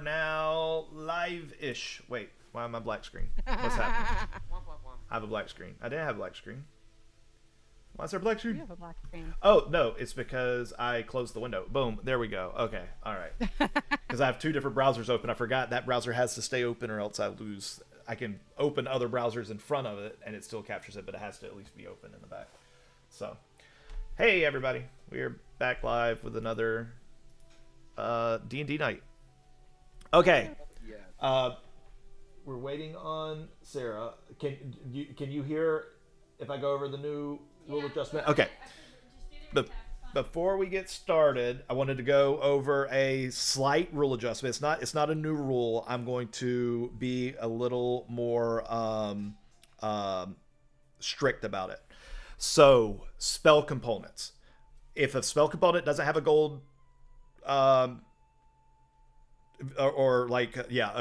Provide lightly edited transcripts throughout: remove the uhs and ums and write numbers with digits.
now live-ish. Wait, why am I black screen? What's happening? I have a black screen. I didn't have a black screen. Why is there a black screen? You have a black screen. Oh, no, it's because I closed the window. Boom, there we go. Okay, all right. Because I have two different browsers open. I forgot that browser has to stay open or else I lose. I can open other browsers in front of it and it still captures it, but it has to at least be open in the back. So, hey everybody. We're back live with another D&D night. Okay. We're waiting on Sarah. Can you hear if I go over the new rule adjustment? Okay. But before we get started, I wanted to go over a slight rule adjustment. It's not a new rule. I'm going to be a little more strict about it. So, spell components. If a spell component doesn't have a gold a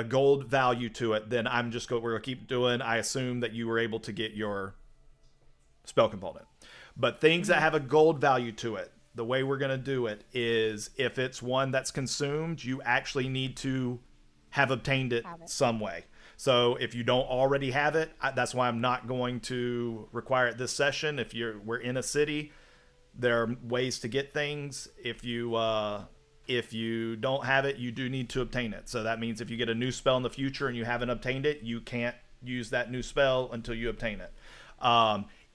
gold value to it, then we're gonna keep doing. I assume that you were able to get your spell component, but things that have a gold value to it, the way we're gonna do it is if it's one that's consumed, you actually need to have obtained it some way. So if you don't already have it, that's why I'm not going to require it this session. We're in a city, there are ways to get things. If you don't have it, you do need to obtain it. So that means if you get a new spell in the future and you haven't obtained it, you can't use that new spell until you obtain it.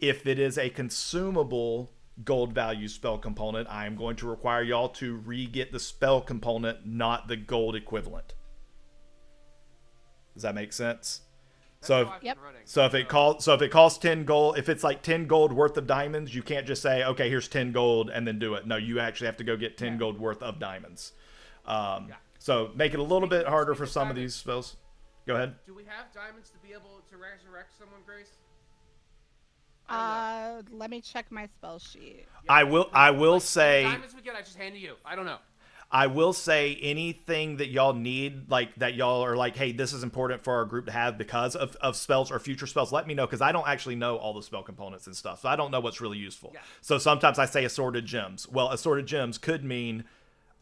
If it is a consumable gold value spell component, I am going to require y'all to re-get the spell component, not the gold equivalent. Does that make sense? So if it costs 10 gold, if it's like 10 gold worth of diamonds, you can't just say, okay, here's 10 gold and then do it. No, you actually have to go get 10 gold worth of diamonds. So make it a little bit harder for some of these spells. Go ahead. Do we have diamonds to be able to resurrect someone, Grace? Let me check my spell sheet. I will say diamonds we get, I just hand to you. I don't know. I will say anything that y'all need, like that y'all are like, hey, this is important for our group to have because of spells or future spells, let me know, because I don't actually know all the spell components and stuff. So I don't know what's really useful. Yeah. So sometimes I say assorted gems. Well, assorted gems could mean,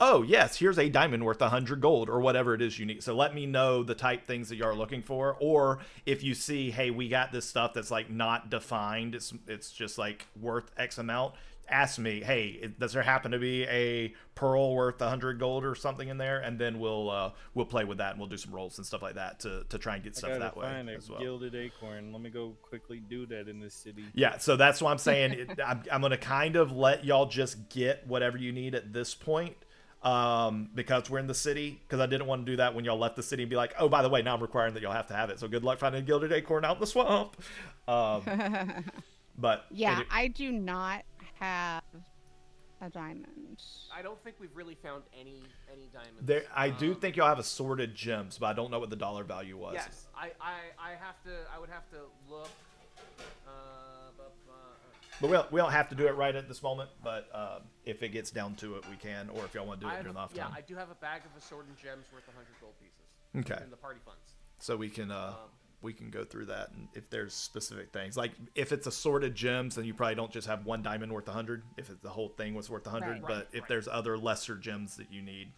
oh, yes, here's a diamond worth 100 gold or whatever it is you need. So let me know the type things that y'all are looking for. Or if you see, hey, we got this stuff that's like not defined, it's just like worth X amount, ask me, hey, does there happen to be a pearl worth 100 gold or something in there? And then we'll play with that and we'll do some rolls and stuff like that to try and get stuff that way as well. Gilded acorn. Let me go quickly do that in this city. Yeah, so that's what I'm saying. I'm going to kind of let y'all just get whatever you need at this point. Because we're in the city, because I didn't want to do that when y'all left the city and be like, oh, by the way, now I'm requiring that y'all have to have it. So good luck finding a gilded acorn out in the swamp. But yeah, I do not have a diamond. I don't think we've really found any diamonds. There, I do think y'all have assorted gems, but I don't know what the dollar value was. Yes, I would have to look. But we don't have to do it right at this moment. But if it gets down to it, we can. Or if y'all want to do it during the off time. Yeah, I do have a bag of assorted gems worth 100 gold pieces. Okay. In the party funds. So we can go through that, and if there's specific things, like if it's assorted gems, then you probably don't just have one diamond worth 100. If the whole thing was worth 100, but if there's other lesser gems that you need,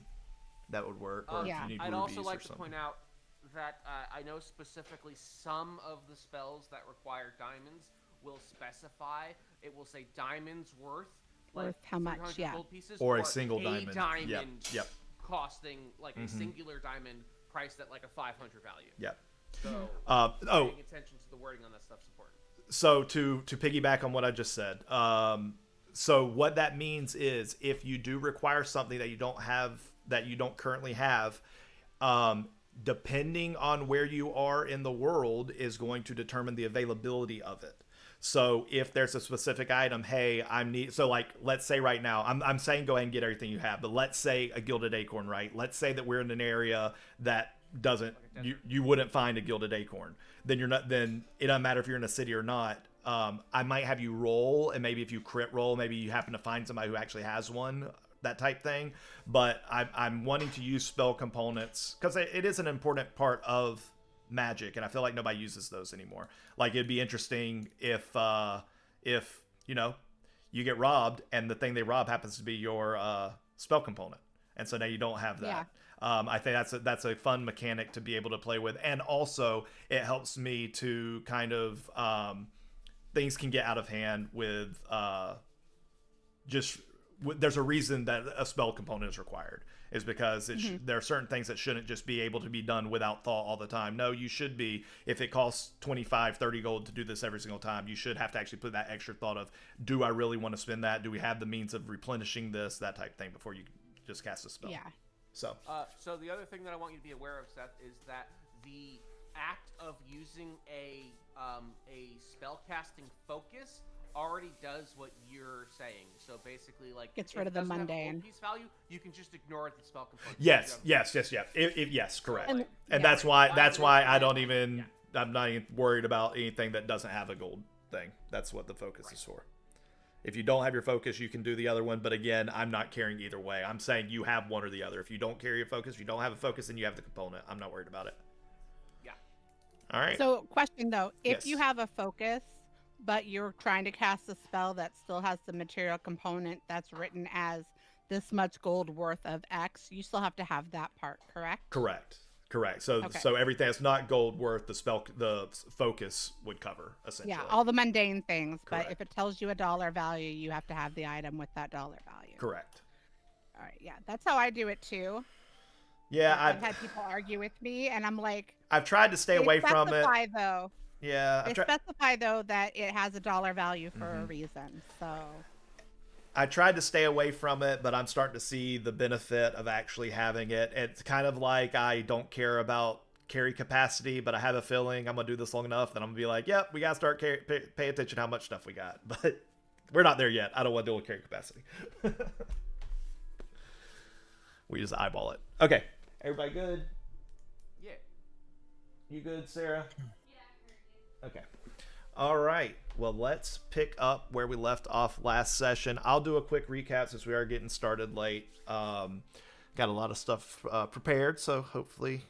that would work. Or if you need I'd also like to point out that I know specifically some of the spells that require diamonds will specify. It will say diamonds worth how much, gold pieces, or a single diamond. Yep. Costing like a singular diamond priced at like a 500 value. Yep. So paying attention to the wording on that stuff's important. So to piggyback on what I just said, so what that means is if you do require something that you don't currently have, depending on where you are in the world is going to determine the availability of it. So if there's a specific item, hey, so like, let's say right now, I'm saying go ahead and get everything you have, but let's say a gilded acorn, right? Let's say that we're in an area that doesn't, you wouldn't find a gilded acorn. Then it doesn't matter if you're in a city or not. I might have you roll, and maybe if you crit roll, maybe you happen to find somebody who actually has one, that type thing. But I'm wanting to use spell components because it is an important part of magic, and I feel like nobody uses those anymore. Like, it'd be interesting if you know, you get robbed and the thing they rob happens to be your spell component, and so now you don't have that. I think that's a fun mechanic to be able to play with, and also it helps me to kind of things can get out of hand with there's a reason that a spell component is required, is because there are certain things that shouldn't just be able to be done without thought all the time. No, you should be, if it costs 25, 30 gold to do this every single time, you should have to actually put that extra thought of, do I really want to spend that? Do we have the means of replenishing this, that type of thing, before you just cast a spell. Yeah. So the other thing that I want you to be aware of, Seth, is that the act of using a spellcasting focus already does what you're saying. So basically, like, Gets if rid it of the doesn't have mundane. piece value, you can just ignore the spell component. yes, correct. And- And yeah. that's why I don't even I'm not even worried about anything that doesn't have a gold thing. That's what the focus is for. If you don't have your focus, you can do the other one. But again, I'm not carrying either way. I'm saying you have one or the other. If you don't carry a focus, if you don't have a focus, then you have the component. I'm not worried about it. Yeah. All right. So, question though, if Yes. you have a focus, but you're trying to cast a spell that still has the material component that's written as this much gold worth of X, you still have to have that part, correct? Correct. So Okay. so everything that's not gold worth, the focus would cover, essentially. Yeah, all the mundane things. Correct. But if it tells you a dollar value, you have to have the item with that dollar value. Correct. All right, yeah, that's how I do it too. Yeah, I've had people argue with me, and I'm like, I've tried to stay they away from it. specify, though. Yeah, They specify though that it has a dollar value for Mm-hmm. a reason. So I tried to stay away from it, but I'm starting to see the benefit of actually having it. It's kind of like I don't care about carry capacity, but I have a feeling I'm gonna do this long enough that I'm gonna be like, yep, we gotta start pay attention to how much stuff we got. But we're not there yet. I don't want to deal with carry capacity. We just eyeball it. Okay, everybody good? Yeah. You good, Sarah? Okay. All right. Well, let's pick up where we left off last session. I'll do a quick recap since we are getting started late. Got a lot of stuff prepared, so hopefully,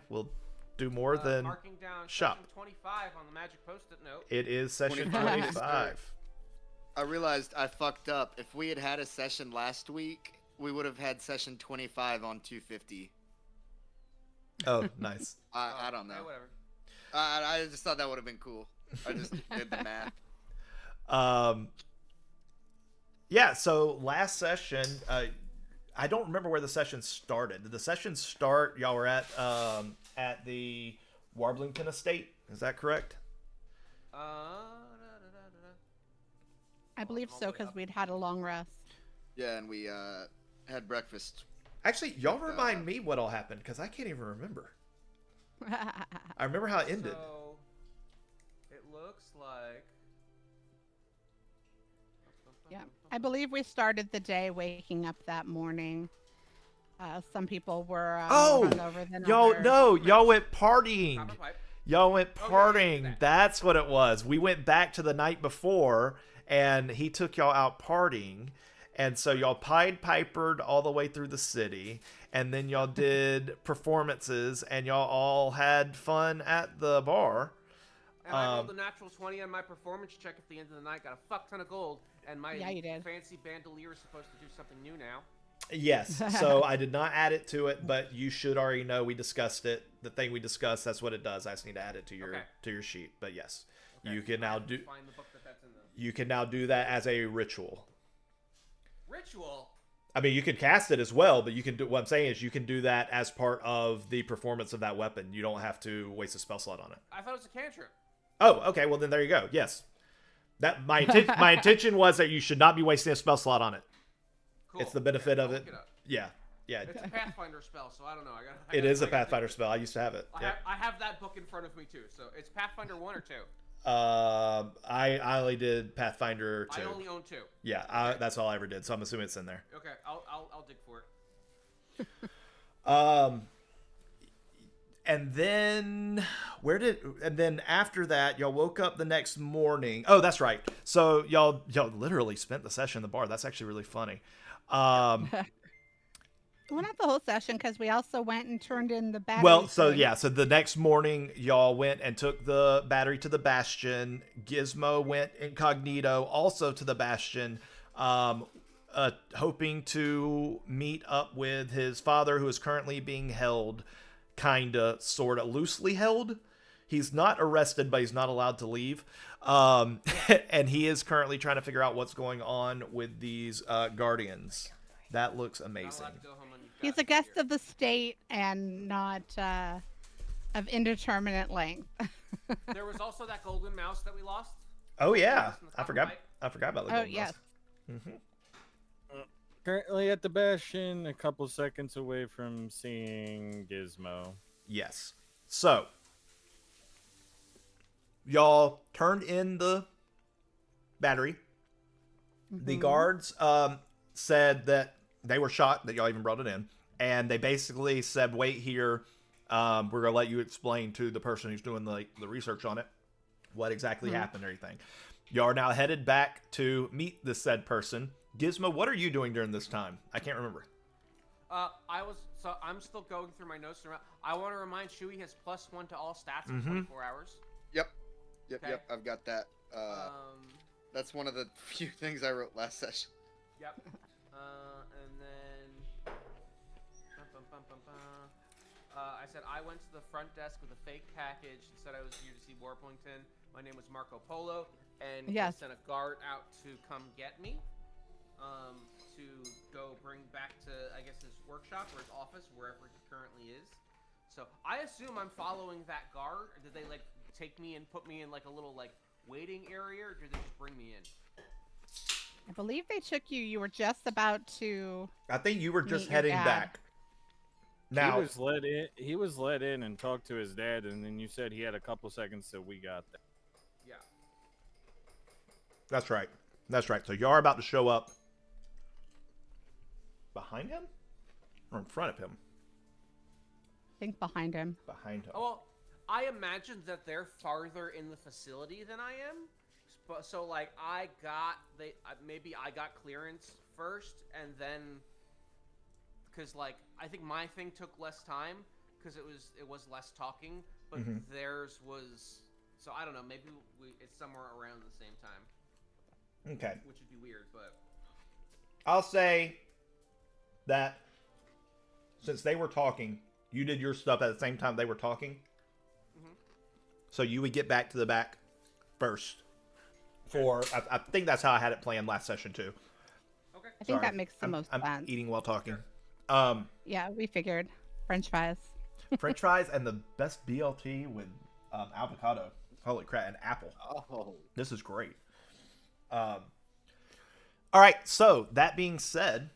we'll do more than Marking down shop. session 25 on the magic post-it note. It is session 25. 25. I realized I fucked up. If we had had a session last week, we would have had session 25 on 250. Oh, nice. I don't know. Okay, whatever. I just thought that would have been cool. I just did the math. Yeah, so last session, I don't remember where the session started. Did the session start? Y'all were at the Warblington Estate. Is that correct? I believe so because we'd had a long rest. Yeah, and we had breakfast. Actually, y'all remind me what all happened because I can't even remember. I remember how it ended. So, it looks like... Yeah, I believe we started the day waking up that morning. Some people were more hungover than others. Y'all went partying. Copper pipe. Y'all went Oh, yeah, partying. that. That's what it was. We went back to the night before, and he took y'all out partying. And so y'all Pied Pipered all the way through the city, and then y'all did performances, and y'all all had fun at the bar. And I rolled a natural 20 on my performance check at the end of the night. Got a fuck ton of gold. And my Yeah, you did. fancy bandolier is supposed to do something new now. Yes, so I did not add it to it, but you should already know we discussed it. The thing we discussed, that's what it does. I just need to add it to your sheet. But yes, Okay, you can now do Find the book that's in the you can now do that as a ritual. ritual. I mean, you can cast it as well, but you can do what I'm saying is you can do that as part of the performance of that weapon. You don't have to waste a spell slot on it. I thought it was a cantrip. Oh, okay. Well, then there you go. Yes, that my intention was that you should not be wasting a spell slot on it. Cool. It's the benefit Okay, of I'll it. look up. Yeah. It's a Pathfinder spell, so I don't know. It is a Pathfinder spell. I used to have it. Yep. I have that book in front of me too. So it's Pathfinder 1 or 2. I only did Pathfinder 2. I only own 2. Yeah, that's all I ever did. So I'm assuming it's in there. Okay, I'll dig for it. And then after that, y'all woke up the next morning. Oh, that's right. So y'all literally spent the session in the bar. That's actually really funny. Well, not the whole session because we also went and turned in the battery. Well, so thing. yeah, so the next morning y'all went and took the battery to the Bastion. Gizmo went incognito also to the Bastion. hoping to meet up with his father, who is currently being held, kinda, sorta, loosely held. He's not arrested, but he's not allowed to leave. And he is currently trying to figure out what's going on with these guardians. That looks Not amazing. allowed to go home when you've He's got a guest here. of the state and not of indeterminate length. There was also that golden mouse that we lost. Oh yeah, In the I forgot. cockpit. I forgot about the Oh, golden yes. mouse. Currently at the Bastion, a couple seconds away from seeing Gizmo. Yes. So, y'all turned in the battery. The guards said that they were shocked that y'all even brought it in, and they basically said, "Wait here. We're gonna let you explain to the person who's doing the research on it what exactly happened and everything." Y'all are now headed back to meet the said person. Gizmo, what are you doing during this time? I can't remember. I'm still going through my notes. I want to remind Shui has +1 to all stats in 24 hours. Yep. Okay. Yep. I've got that. That's one of the few things I wrote last session. Yep. And then. I said I went to the front desk with a fake package and said I was here to see Warplington. My name was Marco Polo, and Yes. he sent a guard out to come get me. To go bring back to, I guess, his workshop or his office, wherever he currently is. So I assume I'm following that guard. Or did they like take me and put me in like a little like waiting area, or did they just bring me in? I believe they took you. You were just about to. I think you were just Meet your heading dad. back. Now, He was let in and talked to his dad, and then you said he had a couple seconds till we got there. Yeah. that's right. That's right. So y'all are about to show up behind him or in front of him? I think behind him. Behind him. Oh, well, I imagine that they're farther in the facility than I am. But so like maybe I got clearance first, and then because like I think my thing took less time because it was less talking, but theirs was. So I don't know. Maybe it's somewhere around the same time, Okay. which would be weird, but. I'll say that since they were talking, you did your stuff at the same time they were talking. So you would get back to the back first. I think that's how I had it planned last session too. Okay. I think Sorry. that makes the most I'm sense. eating while talking. Yeah, we figured. French fries. French fries and the best BLT with avocado. Holy crap, and apple. Oh. This is great. All right, so that being said,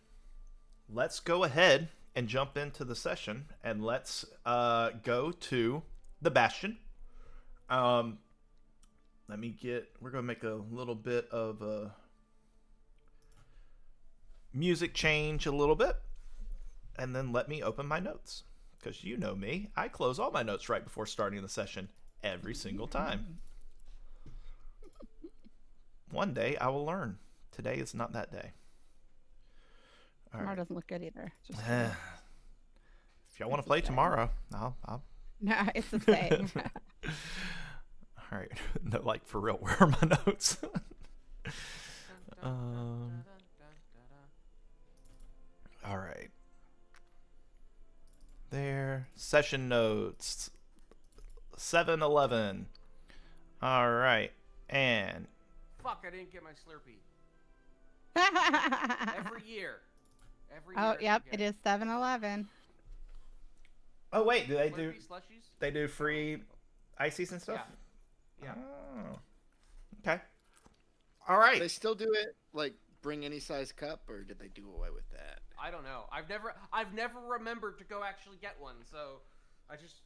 let's go ahead and jump into the session, and let's go to the Bastion. We're going to make a little bit of a music change a little bit, and then let me open my notes. Because you know me, I close all my notes right before starting the session every single time. One day I will learn. Today is not that day. All Tomorrow right. doesn't look good either. Just If y'all want to play tomorrow, I'll. no, it's the same. All right. No, like for real, where are my notes? All right. There. Session notes. 7-11. All right. And Fuck! I didn't get my Slurpee. Every year. Every year. Oh, I yep, forget. it is 7-Eleven. oh wait, do they do Slurpee slushies? they do free ices and stuff? Yeah. Oh. Okay. All right. They still do it, like, bring any size cup, or did they do away with that? I don't know. I've never remembered to go actually get one. So I just,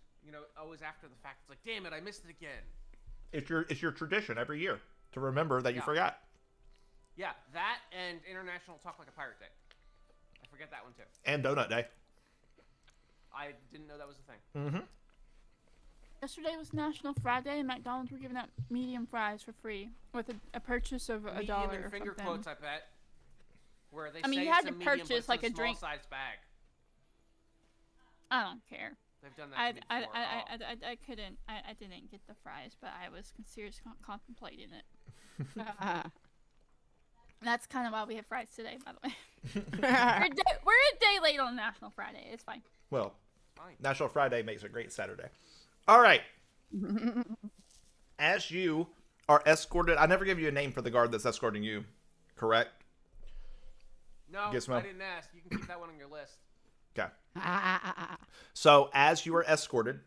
always after the fact, it's like, damn it, I missed it again. It's your tradition every year to remember that you Yeah. forgot. Yeah, that and International Talk Like a Pirate Day. I forget that one too. And Donut Day. I didn't know that was a thing. Mm-hmm. Yesterday was National Fry Day, and McDonald's were giving out medium fries for free with a purchase of $1 Medium or and finger something. quotes, I bet. Where they I mean, say you it's had a to medium, but purchase, it's like, in a drink. small-sized bag. I don't care. They've done that I to me before. I couldn't. I didn't get the fries, but I was seriously contemplating it. That's kind of why we have fries today, by the way. We're a day late on National Friday. It's fine. Well, Fine. National Friday makes a great Saturday. All right. As you are escorted, I never gave you a name for the guard that's escorting you, correct? No, Gizmo? I didn't ask. You can keep that one on your list. Okay. So as you are escorted,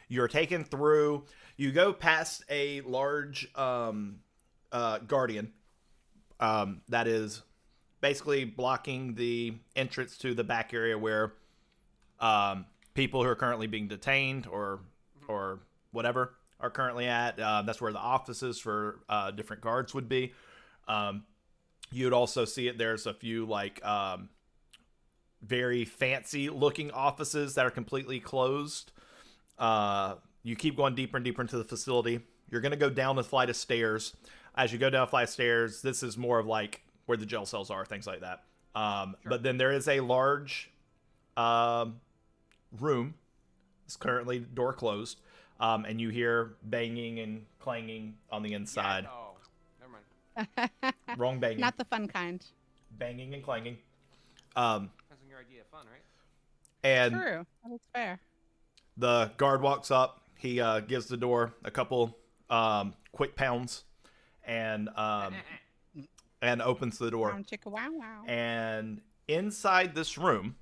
you're taken through. You go past a large guardian that is basically blocking the entrance to the back area where people who are currently being detained or whatever are currently at. That's where the offices for different guards would be. You'd also see it. There's a few like very fancy looking offices that are completely closed. You keep going deeper and deeper into the facility. You're going to go down a flight of stairs. As you go down a flight of stairs, this is more of like where the jail cells are, things like that. But then there is a large room. It's currently door closed. And you hear banging and clanging on the inside. Yeah, oh, never mind. Wrong banging. Not the fun kind. Banging and clanging. Depends on your idea of fun, right? And True. That's fair. the guard walks up. He gives the door a couple quick pounds and opens the door. Chicka wow wow. And inside this room,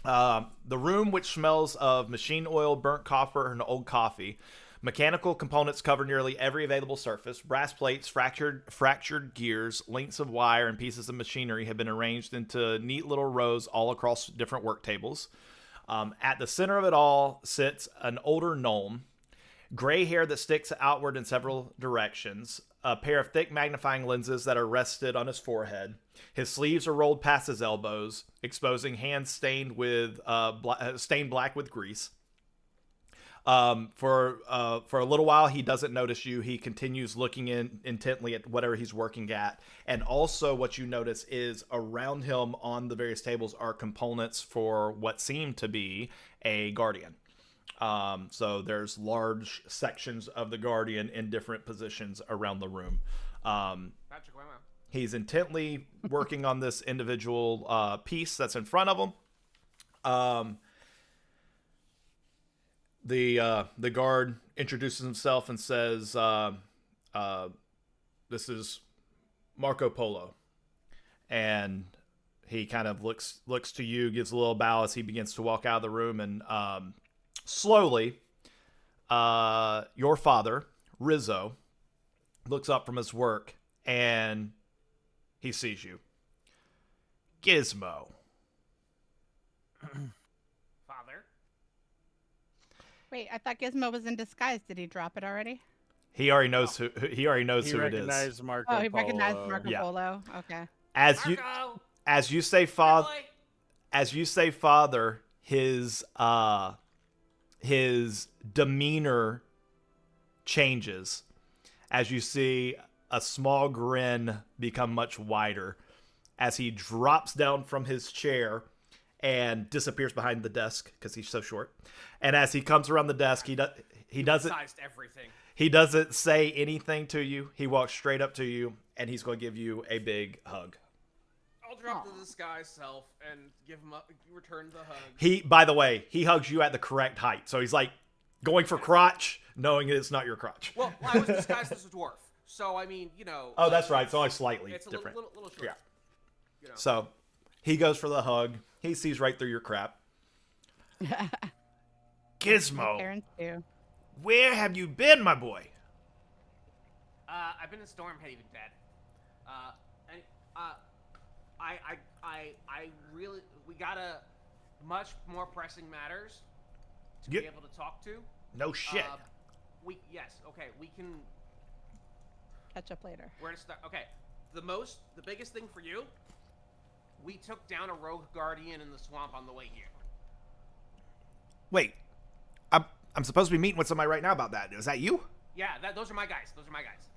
the room which smells of machine oil, burnt copper, and old coffee, mechanical components cover nearly every available surface. Brass plates, fractured gears, lengths of wire, and pieces of machinery have been arranged into neat little rows all across different work tables. At the center of it all sits an older gnome, gray hair that sticks outward in several directions, a pair of thick magnifying lenses that are rested on his forehead. His sleeves are rolled past his elbows, exposing hands stained black with grease. For a little while, he doesn't notice you. He continues looking intently at whatever he's working at. And also what you notice is around him on the various tables are components for what seem to be a guardian. So there's large sections of the guardian in different positions around the room. Patrick, wow, wow. He's intently working on this individual piece that's in front of him. The guard introduces himself and says, "This is Marco Polo," and he kind of looks to you, gives a little bow as he begins to walk out of the room, and slowly, your father, Rizzo, looks up from his work and he sees you. Gizmo. Father. Wait, I thought Gizmo was in disguise. Did he drop it already? He already knows who He it is. recognized Marco Oh, he Polo. recognized Marco Yeah. Polo. Okay. As Marco! you say father, his demeanor changes as you see a small grin become much wider as he drops down from his chair and disappears behind the desk because he's so short. And as he comes around the desk, he doesn't Sized everything. he doesn't say anything to you. He walks straight up to you and he's going to give you a big hug. I'll drop the disguise self and give him return the hug. By the way, he hugs you at the correct height. So he's like going for crotch, knowing it's not your crotch. Well, I was disguised as a dwarf, so I mean, Oh, that's right. It's only slightly it's a different. little short. Yeah. You know. So he goes for the hug. He sees right through your crap. Gizmo, Parents do. where have you been, my boy? I've been in Stormhaven, Dad. And I really, we got a much more pressing matters to be able to talk to. No shit. We can. Catch up later. Where to start? Okay, the biggest thing for you. We took down a rogue guardian in the swamp on the way here. Wait, I'm supposed to be meeting with somebody right now about that. Is that you? Yeah, those are my guys. Those are my guys.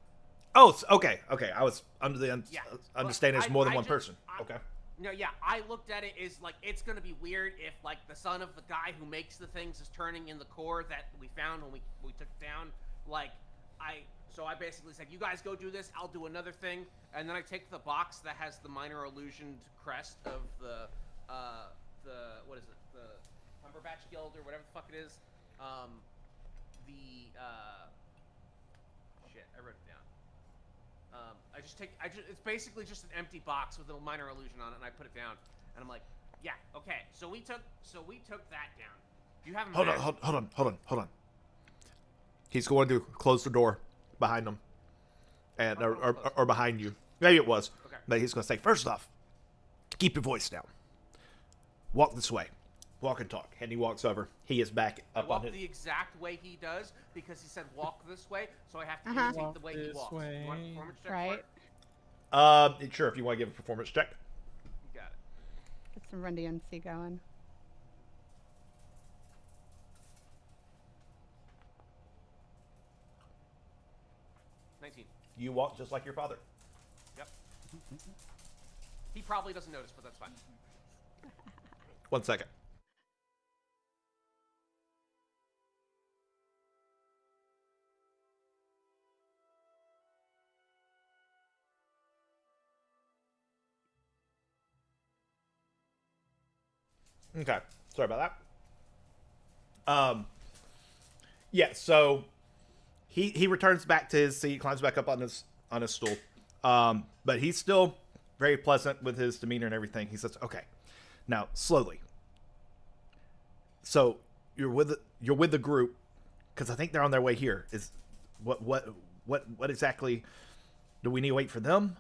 Oh, okay. I was under the Yeah. understanding it's more than one person. Okay. No, yeah, I looked at it as like it's gonna be weird if like the son of the guy who makes the things is turning in the core that we found when we took it down. Like, I basically said, you guys go do this, I'll do another thing, and then I take the box that has the minor illusioned crest of the what is it, the Cumberbatch Guild or whatever the fuck it is, shit, I wrote it down. It's basically just an empty box with a minor illusion on it, and I put it down, and I'm like, yeah, okay, so we took that down. Do you have a Hold on. He's going to close the door behind him, and or behind you. Maybe it was. Okay. But he's going to say, first off, keep your voice down. Walk this way. Walk and talk. And he walks over. He is back I up on walk his. the exact way he does because he said walk this way, so I have to Uh-huh. imitate the way he Walk walks. this You want a way. performance check? Right. For it? Sure, if you want to give a performance check. You got it. Get some Run DMC going. You walk just like your father. Yep. He probably doesn't notice, but that's fine. 1 second. Okay. Sorry about that. Yeah, so he returns back to his seat, climbs back up on his stool. But he's still very pleasant with his demeanor and everything. He says, "Okay, now slowly. So you're with the group because I think they're on their way here. Is what exactly do we need to wait for them?"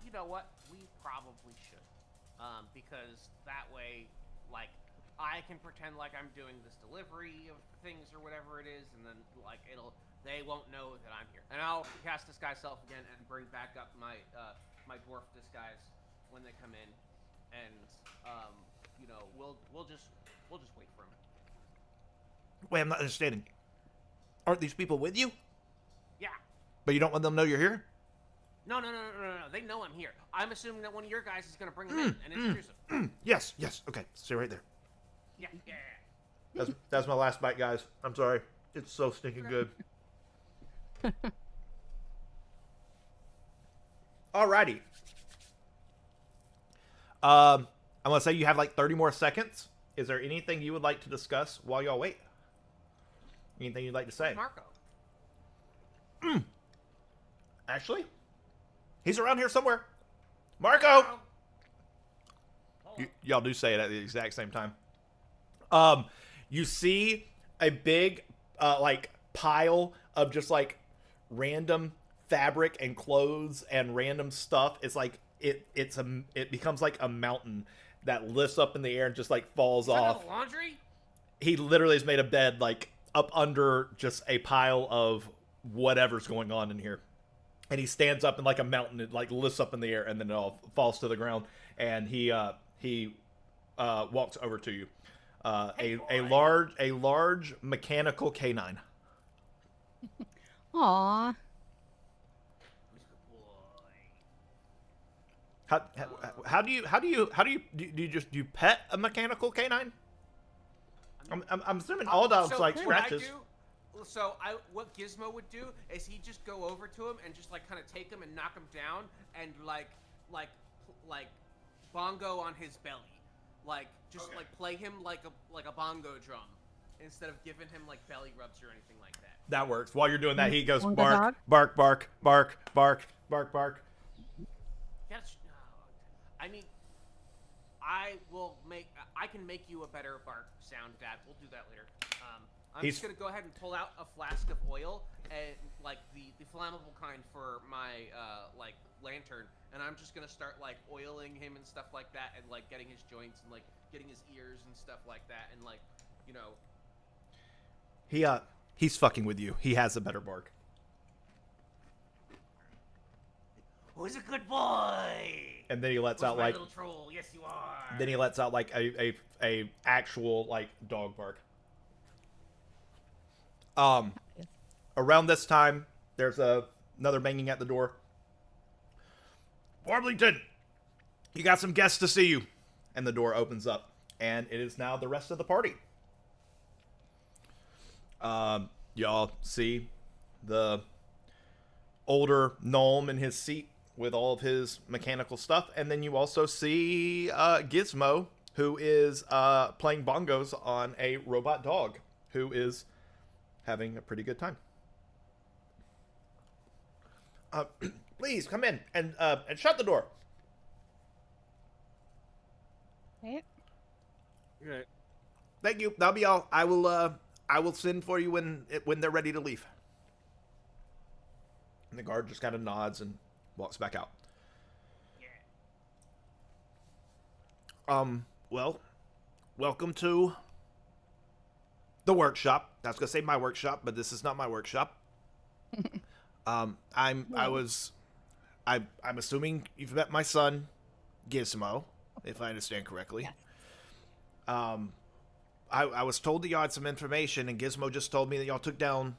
You know what? We probably should. Because that way, like, I can pretend like I'm doing this delivery of things or whatever it is, and then, like, they won't know that I'm here. And I'll cast Disguise Self again and bring back up my dwarf disguise when they come in, and, you know, we'll just wait for them. Wait, I'm not understanding. Aren't these people with you? Yeah. But you don't want them to know you're here? No. They know I'm here. I'm assuming that one of your guys is gonna bring them in and introduce them. Yes. Okay, stay right there. Yeah. That's my last bite, guys. I'm sorry. It's so stinking good. Alrighty. I'm gonna say you have like 30 more seconds. Is there anything you would like to discuss while y'all wait? Anything you'd like to say? Marco. Actually, he's around here somewhere. Marco! Y'all do say it at the exact same time. You see a big, like, pile of just, like, random fabric and clothes and random stuff. It's like, it becomes like a mountain that lifts up in the air and just, like, falls off. Laundry? He literally has made a bed, like, up under just a pile of whatever's going on in here. And he stands up in like a mountain, it like lifts up in the air, and then it all falls to the ground. And he walks over to you, a large mechanical canine. Aw. How do you pet a mechanical canine? I'm assuming all dogs like scratches. What Gizmo would do is he'd just go over to him and just like kind of take him and knock him down and like bongo on his belly, like play him like a bongo drum instead of giving him like belly rubs or anything like that. That works. While you're doing that, he goes Bongo bark, dog? bark, bark, bark, bark, bark, bark. I mean, I can make you a better bark sound, Dad. We'll do that later. I'm just gonna go ahead and pull out a flask of oil and like the flammable kind for my like lantern, and I'm just gonna start like oiling him and stuff like that, and like getting his joints and like getting his ears and stuff like that, and like, you know. He's fucking with you. He has a better bark. Who's a good boy? And then he lets Who's out my like little troll? Yes, you are. then he lets out like a actual like dog bark. Around this time, there's another banging at the door. Warblington, you got some guests to see you. And the door opens up, and it is now the rest of the party. y'all see the older gnome in his seat with all of his mechanical stuff, and then you also see Gizmo, who is playing bongos on a robot dog, who is having a pretty good time. Please come in and shut the door. Right? Okay. Thank you. That'll be all. I will send for you when they're ready to leave. And the guard just kind of nods and walks back out. Well, welcome to the workshop. I was gonna say my workshop, but this is not my workshop. I'm assuming you've met my son, Gizmo, if I understand correctly. Yes. I was told that y'all had some information, and Gizmo just told me that y'all took down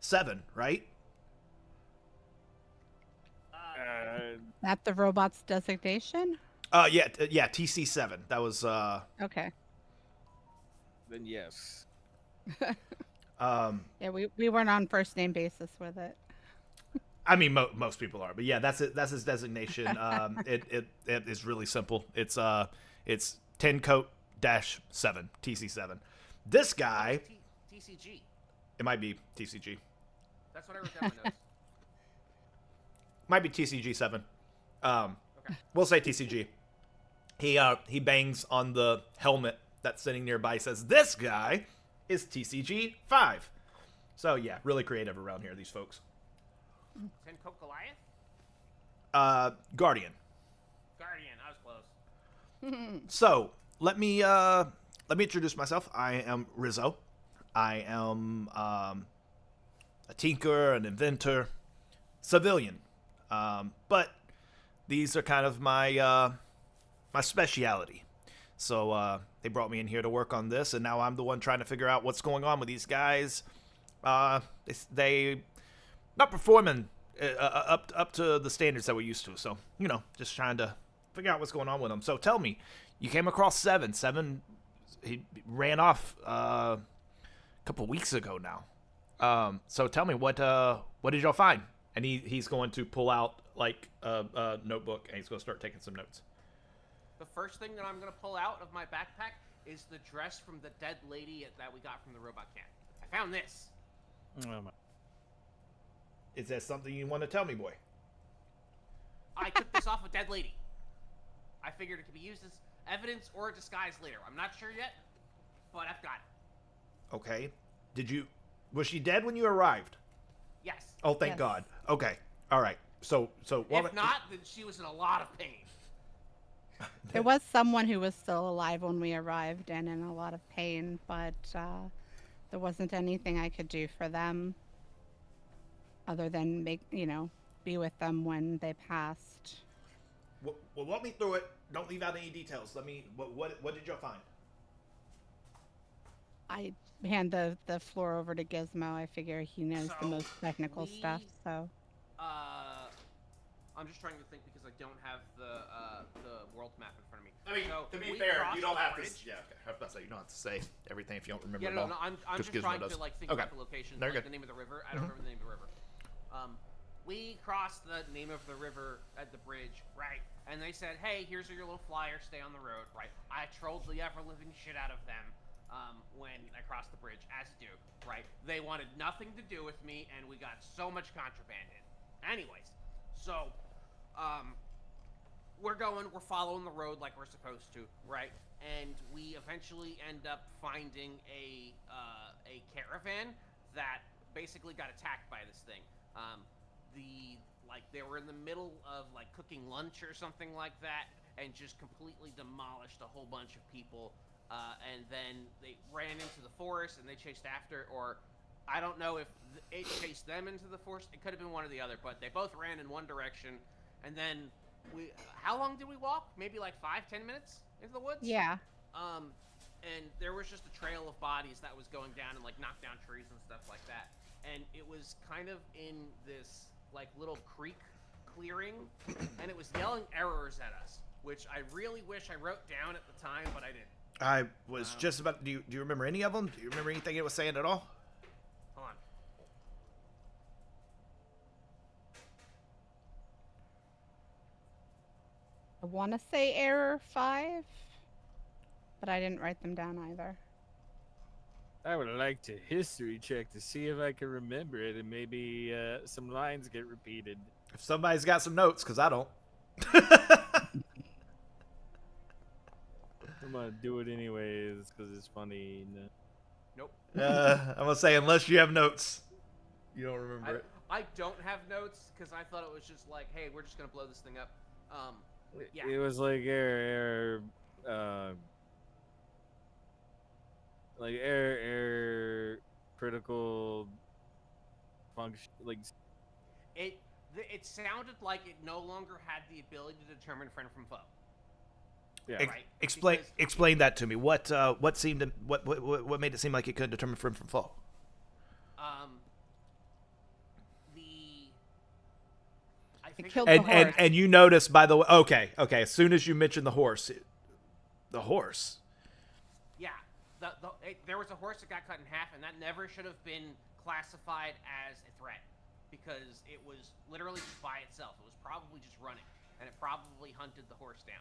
7, right? That the robot's designation? Yeah, TC7. That was Okay. Then yes. Yeah, we weren't on first name basis with it. I mean, most people are, but yeah, that's it. That's his designation. It is really simple. It's 10 coat -7 TC7. This guy, TCG. it might be TCG, That's what I wrote down in my notes. might be TCG7. Okay. We'll say TCG. He bangs on the helmet that's sitting nearby. He says, "This guy is TCG5." So yeah, really creative around here. These folks. 10 Coke Goliath? Guardian. Guardian, I was close. So let me introduce myself. I am Rizzo. I am a tinker, an inventor, civilian. But these are kind of my my speciality. So they brought me in here to work on this, and now I'm the one trying to figure out what's going on with these guys. They not performing up to the standards that we're used to. So, just trying to figure out what's going on with them. So tell me, you came across 7. 7, he ran off a couple weeks ago now. So tell me, what did y'all find? And he's going to pull out like a notebook, and he's going to start taking some notes. The first thing that I'm going to pull out of my backpack is the dress from the dead lady that we got from the robot camp. I found this. Oh my. Is that something you want to tell me, boy? I took this off a dead lady. I figured it could be used as evidence or a disguise later. I'm not sure yet, but I've got it. Okay. Was she dead when you arrived? Yes. Oh, thank Yes. God. Okay. All right. So If not, then she was in a lot of pain. There was someone who was still alive when we arrived and in a lot of pain, but there wasn't anything I could do for them other than be with them when they passed. Well, walk me through it. Don't leave out any details. What did y'all find? I hand the floor over to Gizmo. I figure he knows the So, most technical stuff, so. I'm just trying to think because I don't have the world map in front of me. I mean, So, to be we fair, crossed you don't the have to. bridge. Yeah, okay. I was about to say you don't have to say everything if you don't remember Yeah, it no, all. no, I'm Just just Gizmo trying does. to think Okay. about the locations, Very like good. the name of the river. I don't remember the name of the river. We crossed the name of the river at the bridge, right? And they said, "Hey, here's your little flyer. Stay on the road," right? I trolled the ever-living shit out of them when I crossed the bridge, as you do, right? They wanted nothing to do with me, and we got so much contraband in. Anyways, so we're following the road like we're supposed to, right? And we eventually end up finding a caravan that basically got attacked by this thing. They were in the middle of cooking lunch or something like that, and just completely demolished a whole bunch of people. And then they ran into the forest, and they chased after, or I don't know if it chased them into the forest. It could have been one or the other, but they both ran in one direction. And then how long did we walk? Maybe 5-10 minutes into the woods? Yeah. And there was just a trail of bodies that was going down and knocked down trees and stuff like that. And it was kind of in this little creek clearing, and it was yelling errors at us, which I really wish I wrote down at the time, but I didn't. I was just about. Do you remember any of them? Do you remember anything it was saying at all? Hold on. want to say error 5, but I didn't write them down either. I would like to history check to see if I can remember it, and maybe some lines get repeated. If somebody's got some notes, because I don't. I'm gonna do it anyways because it's funny. Nope. I'm gonna say unless you have notes, you don't remember it. I don't have notes because I thought it was just like, hey, we're just gonna blow this thing up. Yeah. It was like error, critical function, like It sounded like it no longer had the ability to determine friend from foe. yeah. Right. Explain that to me. What made it seem like it couldn't determine friend from foe? I think killed the horse. And you notice, by the way, okay. As soon as you mentioned the horse. Yeah, there was a horse that got cut in half, and that never should have been classified as a threat because it was literally just by itself. It was probably just running, and it probably hunted the horse down.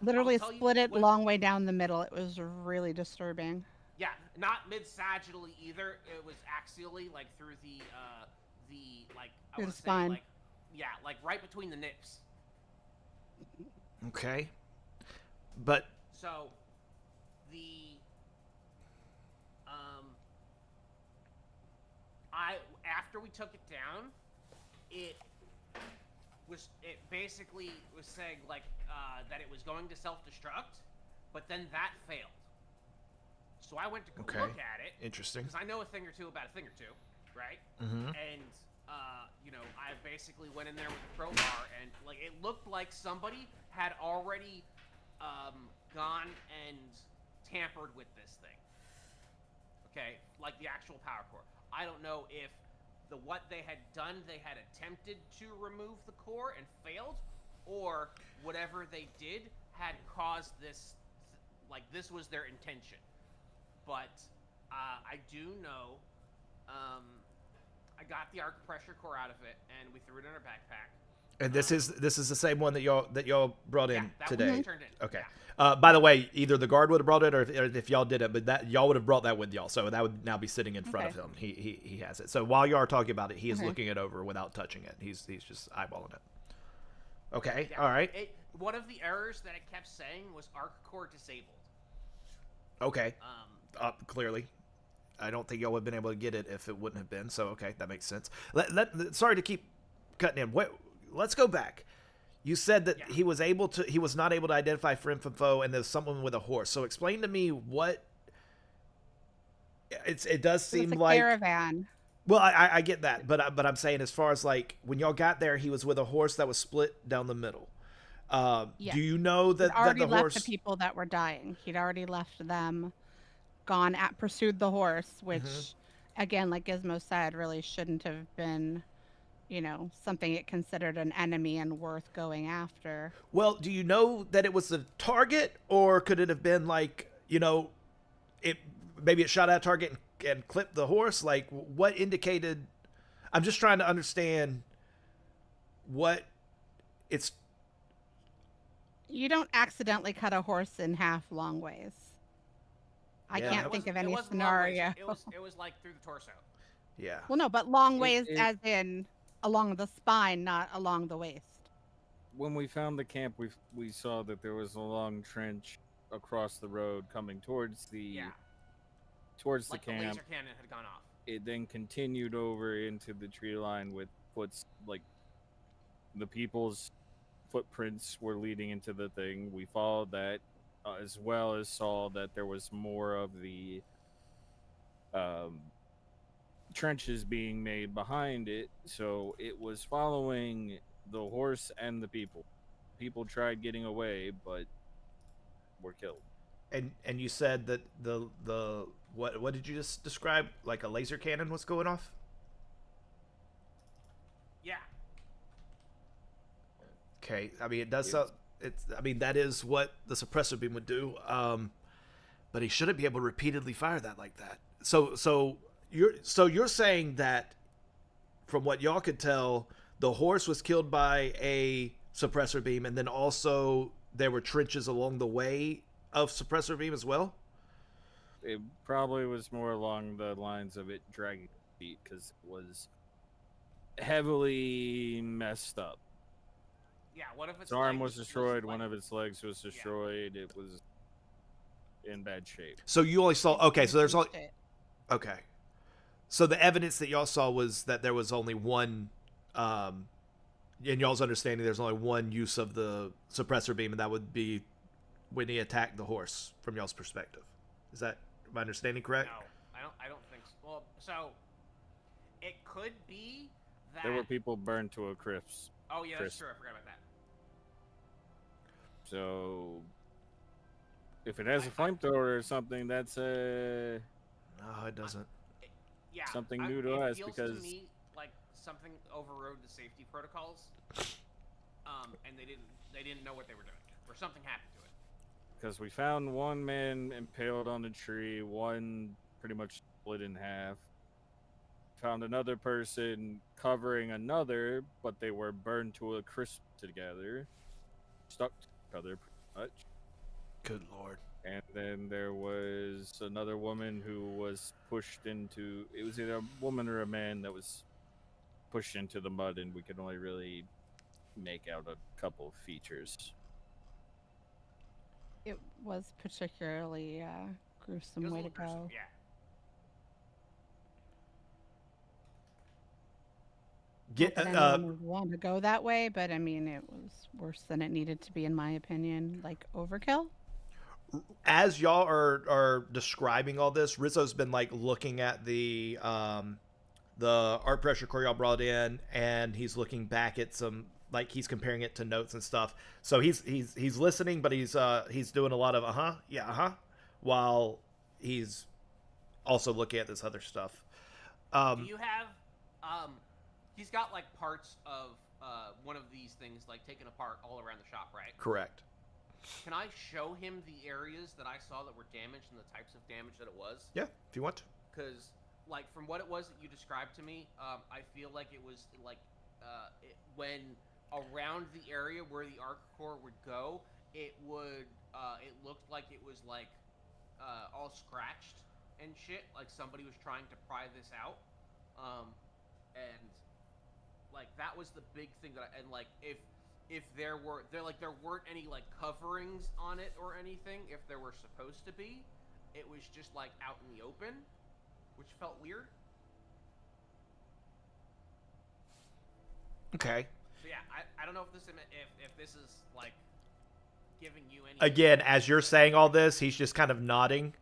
Literally I'll tell split you it what- long way down the middle. It was really disturbing. Yeah, not mid-sagittally either. It was axially, like through the like I Through want the to say spine. like like right between the nips. Okay. But So the after we took it down, it basically was saying like that it was going to self-destruct, but then that failed. So I went to go Okay. look at it interesting. because I know a thing or two about a thing or two, right? Mm-hmm. And I basically went in there with a crowbar, and like it looked like somebody had already gone and tampered with this thing. Okay, like the actual power core. I don't know if what they had done, they had attempted to remove the core and failed, or whatever they did had caused this. Like this was their intention. But I do know. I got the arc pressure core out of it, and we threw it in our backpack. And this is the same one that y'all brought in Yeah, that today. one was turned in. Okay. Yeah. By the way, either the guard would have brought it, or if y'all did it, but that y'all would have brought that with y'all, so that would now be sitting in front of him. He has it. So while you are talking about it, he is Okay. looking it over without touching it. He's just eyeballing it. Okay. Yeah, All right. One of the errors that it kept saying was arc core disabled. Okay. Clearly, I don't think y'all would have been able to get it if it wouldn't have been. So okay, that makes sense. Sorry to keep cutting in. Let's go back. You said that he was not able to identify friend from foe, and there's someone with a horse. So explain to me what. It does So it's seem a like. caravan. Well, I get that, but I'm saying as far as like when y'all got there, he was with a horse that was split down the middle. Yes. Do you know that He'd already the left horse? the people that were dying. He'd already left them, pursued the horse, which, Mm-hmm. again, like Gizmo said, really shouldn't have been, something it considered an enemy and worth going after. Well, do you know that it was the target, or could it have been like maybe it shot at a target and clipped the horse? Like what indicated? I'm just trying to understand what it's. You don't accidentally cut a horse in half long ways. I Yeah. can't It think of wasn't- any it wasn't long ways. scenario. It was like through the torso. Yeah. Well, no, but long ways it- as in along the spine, not along the waist. When we found the camp, we saw that there was a long trench across the road coming towards the towards Like the the camp. laser cannon had gone off. It then continued over into the tree line with the people's footprints were leading into the thing. We followed that, as well as saw that there was more of the trenches being made behind it. So it was following the horse and the people. People tried getting away, but were killed. And you said that the what did you just describe? Like a laser cannon was going off? Yeah. Okay, I mean it does. That is what the suppressor beam would do. But he shouldn't be able to repeatedly fire that like that. So you're saying that, from what y'all could tell, the horse was killed by a suppressor beam, and then also there were trenches along the way of suppressor beam as well? It probably was more along the lines of it dragging feet because it was heavily messed up. Yeah, one of Its arm was legs destroyed, like, one of its legs was destroyed. It was in bad shape. So you only saw, okay, so there's only, Shit. okay. So the evidence that y'all saw was that there was only one, in y'all's understanding, there's only one use of the suppressor beam, and that would be when he attacked the horse, from y'all's perspective. Is that my understanding correct? No, I don't think so. Well, so it could be that. There were people burned to a crisp. Oh yeah, that's true. I forgot about that. So if it has a flamethrower or something, that's No, it doesn't. Yeah, something new to it us feels because to me like something overrode the safety protocols, and they didn't know what they were doing, or something happened to it. because we found one man impaled on a tree, one pretty much split in half. Found another person covering another, but they were burned to a crisp together, stuck to each other pretty much. Good Lord. And then there was another woman who was pushed into. It was either a woman or a man that was pushed into the mud, and we could only really make out a couple of features. It was particularly gruesome It was a way to little gruesome, go. yeah. Get Not that anyone would want to go that way, but I mean, it was worse than it needed to be, in my opinion. Like overkill. as y'all are describing all this, Rizzo's been like looking at the art pressure core y'all brought in, and he's looking back at some, like he's comparing it to notes and stuff. So he's listening, but he's doing a lot of while he's also looking at this other stuff. Do you have he's got like parts of one of these things like taken apart all around the shop, right? Correct. Can I show him the areas that I saw that were damaged and the types of damage that it was? Yeah, if you want to. Because like from what it was that you described to me, I feel like it was like when around the area where the arc core would go, it looked like it was like all scratched and shit, like somebody was trying to pry this out, and like that was the big thing that and like if there weren't any like coverings on it or anything, if there were supposed to be, it was just like out in the open, which felt weird. Okay. So yeah, I don't know if this is like giving you any. Again, as you're saying all this, he's just kind of nodding.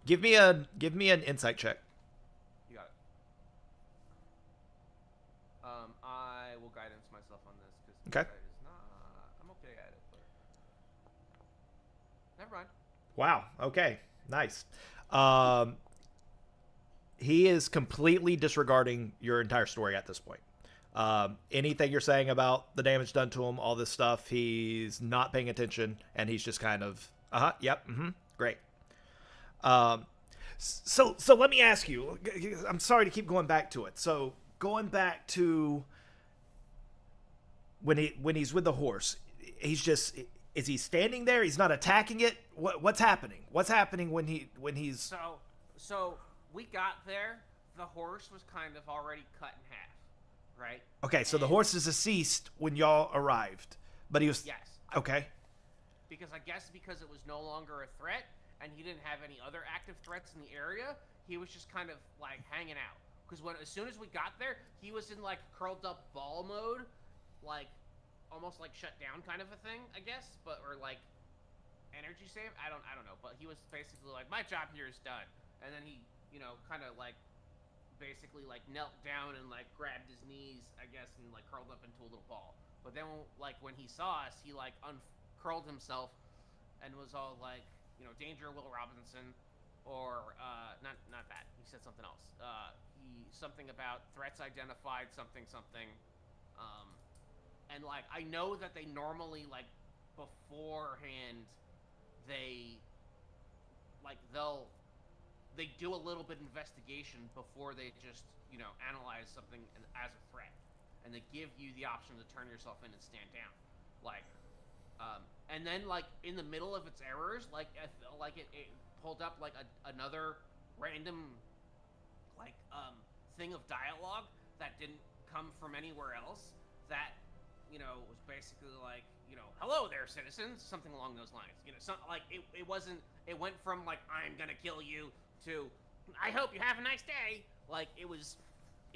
Give me an insight check. You got it. I will guidance myself on this because Okay. I'm okay at it, but never mind. Wow. Okay. Nice. He is completely disregarding your entire story at this point. Anything you're saying about the damage done to him, all this stuff, he's not paying attention, and he's just kind of, yep, great. So let me ask you. I'm sorry to keep going back to it. So going back to when he's with the horse, is he standing there? He's not attacking it. What's happening? What's happening when he's? So we got there. The horse was kind of already cut in half, right? Okay, so the horse is deceased when y'all arrived, but he was. Yes. Okay. Because it was no longer a threat, and he didn't have any other active threats in the area, he was just kind of like hanging out. Because as soon as we got there, he was in like curled up ball mode, like almost like shut down kind of a thing, I guess, or like energy save. I don't know, but he was basically like, my job here is done, and then he kind of like basically like knelt down and like grabbed his knees, I guess, and like curled up into a little ball. But then like when he saw us, he like uncurled himself and was all like, danger, Will Robinson, or not that. He said something else. Something about threats identified, something. And like I know that they normally like beforehand they do a little bit of investigation before they just analyze something as a threat. and they give you the option to turn yourself in and stand down. Like, and then like in the middle of its errors, like it pulled up like another random like thing of dialogue that didn't come from anywhere else. That was basically like hello there, citizens, something along those lines. Like it wasn't. It went from like I'm gonna kill you to I hope you have a nice day. Like it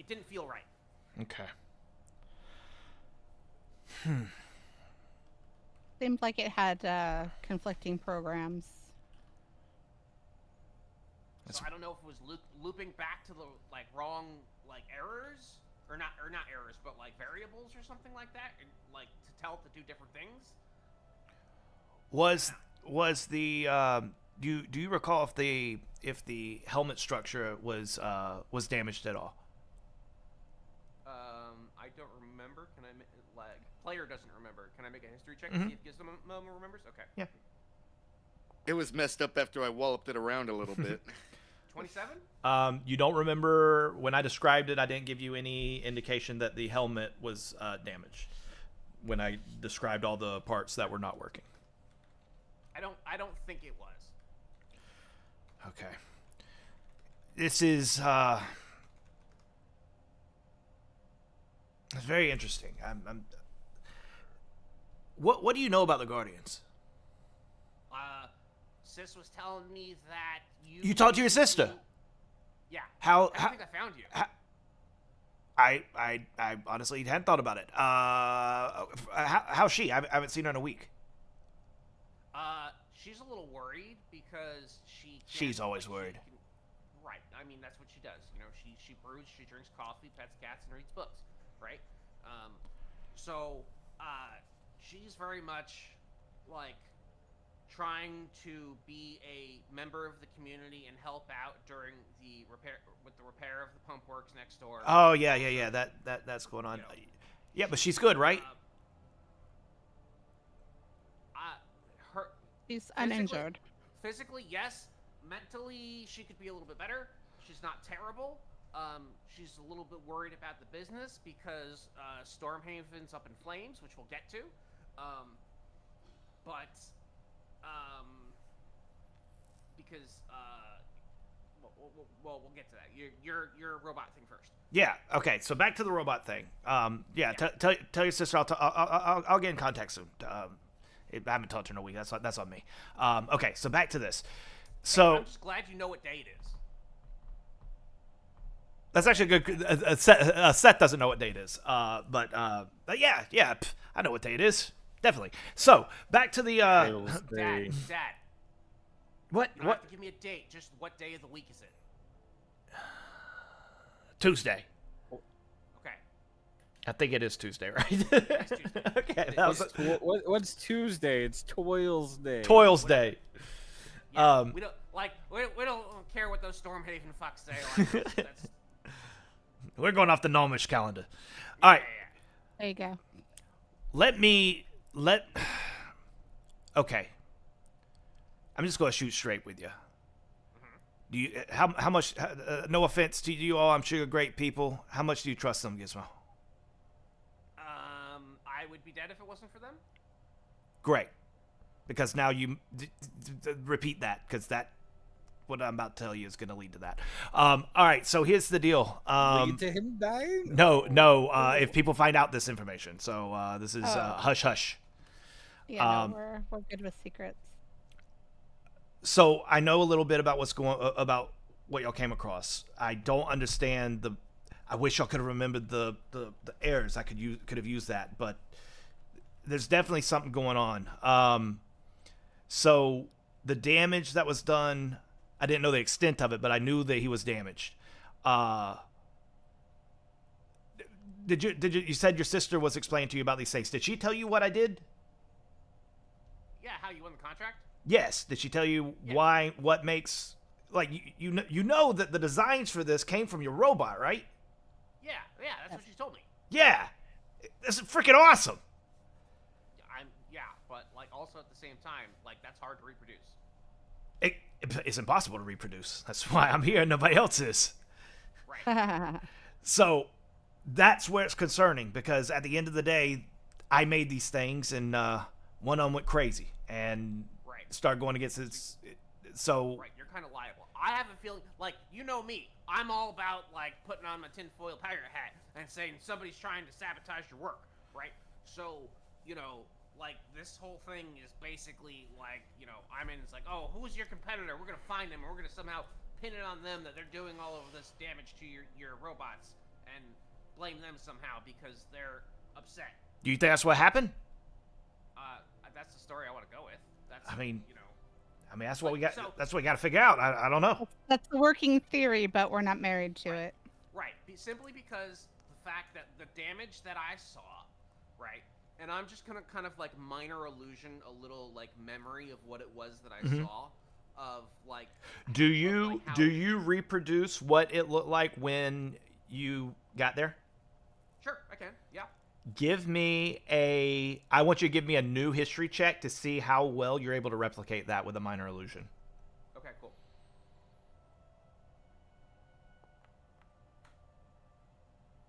didn't feel right. Okay. Seemed like it had conflicting programs. So I don't know if it was looping back to the like wrong like errors or not errors, but like variables or something like that, and, like to tell it to do different things. Was the do you recall if the helmet structure was damaged at all? I don't remember. Can I like player doesn't remember? Can I make a history check Mm-hmm. to see if Gizmo remembers? Okay. Yeah. It was messed up after I walloped it around a little bit. 27. You don't remember when I described it. I didn't give you any indication that the helmet was damaged when I described all the parts that were not working. I don't think it was. Okay. This is it's very interesting. What do you know about the Guardians? Sis was telling me that You talked to your sister? Yeah. How I think I found you. I honestly hadn't thought about it. How's she? I haven't seen her in a week. She's a little worried because She's always worried. Right. I mean, that's what she does. She brews, she drinks coffee, pets cats, and reads books. Right. So she's very much like trying to be a member of the community and help out during the repair of the pump works next door. Oh yeah. That's going on. Yeah, but she's good, right? She's uninjured. Physically, yes. Mentally, she could be a little bit better. She's not terrible. She's a little bit worried about the business because Stormhaven's up in flames, which we'll get to. Because we'll get to that. Your robot thing first. Yeah. Okay. So back to the robot thing. Yeah. Tell your sister I'll get in contact soon. I haven't talked to her in a week. That's on me. Okay. So back to this. So I'm just glad you know what day it is. that's actually a good. Seth doesn't know what day it is. But yeah. I know what day it is. Definitely. So back to the. Dad. What? You don't have to give me a date. Just what day of the week is it? Tuesday. Okay. I think it is Tuesday, right? It's Tuesday. Okay. What's Tuesday? It's Toils Day. Toils Day. Yeah, we don't care what those Stormhaven fucks say. Like, that's, We're going off the Gnomish calendar. All right. There you go. Okay. I'm just going to shoot straight with you. Do you how much? No offense to you all, I'm sure you're great people. How much do you trust them, Gizmo? I would be dead if it wasn't for them. Great, because now you repeat that because that what I'm about to tell you is going to lead to that. All right, so here's the deal. Lead to him dying? No. If people find out this information, so this is hush hush. Yeah, no, we're good with secrets. So I know a little bit about about what y'all came across. I don't understand the. I wish y'all could have remembered the errors. I could have used that, but there's definitely something going on. So the damage that was done, I didn't know the extent of it, but I knew that he was damaged. Did you? You said your sister was explaining to you about these things. Did she tell you what I did? Yeah, how you won the contract? Yes. Did she tell you why? What makes like you know that the designs for this came from your robot, right? Yeah, that's what she told me. Yeah, this is freaking awesome. But like also at the same time, like that's hard to reproduce. It's impossible to reproduce. That's why I'm here and nobody else is. Right. So that's where it's concerning, because at the end of the day, I made these things, and one of them went crazy and Right. started going against its. So Right, you're kind of liable. I have a feeling, like, you know me, I'm all about, like, putting on my tinfoil pirate hat and saying somebody's trying to sabotage your work, right? So, you know, like, this whole thing is basically, like, you know, I'm in, it's like, oh, who's your competitor? We're gonna find them, and we're gonna somehow pin it on them that they're doing all of this damage to your robots, and blame them somehow because they're upset. do you think that's what happened? That's the story I want to go with. That's, I mean, you know, that's what we got. So- That's what we got to figure out. I don't know. That's the working theory, but we're not married to it. right. Simply because the fact that the damage that I saw, right, and I'm just gonna kind of like minor illusion, a little like memory of what it was that I saw, of like. Do you like how- do you reproduce what it looked like when you got there? Sure, I can. Yeah. I want you to give me a new history check to see how well you're able to replicate that with a minor illusion. Okay. Cool.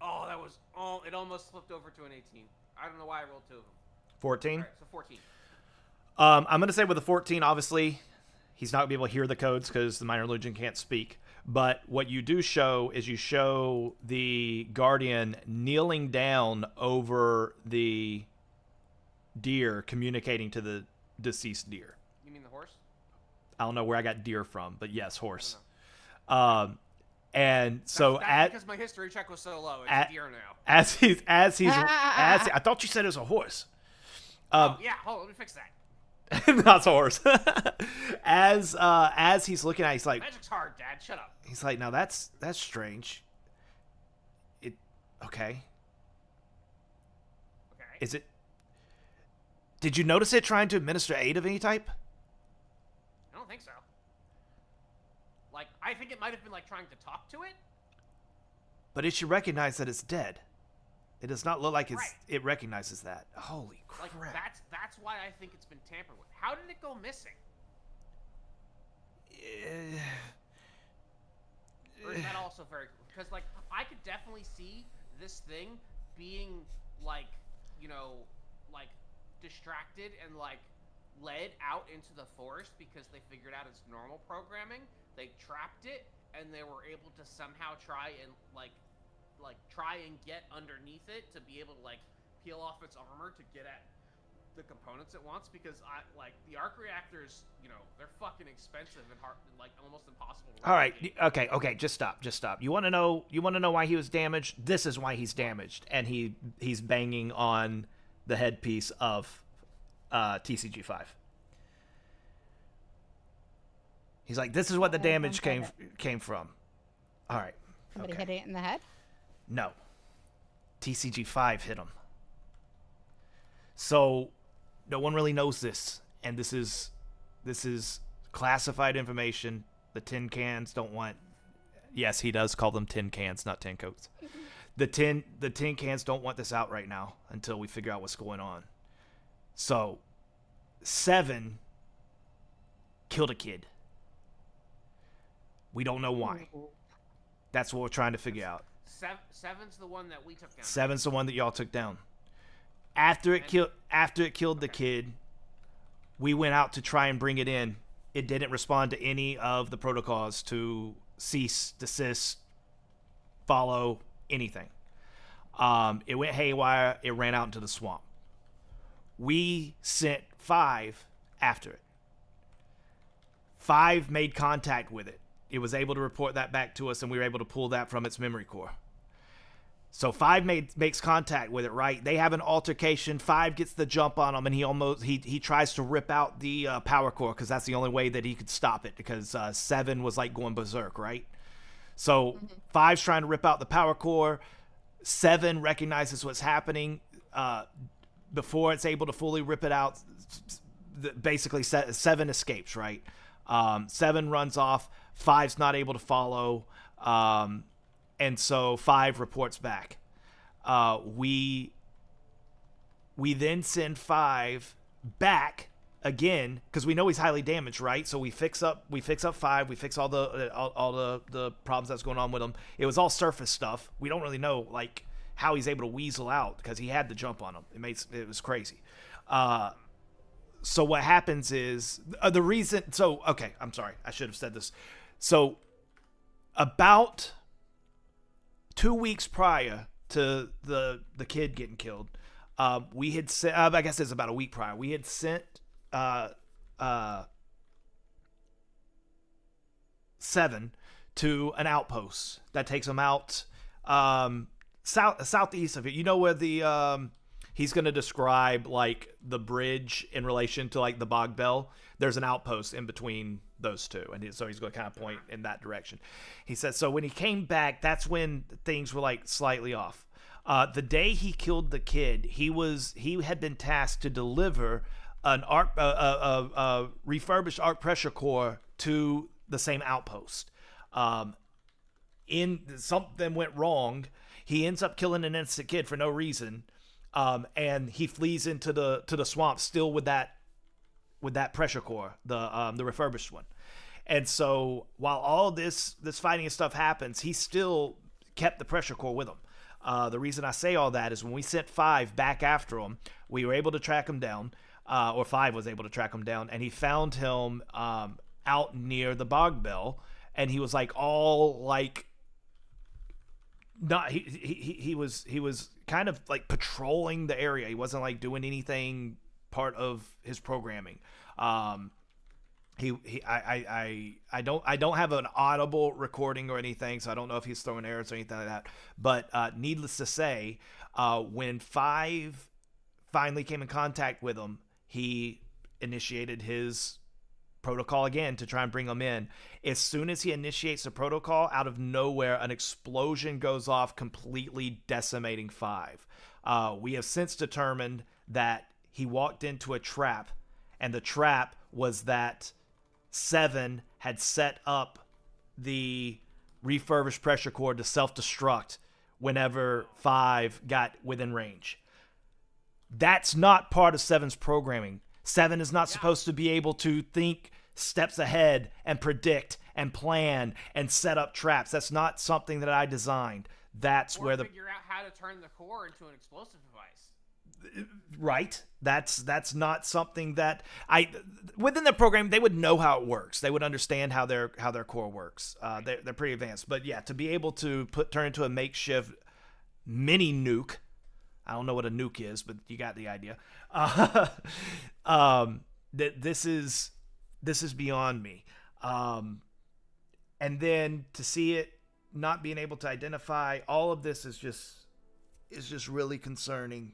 Oh, that was all. It almost flipped over to an 18. I don't know why I rolled 2 of them. 14. All right, so 14. I'm gonna say with the 14, obviously, he's not gonna be able to hear the codes because the minor illusion can't speak. But what you do show is you show the guardian kneeling down over the deer, communicating to the deceased deer. You mean the horse? I don't know where I got deer from, but yes, horse. I And so That's because my history check was so low. It's at- deer now. as I thought you said it was a horse. Oh yeah, hold on, let me fix that. Not a horse. As he's looking at it, he's like, Magic's hard, Dad. Shut up. he's like, now that's strange. Okay. Okay. Is it? Did you notice it trying to administer aid of any type? I don't think so. Like, I think it might have been like trying to talk to it. But it should recognize that it's dead. It does not look like Right. it recognizes that. Holy Like crap! that's why I think it's been tampered with. How did it go missing? Or is that also very because like I could definitely see this thing being like, you know, like distracted and like led out into the forest because they figured out its normal programming. They trapped it and they were able to somehow try and try and get underneath it to be able to like peel off its armor to get at the components it wants because the arc reactors, you know, they're fucking expensive and hard, like almost impossible to All right. replicate. Okay. Just stop. You want to know? You want to know why he was damaged? This is why he's damaged, and he's banging on the headpiece of TCG5. He's like, this is what the Okay, damage don't came from. All right. Somebody Okay. hit it in the head? No. TCG5 hit him. So no one really knows this, and this is classified information. The tin cans don't want. Yes, he does call them tin cans, not tin coats. The tin cans don't want this out right now until we figure out what's going on. So 7 killed a kid. We don't know why. That's what we're trying to figure out. Seven's the one that we took down. 7's the one that y'all took down. After it killed the kid, we went out to try and bring it in. It didn't respond to any of the protocols to cease, desist, follow, anything. It went haywire. It ran out into the swamp. We sent 5 after it. 5 made contact with it. It was able to report that back to us, and we were able to pull that from its memory core. So 5 makes contact with it, right? They have an altercation. 5 gets the jump on him, and he tries to rip out the power core because that's the only way that he could stop it because 7 was like going berserk, right? So 5's trying to rip out the power core. 7 recognizes what's happening before it's able to fully rip it out. Basically, 7 escapes, right? 7 runs off. 5's not able to follow. And so 5 reports back. We then send 5 back again because we know he's highly damaged, right? So we fix up 5. We fix all the problems that's going on with him. It was all surface stuff. We don't really know like how he's able to weasel out because he had the jump on him. It was crazy. So what happens is the reason. So okay, I'm sorry, I should have said this. So about 2 weeks prior to the kid getting killed, we had sent. I guess it's about a week prior. We had sent 7 to an outpost that takes them out southeast of it. You know where the he's going to describe like the bridge in relation to like the Bog Bell. There's an outpost in between those two, and so he's going to kind of point in that direction. He says so when he came back, that's when things were like slightly off. The day he killed the kid, he had been tasked to deliver an refurbished arc pressure core to the same outpost. In something went wrong. He ends up killing an innocent kid for no reason, and he flees into the swamp still with that pressure core, the refurbished one. And so while all this fighting and stuff happens, he still kept the pressure core with him. The reason I say all that is when we sent 5 back after him, we were able to track him down, or 5 was able to track him down, and he found him out near the Bog Bell, and he was like all like, not he was kind of like patrolling the area. He wasn't like doing anything part of his programming. I don't have an audible recording or anything, so I don't know if he's throwing arrows or anything like that. But needless to say, when 5 finally came in contact with him, he initiated his protocol again to try and bring him in. As soon as he initiates the protocol, out of nowhere, an explosion goes off, completely decimating 5. We have since determined that he walked into a trap, and the trap was that 7 had set up the refurbished pressure core to self-destruct whenever 5 got within range. That's not part of 7's programming. 7 is not supposed to be able to think steps ahead and predict and plan and set up traps. That's not something that I designed. That's where figure out how to turn the core into an explosive device. Right. That's not something that within their program they would know how it works. They would understand how their core works. They're pretty advanced. But yeah, to be able to turn into a makeshift mini nuke. I don't know what a nuke is, but you got the idea. That this is beyond me. And then to see it not being able to identify, all of this is just really concerning.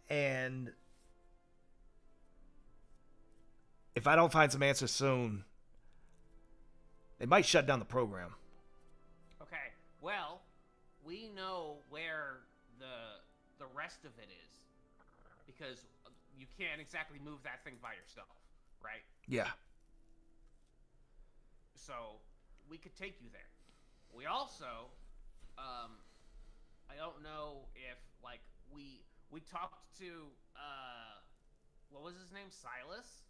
And if I don't find some answers soon, they might shut down the program. Okay, well, we know where the rest of it is, because you can't exactly move that thing by yourself, right? Yeah. So we could take you there. We also, I don't know if like we talked to what was his name, Silas?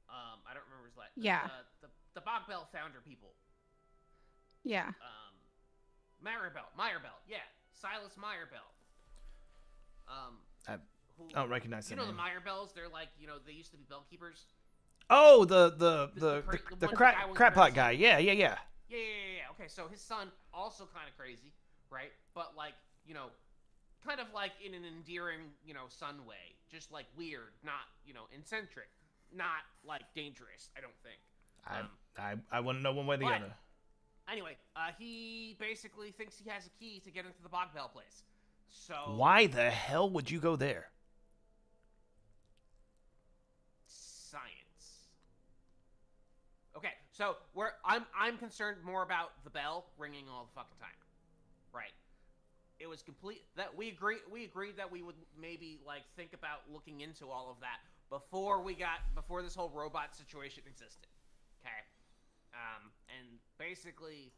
I don't remember his last. Yeah. The Bog Bell founder people. Yeah. Meyerбell, yeah. Silas Meyerбell. I don't recognize you that know name. the Meyerбells? They're like, they used to be bell keepers. Oh, the the crap pot guy. Yeah. Yeah. Okay, so his son also kind of crazy, right? But like, kind of like in an endearing, son way. Just like weird, not, eccentric. Not like dangerous, I don't think. I wouldn't know one way or the other. Anyway, he basically thinks he has a key to get into the Bog Bell place. So why the hell would you go there? Science. Okay, so I'm concerned more about the bell ringing all the fucking time. Right. It was complete that we agreed that we would maybe like think about looking into all of that before this whole robot situation existed. Okay. And basically,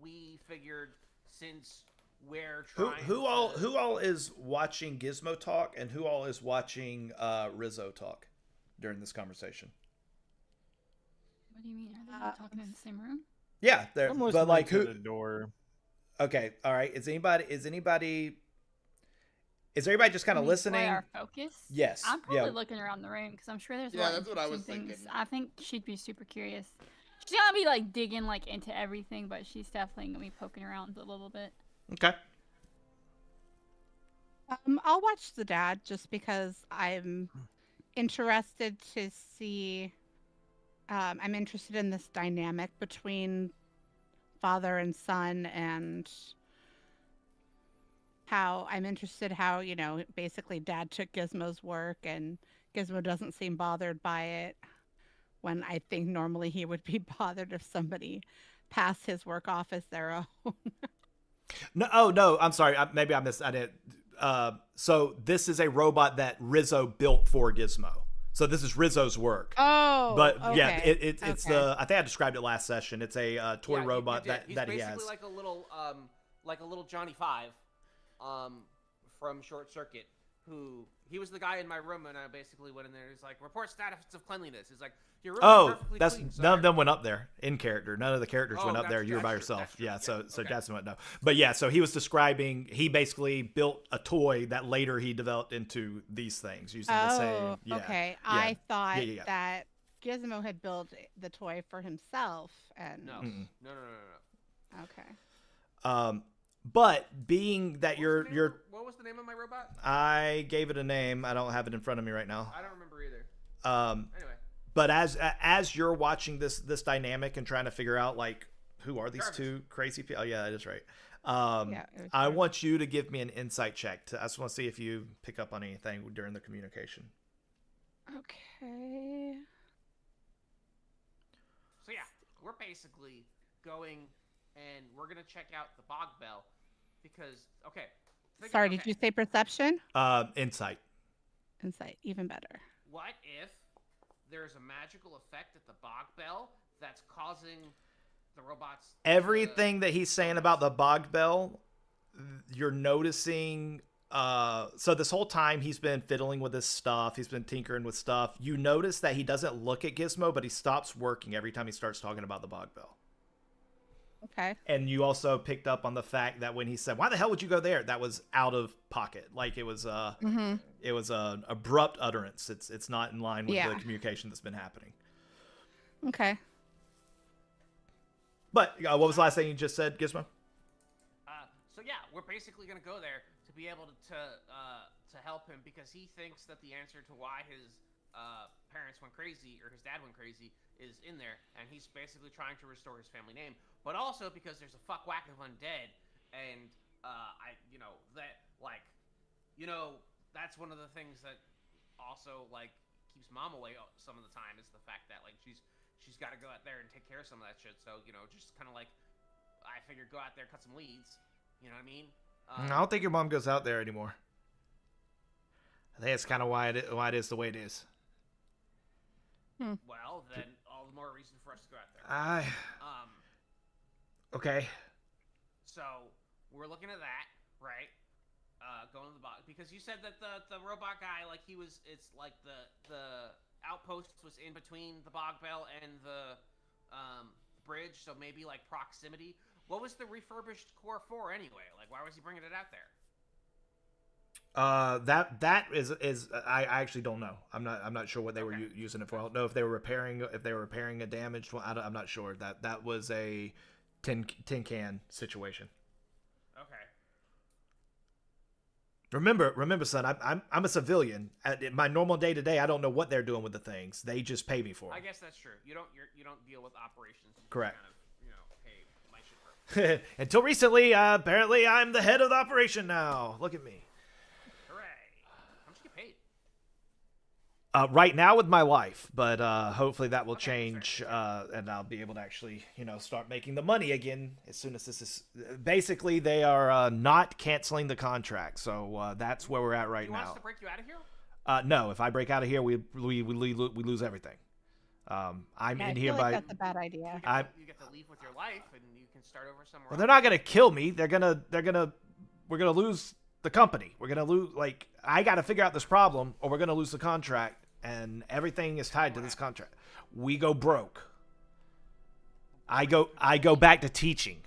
we figured since we're trying. Who all is watching Gizmo talk, and who all is watching Rizzo talk during this conversation? What do you mean? Are they not talking in the same room? Yeah, they're I'm but listening like to who? the door. Okay. All right. Is everybody just kind of listening? Our focus. Yes. I'm probably looking around the room because I'm sure there's a lot of that's what I was interesting things. thinking. I think she'd be super curious. She's gonna be like digging like into everything, but she's definitely gonna be poking around a little bit. Okay. I'll watch the dad just because I'm interested to see. I'm interested in this dynamic between father and son, and how basically dad took Gizmo's work and Gizmo doesn't seem bothered by it, when I think normally he would be bothered if somebody passed his work off as their own. No. Oh no. I'm sorry. Maybe I missed. I didn't. So this is a robot that Rizzo built for Gizmo. So this is Rizzo's work. Oh, But okay. yeah, it's Okay. the. I think I described it last session. It's a toy Yeah, you robot did. that He's he has. basically like a little Johnny Five, from Short Circuit. Who he was the guy in my room, and I basically went in there. He's like, report status of cleanliness. He's like, your room is Oh, perfectly that's clean, none of sir." them went up there in character. None of the characters Oh, went up that's- there. You were by that's true, yourself. that's true. Yeah. Yeah, So okay. Jackson went no. But yeah, so he was describing. He basically built a toy that later he developed into these things using the same. Yeah. Okay. Yeah. I thought Yeah. that Gizmo had built the toy for himself, and No. Mm-mm. No. okay. But being that What was the name of my robot? I gave it a name. I don't have it in front of me right now. I don't remember either. Anyway. But as you're watching this dynamic and trying to figure out like who are these Jarvis. two crazy people? Oh yeah, that is right. Yeah, it was I Jarvis. want you to give me an insight check. I just want to see if you pick up on anything during the communication. Okay. So yeah, we're basically going and we're gonna check out the Bog Bell because Sorry, did you say perception? Insight. Insight, even better. What if there's a magical effect at the Bog Bell that's causing the robots? Everything that he's saying about the Bog Bell, you're noticing. So this whole time he's been fiddling with his stuff. He's been tinkering with stuff. You notice that he doesn't look at Gizmo, but he stops working every time he starts talking about the Bog Bell. Okay. And you also picked up on the fact that when he said, "Why the hell would you go there?" that was out of pocket. Like it was it was a abrupt utterance. It's not in line with Yeah. the communication that's been happening. Okay. But what was the last thing you just said, Gizmo? So yeah, we're basically gonna go there to be able to help him because he thinks that the answer to why his parents went crazy or his dad went crazy is in there, and he's basically trying to restore his family name, but also because there's a fuck whack of undead, and that's one of the things that also like keeps mom away some of the time is the fact that like she's got to go out there and take care of some of that shit. So just kind of like I figured go out there, cut some weeds. You know what I mean? I don't think your mom goes out there anymore. I think that's kind of why it is the way it is. Well, then all the more reason for us to go out there. Okay. So we're looking at that, right? Going to the box because you said that the robot guy, like it's like the outpost was in between the Bog Bell and the bridge, so maybe like proximity. What was the refurbished core for anyway? Like, why was he bringing it out there? That is I actually don't know. I'm not sure what they were using it for. I don't know if they were repairing a damaged one. I'm not sure. That was a tin can situation. Okay. Remember, son. I'm a civilian. In my normal day to day, I don't know what they're doing with the things. They just pay me for I them. guess that's true. You don't deal with operations. You just Correct. Kind of, hey, my shit works. Until recently, apparently, I'm the head of the operation now. Look at me. Hooray! How much do you get paid? Right now with my life, but hopefully that will change, and I'll be able to actually, start making the money again as soon as this is. Basically, they are not canceling the contract, so that's where we're at right You want now. us to break you out of here? No, if I break out of here, we lose everything. I'm Yeah, in I here feel by. like that's a bad idea. You get to leave with your life, and you can start over somewhere. Well, they're not gonna kill me. We're gonna lose the company. We're gonna lose. Like, I got to figure out this problem, or we're gonna lose the contract, and everything is tied to this contract. We go broke. I go back to teaching.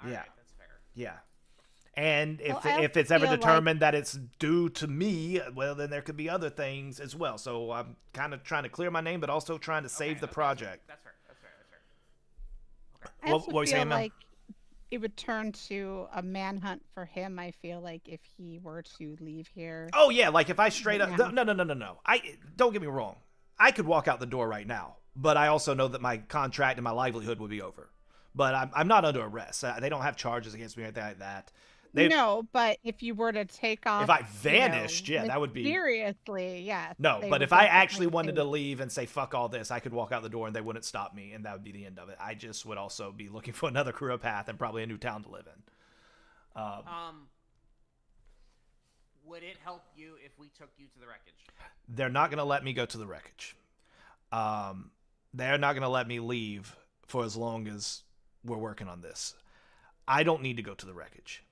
All Yeah. right, that's fair. Yeah. And Well, I if also it's ever feel like- determined that it's due to me, well, then there could be other things as well. So I'm kind of trying to clear my name, but also trying to save the project. That's fair. I What also were you feel saying, Mel? like it would turn to a manhunt for him. I feel like if he were to leave here. Oh yeah, like if I straight up Yeah. no. I don't get me wrong. I could walk out the door right now, but I also know that my contract and my livelihood would be over. But I'm not under arrest. They don't have charges against me or anything like that. No, but if you were to take off, If I vanished, yeah, that would be seriously, yeah. no. they But would if I definitely actually wanted to take- leave and say fuck all this, I could walk out the door and they wouldn't stop me, and that would be the end of it. I just would also be looking for another career path and probably a new town to live in. Would it help you if we took you to the wreckage? They're not going to let me go to the wreckage. They're not going to let me leave for as long as we're working on this. I don't need to go to the wreckage.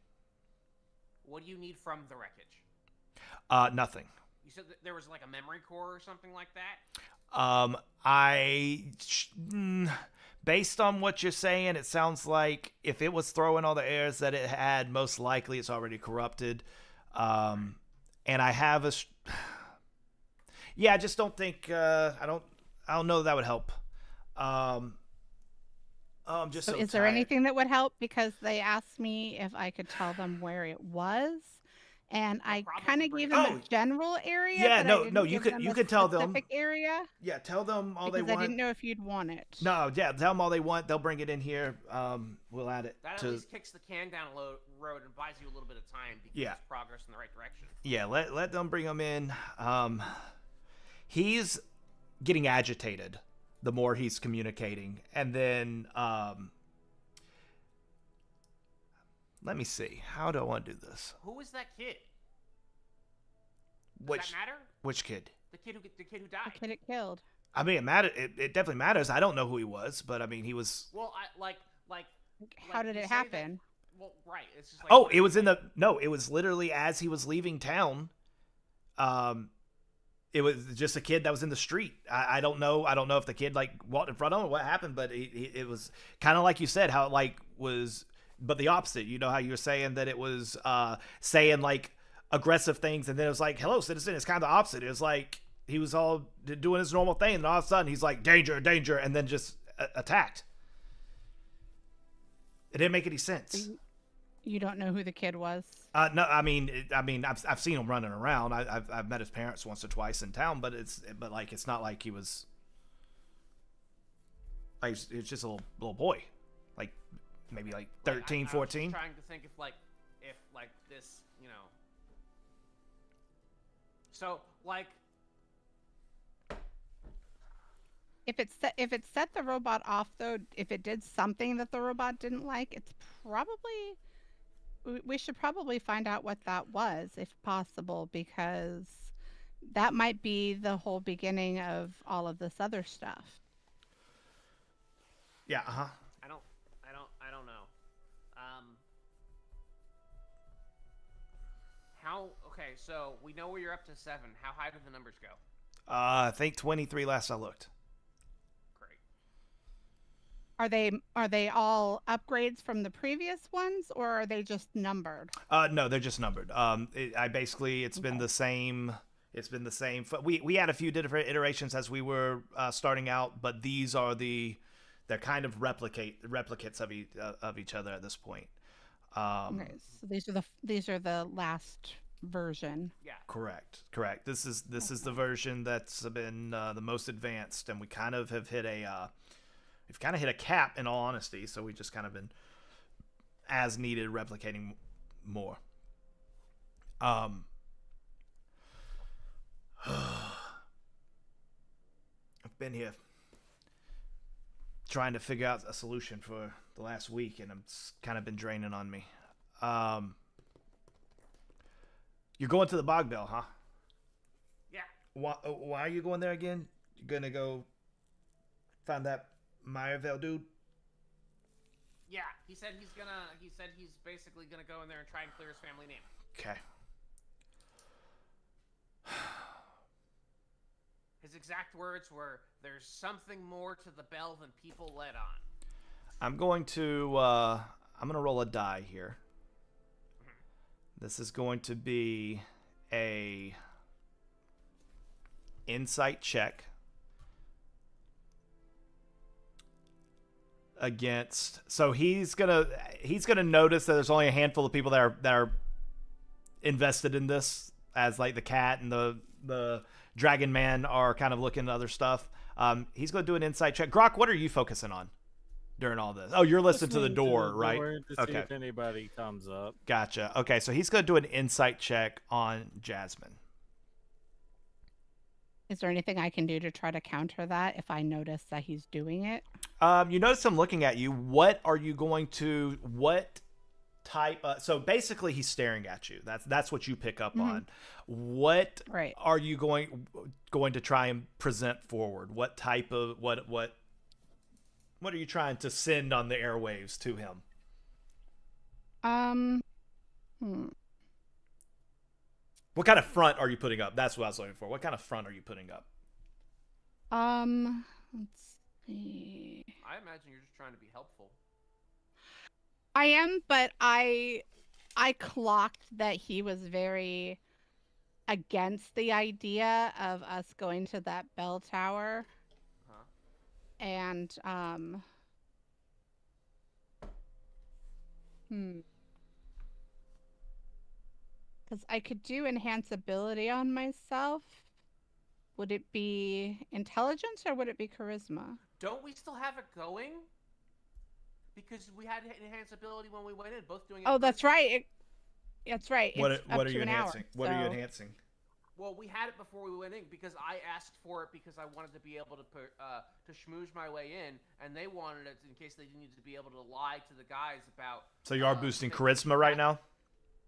What do you need from the wreckage? Nothing. You said that there was like a memory core or something like that? Based on what you're saying, it sounds like if it was throwing all the airs that it had, most likely it's already corrupted. And I have yeah, I just don't think, I don't know that would help. I'm just so is there tired. anything that would help? Because they asked me if I could tell them where it was, and I probably kind of bring gave them Oh. a general area. Yeah, but I no, didn't no, you give could- them you a could tell them. specific area Yeah, tell them all because they I want. didn't know if you'd want it. No, yeah, tell them all they want. They'll bring it in here. We'll add it That at to. least kicks the can down a road and buys you a little bit of time because Yeah. it's progress in the right direction. Yeah, let them bring him in. He's getting agitated the more he's communicating, and then let me see. How do I want to do this? Who is that kid? Does Which that matter? which kid? The kid who The died. kid it killed. I mean, it matter. It definitely matters. I don't know who he was, but I mean, he was. Well, like How did you it say that- happen? well, right. It's just like Oh, it was in the no. It was literally as he was leaving town. It was just a kid that was in the street. I don't know. I don't know if the kid like walked in front of him or what happened, but it was kind of like you said, how it like was, but the opposite. You know how you were saying that it was saying like aggressive things, and then it was like, "Hello, citizen." It's kind of the opposite. It was like he was all doing his normal thing, and all of a sudden he's like, "Danger, danger," and then just attacked. It didn't make any sense. You don't know who the kid was. No, I mean, I've seen him running around. I've met his parents once or twice in town, but it's not like he was. Like, he was just a little boy, like maybe like 13, I was 14. just trying to think if this, you know. So like, If it set the robot off, though, if it did something that the robot didn't like, it's probably we should probably find out what that was, if possible, because that might be the whole beginning of all of this other stuff. Yeah, I don't know. Okay, so we know where you're up to 7. How high do the numbers go? I think 23 last I looked. Great. Are they all upgrades from the previous ones, or are they just numbered? No, they're just numbered. It's been the same. It's been the same. We had a few different iterations as we were starting out, but they're kind of replicates of each other at this point. Okay, so these are the last version. Yeah. Correct. This is the version that's been the most advanced, and we kind of have hit we've kind of hit a cap, in all honesty. So we just kind of been as needed replicating more. I've been here trying to figure out a solution for the last week, and it's kind of been draining on me. You're going to the Bog Bell, huh? Yeah. Why are you going there again? You're gonna go find that Meyerville dude? Yeah. He said he's basically gonna go in there and try and clear his family name. Okay. His exact words were, "There's something more to the bell than people let on." I'm going to I'm gonna roll a die here. This is going to be a insight check against. So he's gonna notice that there's only a handful of people that are invested in this, as like the cat and the dragon man are kind of looking at other stuff. He's gonna do an insight check. Grok, what are you focusing on during all this? Oh, you're listening to the door, right? To see if anybody comes up. Gotcha. Okay, so he's gonna do an insight check on Jasmine. Is there anything I can do to try to counter that if I notice that he's doing it? You notice him looking at you. What type? So basically, he's staring at you. That's what you pick up on. What are you going to try and present forward? What type of what are you trying to send on the airwaves to him? What kind of front are you putting up? That's what I was looking for. What kind of front are you putting up? Let's see. I imagine you're just trying to be helpful. I am, but I clocked that he was very against the idea of us going to that bell tower. And because I could do enhance ability on myself. Would it be intelligence or would it be charisma? Don't we still have it going? Because we had enhance ability when we went in, both doing it. Oh, that's right. That's right. What it's are up to you an enhancing? hour, What are you so- enhancing? Well, we had it before we went in because I asked for it because I wanted to be able to schmooze my way in, and they wanted it in case they needed to be able to lie to the guys about. So you are boosting charisma right now?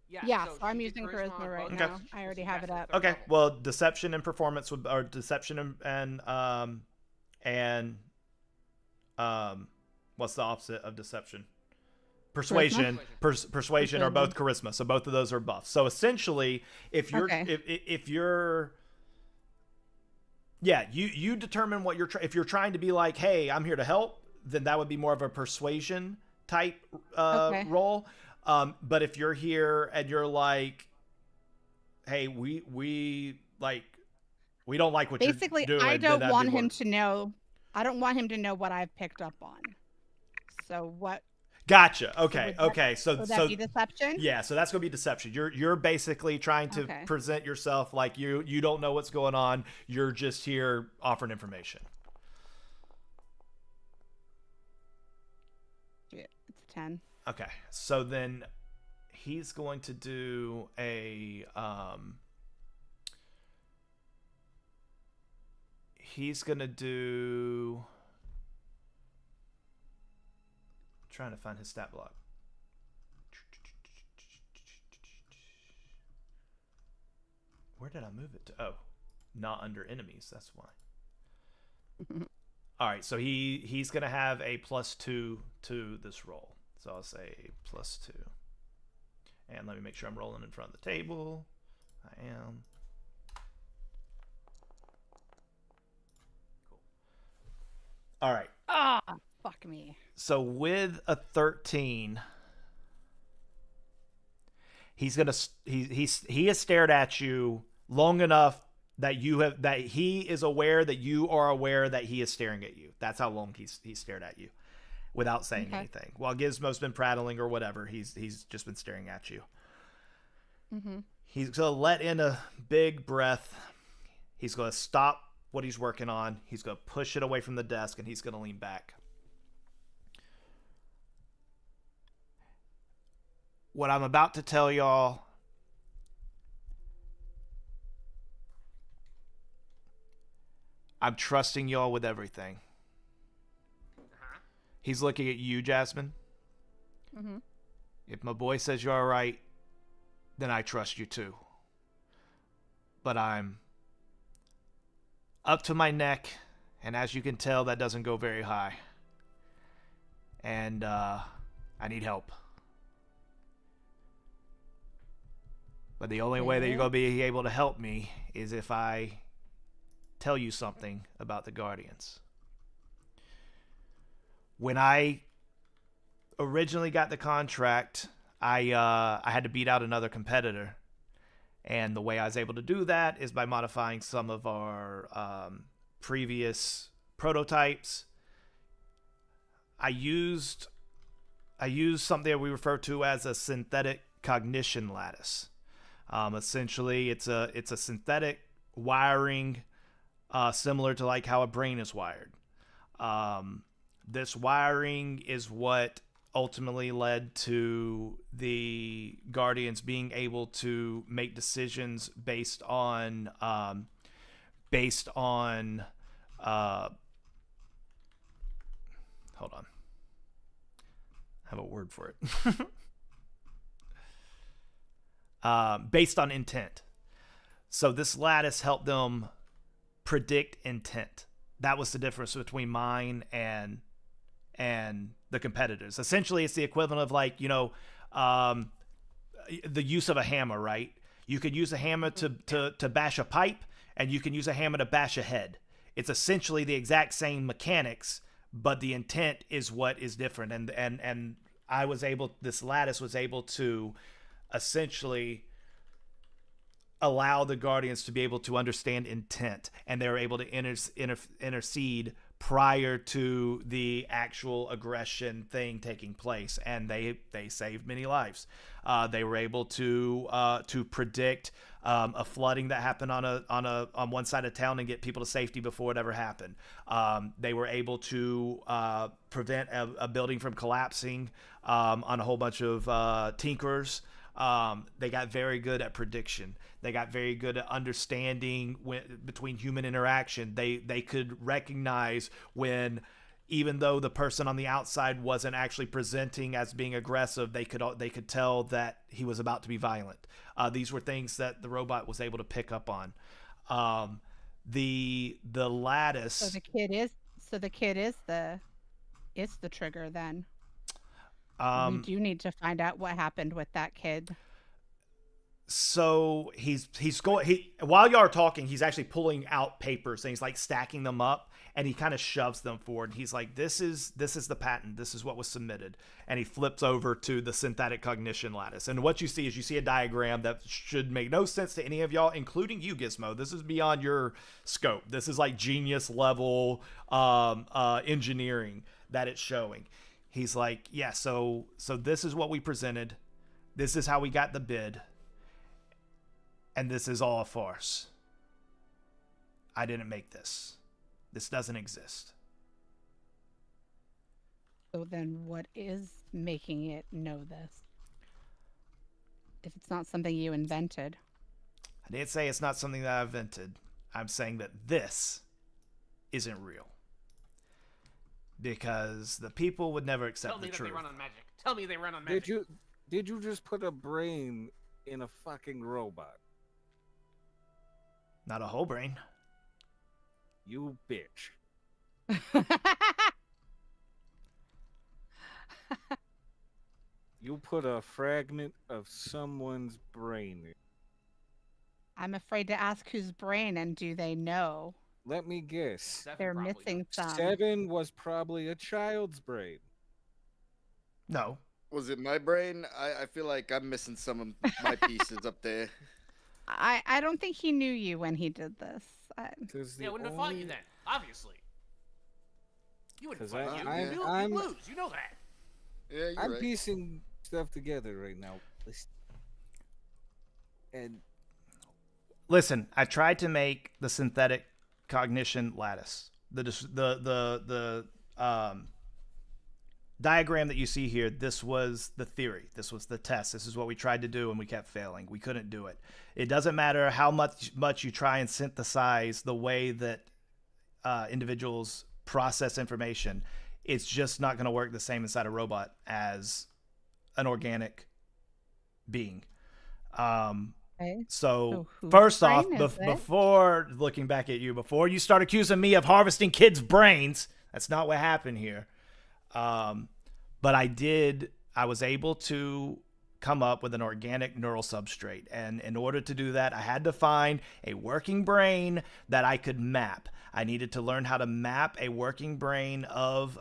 Yeah, so so I'm she did using charisma on right both now. of us. I already She have it passed up. the third Okay. level. Well, deception and performance would, or deception and what's the opposite of deception? Persuasion. Persuasion are both charisma. So both of those are buffs. So essentially, if you're if you're you determine what you're if you're trying to be like, hey, I'm here to help, then that would be more of a persuasion type role. But if you're here and you're like, hey, we don't like what Basically, you're doing. I don't want him to know. I don't want him to know what I've picked up on. So what? Gotcha. Okay. Okay. So would that be deception? Yeah. So that's gonna be deception. You're basically trying to present yourself like you don't know what's going on. You're just here offering information. Yeah, it's a 10. Okay. So then he's going to do a he's gonna do. Trying to find his stat block. Where did I move it to? Oh, not under enemies. That's why. All right, so he's gonna have a +2 to this roll. So I'll say +2. And let me make sure I'm rolling in front of the table. I am. Cool. All right. Ah, fuck me. So with a 13, he has stared at you long enough that he is aware that you are aware that he is staring at you. That's how long he's stared at you without saying anything. While Gizmo's been prattling or whatever, he's just been staring at you. He's gonna let in a big breath. He's gonna stop what he's working on. He's gonna push it away from the desk and he's gonna lean back. What I'm about to tell y'all, I'm trusting y'all with everything. He's looking at you, Jasmine. If my boy says you're all right, then I trust you too. But I'm up to my neck, and as you can tell, that doesn't go very high. And I need help. But the only way that you're going to be able to help me is if I tell you something about the Guardians. When I originally got the contract, I had to beat out another competitor. And the way I was able to do that is by modifying some of our previous prototypes. I used something that we refer to as a synthetic cognition lattice. Essentially, it's a synthetic wiring similar to like how a brain is wired. This wiring is what ultimately led to the Guardians being able to make decisions based on hold on, I have a word for it. Based on intent. So this lattice helped them predict intent. That was the difference between mine and the competitors. Essentially, it's the equivalent of like, the use of a hammer, right? You could use a hammer to bash a pipe, and you can use a hammer to bash a head. It's essentially the exact same mechanics, but the intent is what is different. And this lattice was able to essentially allow the Guardians to be able to understand intent, and they were able to intercede prior to the actual aggression thing taking place, and they saved many lives. They were able to predict a flooding that happened on one side of town and get people to safety before it ever happened. They were able to prevent a building from collapsing on a whole bunch of tinkerers. They got very good at prediction. They got very good at understanding between human interaction. They could recognize when, even though the person on the outside wasn't actually presenting as being aggressive, they could tell that he was about to be violent. These were things that the robot was able to pick up on. The lattice. So the kid is the trigger then. We do need to find out what happened with that kid. So while y'all are talking, he's actually pulling out papers and he's like stacking them up, and he kind of shoves them forward. He's like, this is the patent. This is what was submitted. And he flips over to the synthetic cognition lattice. And what you see is a diagram that should make no sense to any of y'all, including you, Gizmo. This is beyond your scope. This is like genius level engineering that it's showing. He's like, yeah, so this is what we presented. This is how we got the bid. And this is all a farce. I didn't make this. This doesn't exist. So then what is making it know this? If it's not something you invented. I didn't say it's not something that I invented. I'm saying that this isn't real. Because the people would never accept the truth. Tell me that they run on magic. Tell me they run on magic. Did you just put a brain in a fucking robot? Not a whole brain. You bitch. You put a fragment of someone's brain in. I'm afraid to ask whose brain, and do they know? Let me guess. Seven They're probably missing does. some. 7 was probably a child's brain. No. Was it my brain? I feel like I'm missing some of my pieces up there. I don't think he knew you when he did this. Yeah, wouldn't have fought you then, obviously. You wouldn't 'Cause fight you. I'm- You I'm- lose. You know that. Yeah, you're I'm right. piecing stuff together right now. And Listen, I tried to make the synthetic cognition lattice. The diagram that you see here, this was the theory. This was the test. This is what we tried to do, and we kept failing. We couldn't do it. It doesn't matter how much you try and synthesize the way that individuals process information. It's just not going to work the same inside a robot as an organic being. Okay. So whose first off, brain is it? before looking back at you, before you start accusing me of harvesting kids' brains, that's not what happened here. But I was able to come up with an organic neural substrate. And in order to do that, I had to find a working brain that I could map. I needed to learn how to map a working brain of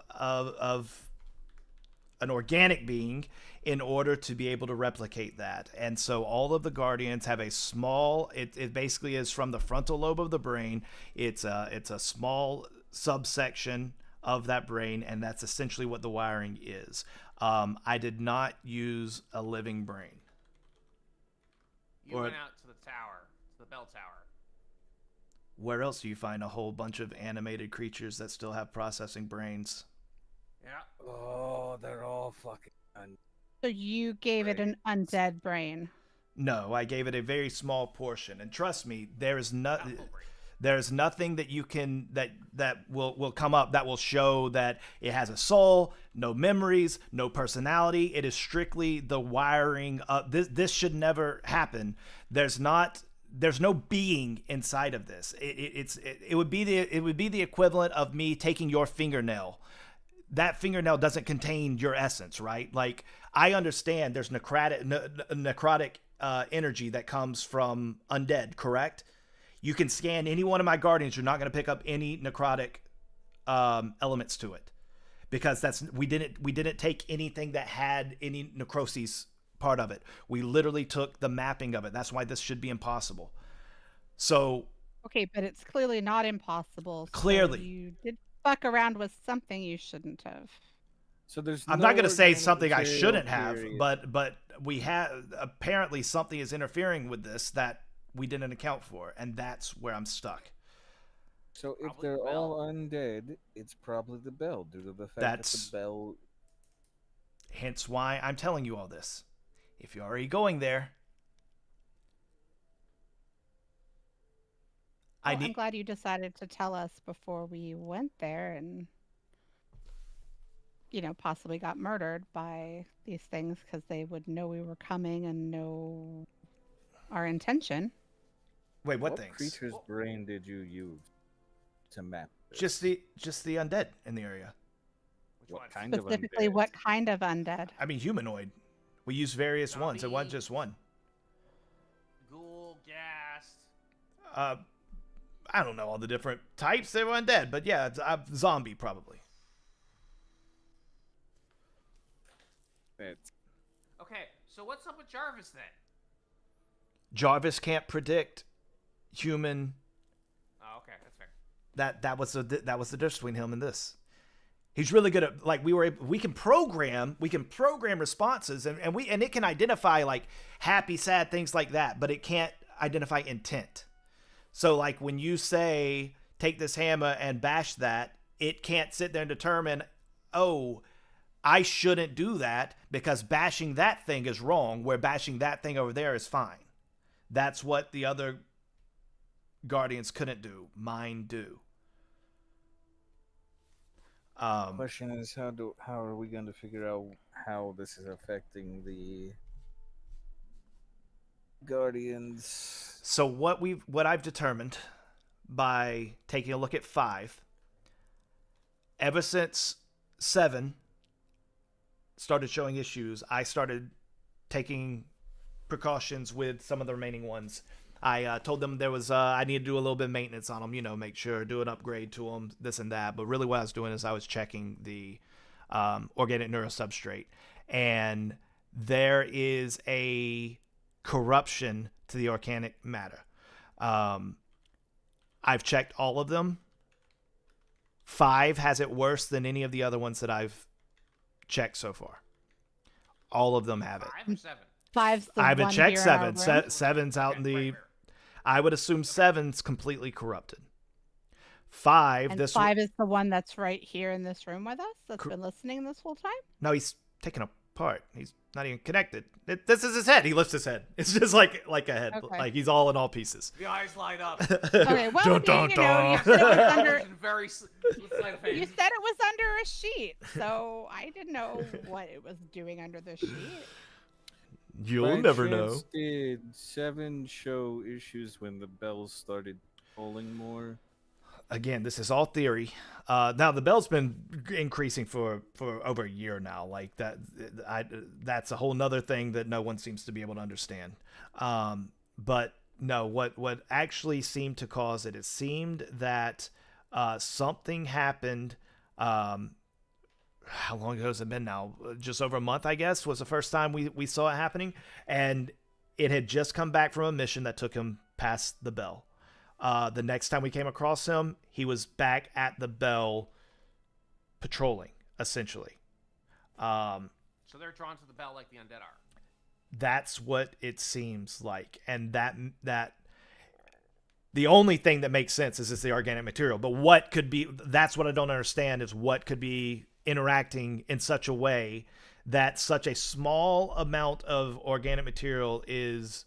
an organic being in order to be able to replicate that. And so all of the guardians have a small, it basically is from the frontal lobe of the brain. It's a small subsection of that brain, and that's essentially what the wiring is. I did not use a living brain. You went out to the tower, to the bell tower. Where else do you find a whole bunch of animated creatures that still have processing brains? Yeah. Oh, they're all fucking. So you gave it an undead brain. No, I gave it a very small portion, and trust me, there is Not full brain. there's nothing that you can that will come up that will show that it has a soul, no memories, no personality. It is strictly the wiring of this should never happen. There's no being inside of this. It would be the equivalent of me taking your fingernail. That fingernail doesn't contain your essence, right? Like, I understand there's necrotic energy that comes from undead, correct? You can scan any one of my guardians. You're not going to pick up any necrotic elements to it, because we didn't take anything that had any necroses part of it. We literally took the mapping of it. That's why this should be impossible. So Okay, but it's clearly not impossible. So Clearly. you did fuck around with something you shouldn't have. So there's. I'm no not going to say organic something I material, shouldn't have, period. but we have, apparently something is interfering with this that we didn't account for, and that's where I'm stuck. So if Probably they're the bell. all undead, it's probably the bell due to the fact that That's- the bell. Hence why I'm telling you all this. If you're already going there, Well, I'm glad you decided to tell us before we went there and, possibly got murdered by these things, because they would know we were coming and know our intention. Wait, what things? creature's brain did you use to map this? Just the undead in the area. Which What ones? kind of Specifically, undead? what kind of undead? I mean, humanoid. We use various ones. It wasn't Zombie. just one. Ghoul, ghast. I don't know all the different types. They were undead, but yeah, zombie probably. It's- Okay, so what's up with Jarvis then? Jarvis can't predict human. Oh, okay, that's fair. That was the difference between him and this. He's really good at, like, we can program responses, and it can identify like happy, sad, things like that, but it can't identify intent. So like when you say take this hammer and bash that, it can't sit there and determine, oh, I shouldn't do that because bashing that thing is wrong, where bashing that thing over there is fine. That's what the other guardians couldn't do. Mine do. Question is, how are we going to figure out how this is affecting the guardians? So what I've determined by taking a look at 5, ever since 7 started showing issues, I started taking precautions with some of the remaining ones. I told them there was I need to do a little bit of maintenance on them, make sure, do an upgrade to them, this and that. But really what I was doing is I was checking the organic neurosubstrate, and there is a corruption to the organic matter. I've checked all of them. 5 has it worse than any of the other ones that I've checked so far. All of them have it. 5 or 7? 5's the I haven't one checked here in our 7. room. 7's out Okay, in the. right, right. I would assume 7's completely corrupted. 5. And This 5 is the one that's right here in this room with us, that's Cor- been listening this whole time. No, he's taken apart. He's not even connected. This is his head. He lifts his head. It's just like a head. Okay. Like he's all in all pieces. The eyes light up. Okay, well, Dun, dun, you dun. said it was under. Very slight You face. said it was under a sheet, so I didn't know what it was doing under the sheet. You'll By never know. chance, Did 7 show issues when the bells started pulling more? Again, this is all theory. Now the bell's been increasing for over a year now. Like that, that's a whole nother thing that no one seems to be able to understand. But no, what actually seemed to cause it seemed that something happened how long ago has it been now? Just over a month, I guess, was the first time we saw it happening. And it had just come back from a mission that took him past the bell. The next time we came across him, he was back at the bell patrolling, essentially. So they're drawn to the bell like the undead are. That's what it seems like. And that the only thing that makes sense is it's the organic material. But what could be, that's what I don't understand, is what could be interacting in such a way that such a small amount of organic material is,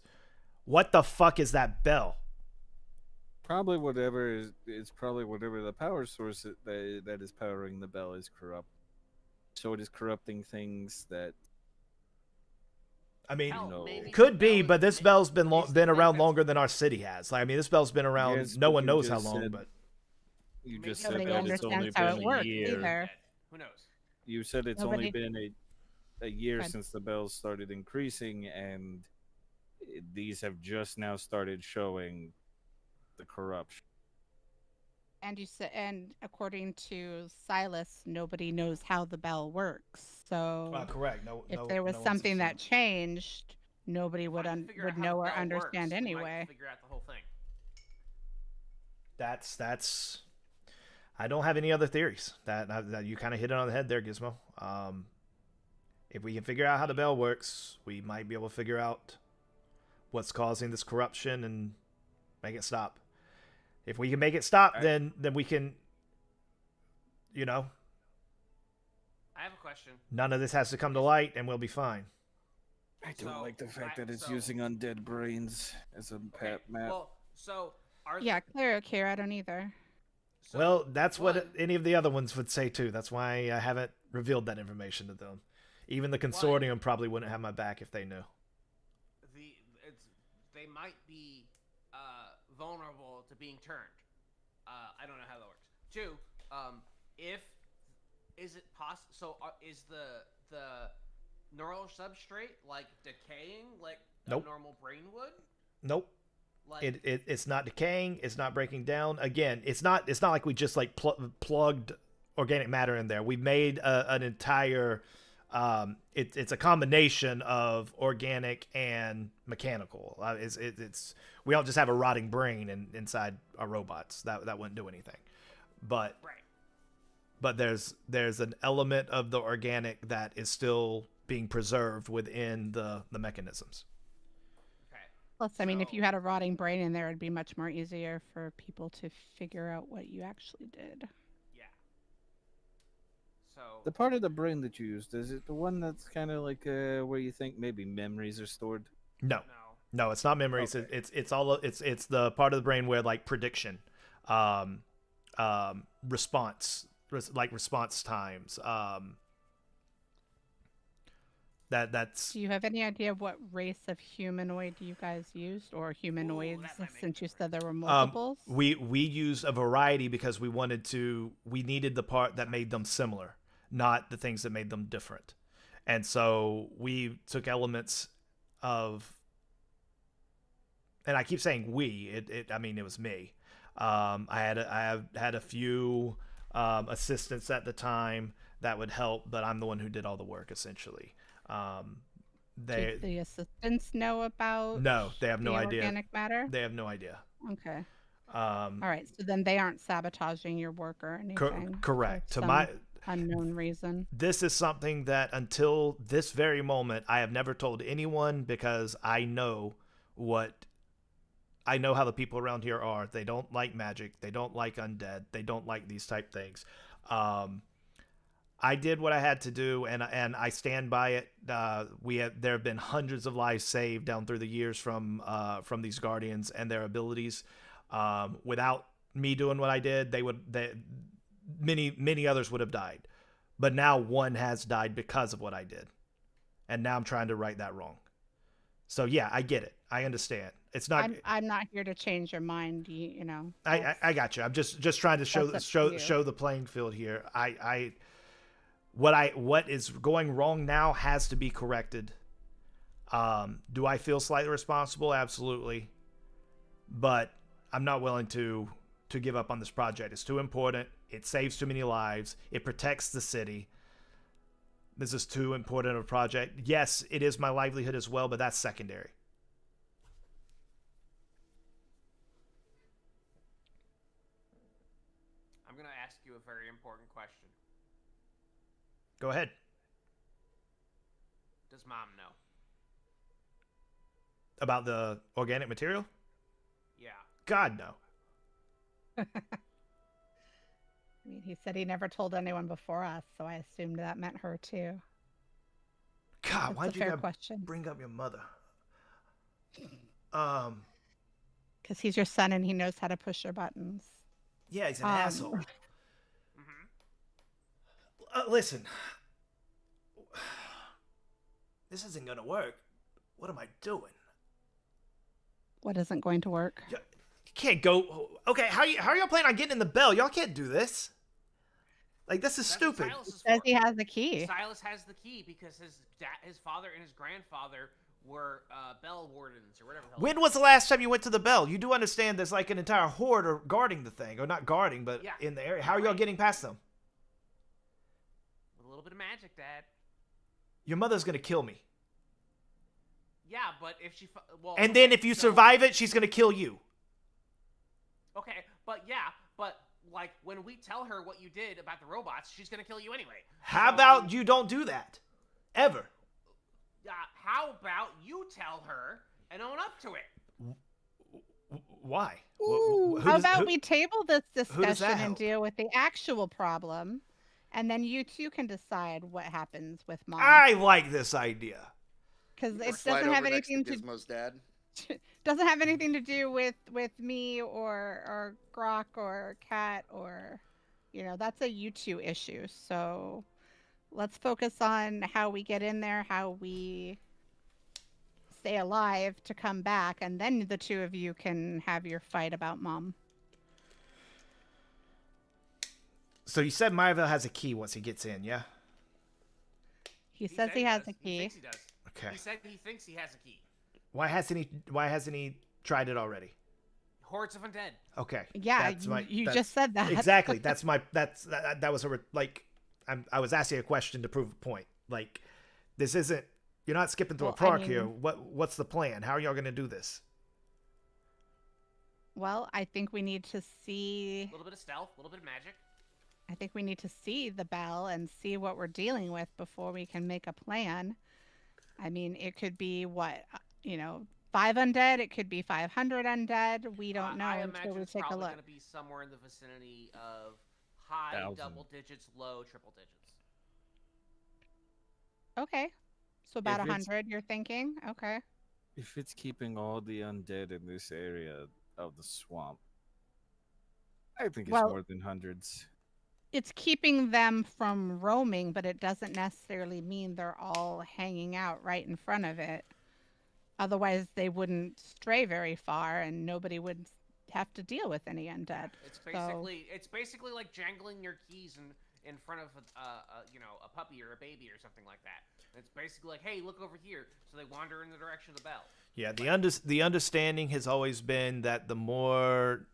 what the fuck is that bell? Probably whatever is, it's probably whatever the power source that is powering the bell is corrupt. So it is corrupting things that, I mean, Hell, no. maybe could the be, bell but is this the- bell's is been the thing around that's- longer than our city has. Like, I mean, this bell's been around. Yes, no but one you knows how just long, said- but you Maybe just said Nobody that it's only understands how been it a works year. either. Who knows? You said it's only Nobody- been a year Good. since the bells started increasing, and these have just now started showing the corruption. And you said, and according to Silas, nobody knows how the bell works. So correct. No, if there was something that changed, nobody would Trying to figure out would how know the or bell understand works, they might anyway. Figure out the whole thing. that's. I don't have any other theories. That you kind of hit it on the head there, Gizmo. If we can figure out how the bell works, we might be able to figure out what's causing this corruption and make it stop. If we can make it stop, then we can, you know, I have a question. none of this has to come to light, and we'll be fine. I don't So, like the fact I- that it's so- using undead brains as a Okay, pat map. well, so are Yeah, cleric here. I don't either. so Well, that's what one- any of the other ones would say too. That's why I haven't revealed that information to them. Even the consortium probably wouldn't have my back if they knew. they might be vulnerable to being turned. I don't know how that works. Two, if is it possible? So is the neural substrate like decaying like Nope. a normal brain would? Nope. Like It's not decaying. It's not breaking down. Again, it's not like we just like plugged organic matter in there. We made an entire. It's a combination of organic and mechanical. It's we don't just have a rotting brain inside our robots. That wouldn't do anything. But right. but there's an element of the organic that is still being preserved within the mechanisms. Okay. Plus, I mean, if So- you had a rotting brain in there, it'd be much more easier for people to figure out what you actually did. Yeah. So The part of the brain that you used, is it the one that's kind of like where you think maybe memories are stored? No, no. it's not memories. Okay. It's the part of the brain where like prediction, response times. That's Do you have any idea what race of humanoid you guys used, or humanoids? that might make Since you a said there were multiples. we used a variety because we needed the part that made them similar, not the things that made them different. And so we took elements of, and I keep saying we, I mean, it was me. I had a few assistants at the time that would help, but I'm the one who did all the work essentially. Did the assistants know about? No, they have no the idea. Organic matter. They have no idea. Okay. All right. So then they aren't sabotaging your work or anything. correct. for To some my unknown reason. This is something that until this very moment I have never told anyone, because I know how the people around here are. They don't like magic. They don't like undead. They don't like these type things. I did what I had to do, and I stand by it. There have been hundreds of lives saved down through the years from these guardians and their abilities. Without me doing what I did, many others would have died. But now one has died because of what I did, and now I'm trying to right that wrong. So yeah, I get it. I understand. It's not. I'm not here to change your mind. You know. I got you. I'm just trying to That's up to you. show the playing field here. What is going wrong now has to be corrected. Do I feel slightly responsible? Absolutely. But I'm not willing to give up on this project. It's too important. It saves too many lives. It protects the city. This is too important of a project. Yes, it is my livelihood as well, but that's secondary. I'm gonna ask you a very important question. Go ahead. Does Mom know? About the organic material? Yeah. God, no. I mean, he said he never told anyone before us, so I assumed that meant her too. God, That's why'd a you fair gotta question. bring up your mother? Because he's your son and he knows how to push your buttons. Yeah, he's an Um, asshole. Mm-hmm. Listen, this isn't gonna work. What am I doing? What isn't going to work? You can't go. Okay, how y'all planning on getting in the bell? Y'all can't do this. Like, this is That's what stupid. Silas is Says for. he has the key. Silas has the key because his father and his grandfather were bell wardens or whatever the hell. When was the last time you went to the bell? You do understand there's like an entire horde or guarding the thing, or not guarding, but Yeah. in the area. How are y'all getting past them? With a little bit of magic, Dad. Your mother's gonna kill me, Yeah, but if she well, and okay, then if you so- survive it, she's gonna kill you. Okay, but yeah, but like when we tell her what you did about the robots, she's gonna kill you anyway. How So, about you don't do that, ever? How about you tell her and own up to it? Why? Ooh, Who how does- about who- we table this does that discussion and help? deal with the actual problem, and then you two can decide what happens with Mom. I like this idea. Because it Slide doesn't have over next to anything to Gizmo's dad. doesn't have anything to do with me or Grok or Cat or, that's a you two issue. So let's focus on how we get in there, how we stay alive to come back, and then the two of you can have your fight about Mom. So you said Myville has a key once he gets in, yeah? He He says said he has does. a He key. thinks he does. Okay. He said he thinks he has a key. Why hasn't he tried it already? Hordes of undead. Okay. Yeah, that's you that's- just said that. Exactly. That was I was asking a question to prove a point. Like, this isn't, you're not skipping through Well, a park I here. mean- What's the plan? How are y'all gonna do this? Well, I think we need to see. A little bit of stealth, a little bit of magic. I think we need to see the bell and see what we're dealing with before we can make a plan. I mean, it could be 5 undead. It could be 500 undead. We don't know I until imagine we it's take a probably look. going to be somewhere in the vicinity of high 1,000. double digits, low triple digits. Okay. So about If it's- 100, you're thinking? Okay. If it's keeping all the undead in this area of the swamp, I think it's Well- more than hundreds. It's keeping them from roaming, but it doesn't necessarily mean they're all hanging out right in front of it. Otherwise, they wouldn't stray very far and nobody would have to deal with any undead. It's basically like jangling your keys in front of a puppy or a baby or something like that. It's basically like, hey, look over here. So they wander in the direction of the bell. Yeah, the understanding has always been that the more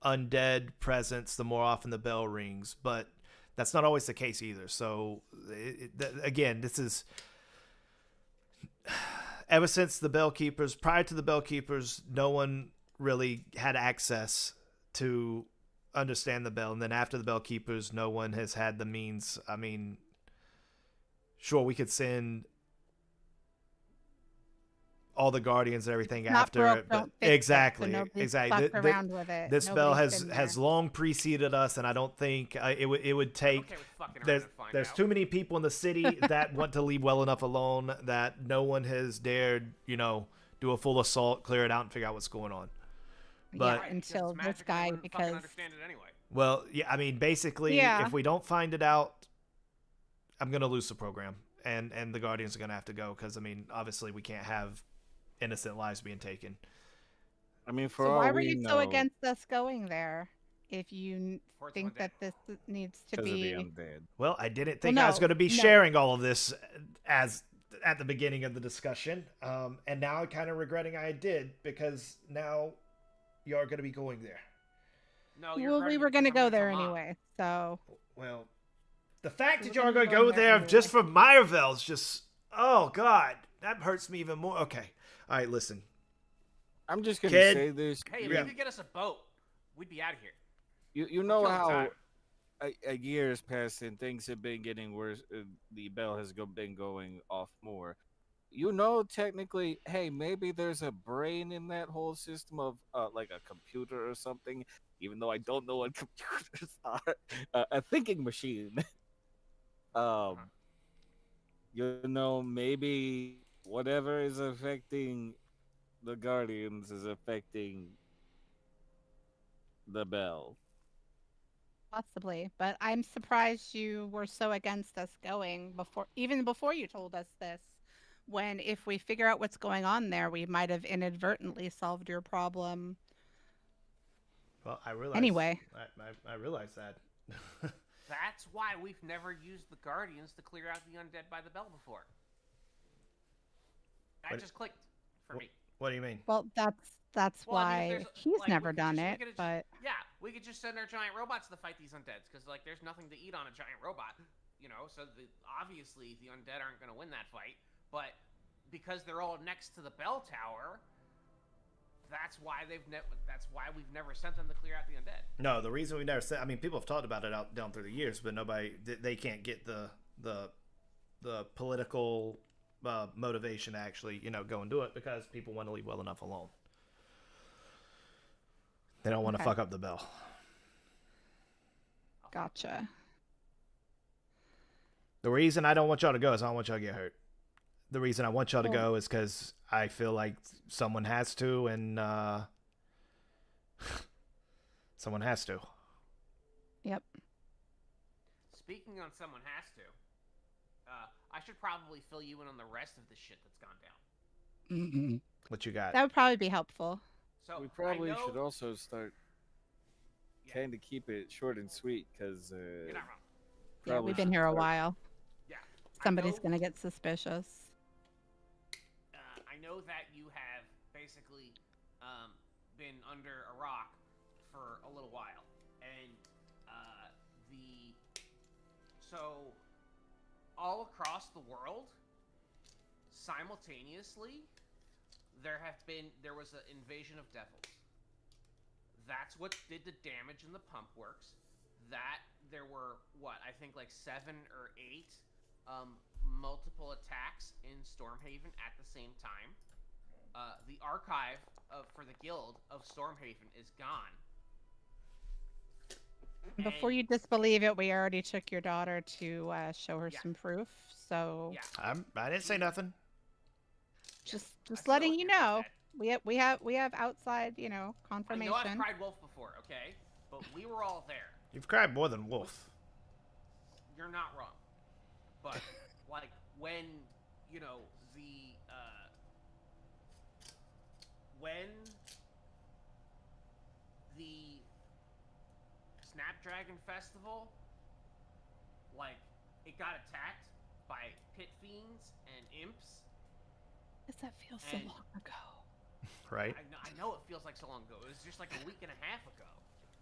undead presence, the more often the bell rings. But that's not always the case either. So again, this is ever since the bellkeepers. Prior to the bellkeepers, no one really had access to understand the bell, and then after the bellkeepers, no one has had the means. I mean, sure, we could send all the guardians and everything Not after broke, it, but don't fix it, so exactly, nobody's exactly. fucked around with it. This spell Nobody's been has there. long preceded us, and I don't think it would take. Okay, with fucking around There's and find there's out. too many people in the city that want to leave well enough alone that no one has dared, do a full assault, clear it out, and figure out what's going on. But Right, because it's until magic this and they guy, wouldn't fucking because understand it anyway. well, yeah, I mean, basically, Yeah. if we don't find it out, I'm gonna lose the program, and the guardians are gonna have to go because I mean, obviously, we can't have innocent lives being taken. I mean, for so all why were we you know, so against us going there? If you Hordes of think undead. that this needs to because of the be undead. Well, I didn't think I no, was going to be no. sharing all of this as at the beginning of the discussion, and now I'm kind of regretting I did because now you're going to be going there. No, you're well, we regretting it were going to because I'm go there tell Mom. anyway. So Well, The fact So that we're y'all are gonna going to be go going there there just for Meyerville is just, oh God, that hurts me even more. Okay. All right, listen. I'm just gonna Kid. say this. Hey, if Yeah. you could get us a boat, we'd be out of here. You We're know killing how time. a year has passed and things have been getting worse. The bell has been going off more. You know, technically, hey, maybe there's a brain in that whole system of like a computer or something. Even though I don't know what computers are, a thinking machine. um, you know, maybe whatever is affecting the Guardians is affecting the bell. Possibly, but I'm surprised you were so against us going even before you told us this. When if we figure out what's going on there, we might have inadvertently solved your problem. Well, I realize. Anyway. I realize that. That's why we've never used the Guardians to clear out the undead by the bell before. That What- just clicked for me. What do you mean? Well, that's Well, I mean, why if there's, he's like, never done it, but yeah, we could just send our giant robots to fight these undeads because like there's nothing to eat on a giant robot, you know. So obviously the undead aren't going to win that fight, but because they're all next to the bell tower, that's why we've never sent them to clear out the undead. No, the reason we never said. I mean, people have talked about it out down through the years, but nobody. They can't get the political motivation to actually, go and do it because people want to leave well enough alone. They don't want to Okay. fuck up the bell. gotcha. The reason I don't want y'all to go is I don't want y'all to get hurt. The reason I want y'all to Well- go is because I feel like someone has to, and someone has to. Yep. Speaking on someone has to, I should probably fill you in on the rest of the shit that's gone down. What you got? That would probably be helpful. So We probably I know, should also start kind of keep it short and sweet because You're not wrong. Yeah, we've been here a while. Yeah. Somebody's I know, gonna get suspicious. I know that you have basically been under a rock for a little while, and so all across the world, simultaneously, there was an invasion of devils. That's what did the damage in the pump works. That there were I think like 7 or 8 multiple attacks in Stormhaven at the same time. The archive for the guild of Stormhaven is gone. Before And- you disbelieve it, we already took your daughter to show her Yeah. some proof. So Yeah. I didn't say nothing. just I letting saw you it, your know, dad. we have outside, I know confirmation. I've cried wolf before, okay? But we were all there. You've cried more than wolf. You're not wrong. But like when when the Snapdragon Festival, like, it got attacked by pit fiends and imps. Does that feel so And- long ago? Right? I know it feels like so long ago. It was just like a week and a half ago.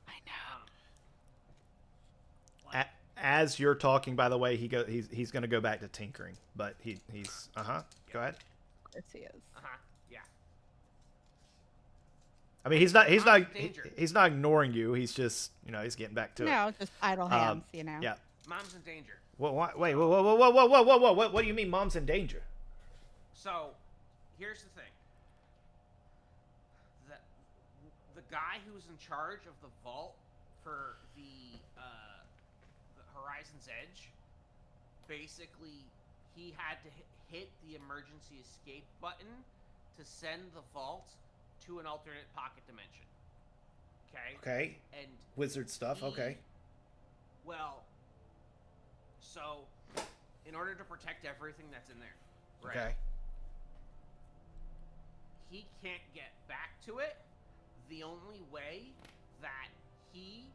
I know. Like, As you're talking, by the way, he's going to go back to tinkering, but he's Go ahead. Of course he is. yeah. I mean, he's not Danger. he's not ignoring you. He's just he's getting back to it. No, just idle hands, Yeah. Mom's in danger. Well, wait, whoa. What do you mean, mom's in danger? So, here's the thing. The guy who's in charge of the vault for the Horizon's Edge, basically, he had to hit the emergency escape button to send the vault to an alternate pocket dimension. Okay? Okay. And Wizard stuff. he- Okay. well, so, in order to protect everything that's in there, right? Okay. He can't get back to it. The only way that he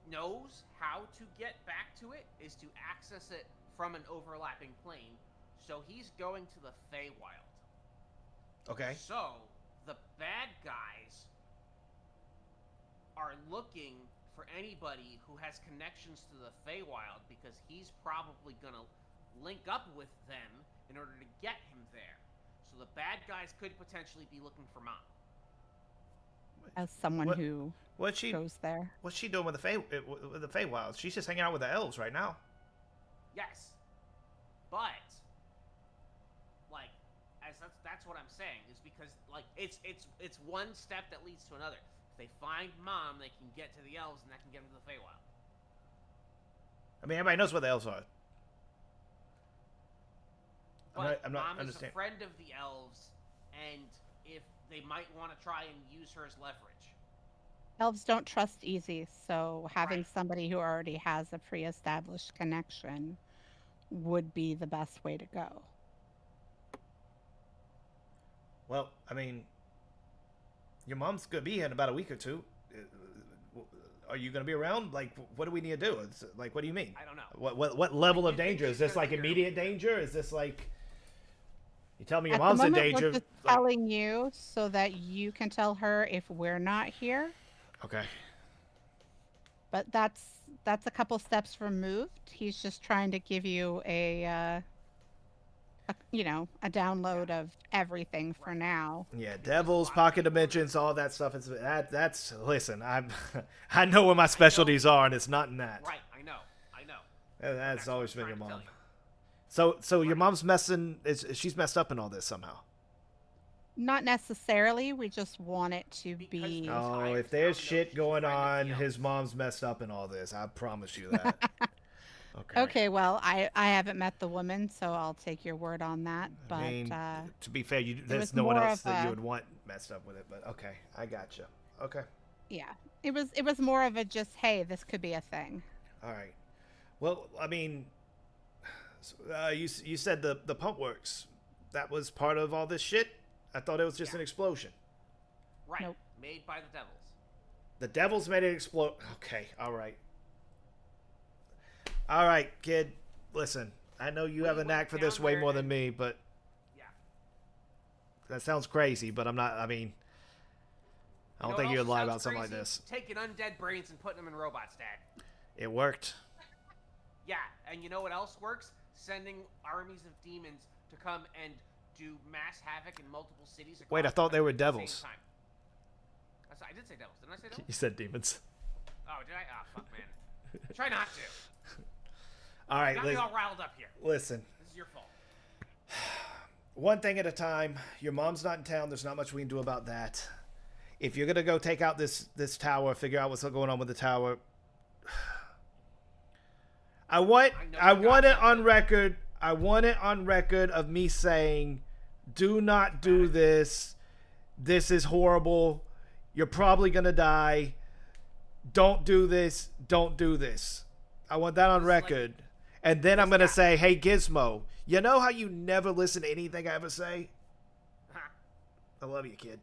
knows how to get back to it is to access it from an overlapping plane. So he's going to the Feywild. Okay. So the bad guys are looking for anybody who has connections to the Feywild, because he's probably gonna link up with them in order to get him there. So the bad guys could potentially be looking for Mom. As someone What- who What's she goes there. What's she doing with the Feywild? She's just hanging out with the elves right now. Yes, but like, as that's what I'm saying, is because like it's one step that leads to another. If they find Mom, they can get to the elves, and that can get them to the Feywild. I mean, everybody knows what the elves are. But I'm not Mom is a understand. friend of the elves, and if they might want to try and use her as leverage. Elves don't trust easy, so having Right. somebody who already has a pre-established connection would be the best way to go. Well, I mean, your mom's gonna be here in about a week or two. Are you gonna be around? Like, what do we need to do? It's, like, what do you mean? I don't know. What level I of do think danger? Is she's this gonna like be here. immediate danger? Is this like you tell me your At mom's the in moment, danger? we're just like- telling you so that you can tell her if we're not here. okay. But that's a couple steps removed. He's just trying to give you a download of everything for now. Yeah, devils, pocket dimensions, all that stuff. That's listen. I know where my specialties are, and it's not in that. Right, I know. That's what always I'm been your trying to mom. tell you. So your mom's messing. She's messed up in all this somehow. Not necessarily. We just want it to Because be. the- Oh, I if there's found out shit she's going a friend of on, the his elves. mom's messed up in all this. I promise you that. Okay. Okay, well, I haven't met the woman, so I'll take your word on that. But I mean, to be fair, there's was no one more else of that you a- would want messed up with it. But okay, I gotcha. Okay. yeah, it was more of a just, hey, this could be a thing. All right. Well, I mean, you said the pump works. That was part of all this shit. I thought it was just Yeah. an explosion. Right, Nope. made by the devils. The devils made it explode. Okay. All right. All right, kid. Listen, I know you We have a went knack for this down way there more than and- me, but Yeah. that sounds crazy. But I'm not. I mean, I don't know think what you would else lie sounds about something like crazy? this. Taking undead brains and putting them in robots, Dad. It worked. Yeah, and you know what else works? Sending armies of demons to come and do mass havoc in multiple cities. Wait, I across thought they were the same devils. time. I did say devils. Didn't I say devils? You said demons. Oh, did I? Oh, fuck, man. Try not to. All right, Got me all riled up here. listen. This is your fault. One thing at a time. Your mom's not in town. There's not much we can do about that. If you're gonna go take out this tower, figure out what's going on with the tower. I want it on record. I want it on record of me saying, "Do not do this. This is horrible. You're probably gonna die. Don't do this. Don't do this." I want that on This is like- record. And then I'm this gonna guy- say, "Hey, Gizmo, you know how you never listen to anything I ever say? Huh. I love you, kid."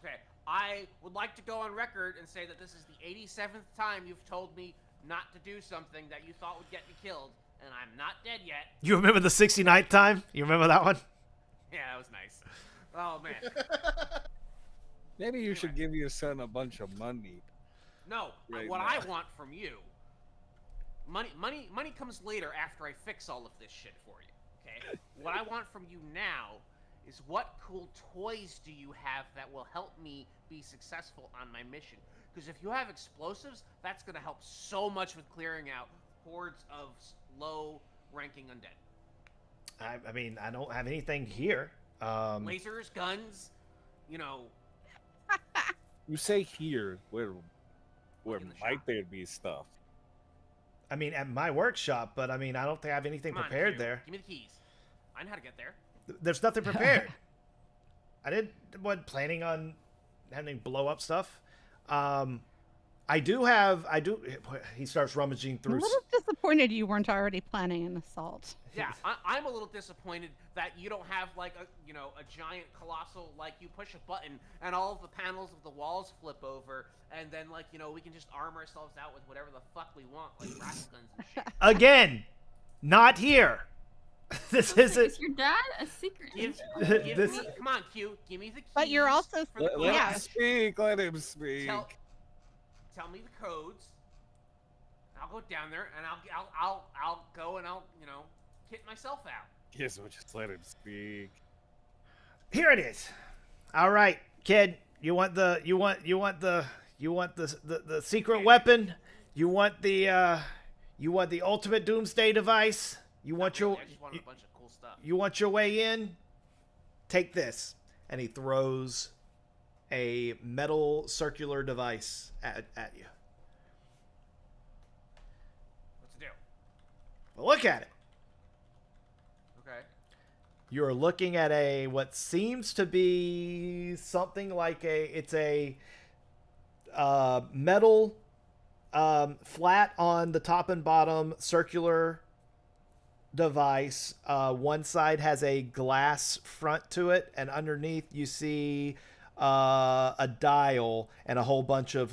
Okay, I would like to go on record and say that this is the 87th time you've told me not to do something that you thought would get me killed, and I'm not dead yet. You remember the 69th time? You remember that one? Yeah, that was nice. Oh, man. Maybe you should Anyway. give your son a bunch of money. No, Right what now. I want from you, money comes later after I fix all of this shit for you. Okay. What I want from you now is what cool toys do you have that will help me be successful on my mission? Because if you have explosives, that's gonna help so much with clearing out hordes of low-ranking undead. I mean, I don't have anything here. Lasers, guns, you know. You say here, where in the might shop. there be stuff? I mean, at my workshop, but I mean, I don't think I have anything Come on, prepared Q, there. Give me the keys. I know how to get there. There's nothing prepared. wasn't planning on having blow up stuff. I do. He starts rummaging I'm a through. little disappointed you weren't already planning an assault. Yeah, I'm a little disappointed that you don't have like a giant colossal, like you push a button and all of the panels of the walls flip over, and then like we can just arm ourselves out with whatever the fuck we want, like rattle guns and shit. Again, not here. This isn't. Is your dad a secret? Give This- me, come on, Q, give me the keys. But you're also- for the Let Yeah. him speak. Let him speak. Tell, tell me the codes. I'll go down there and I'll go and I'll kit myself out. Gizmo, just let him speak. Here it is. All right, kid. You want the secret weapon? You want the ultimate doomsday device? You want Really, I just wanted a bunch of cool stuff. you want your way in? Take this. And he throws a metal circular device at you. What's the deal? Well, look at it. Okay. You're looking at what seems to be something like a metal flat on the top and bottom circular device. One side has a glass front to it, and underneath you see a dial and a whole bunch of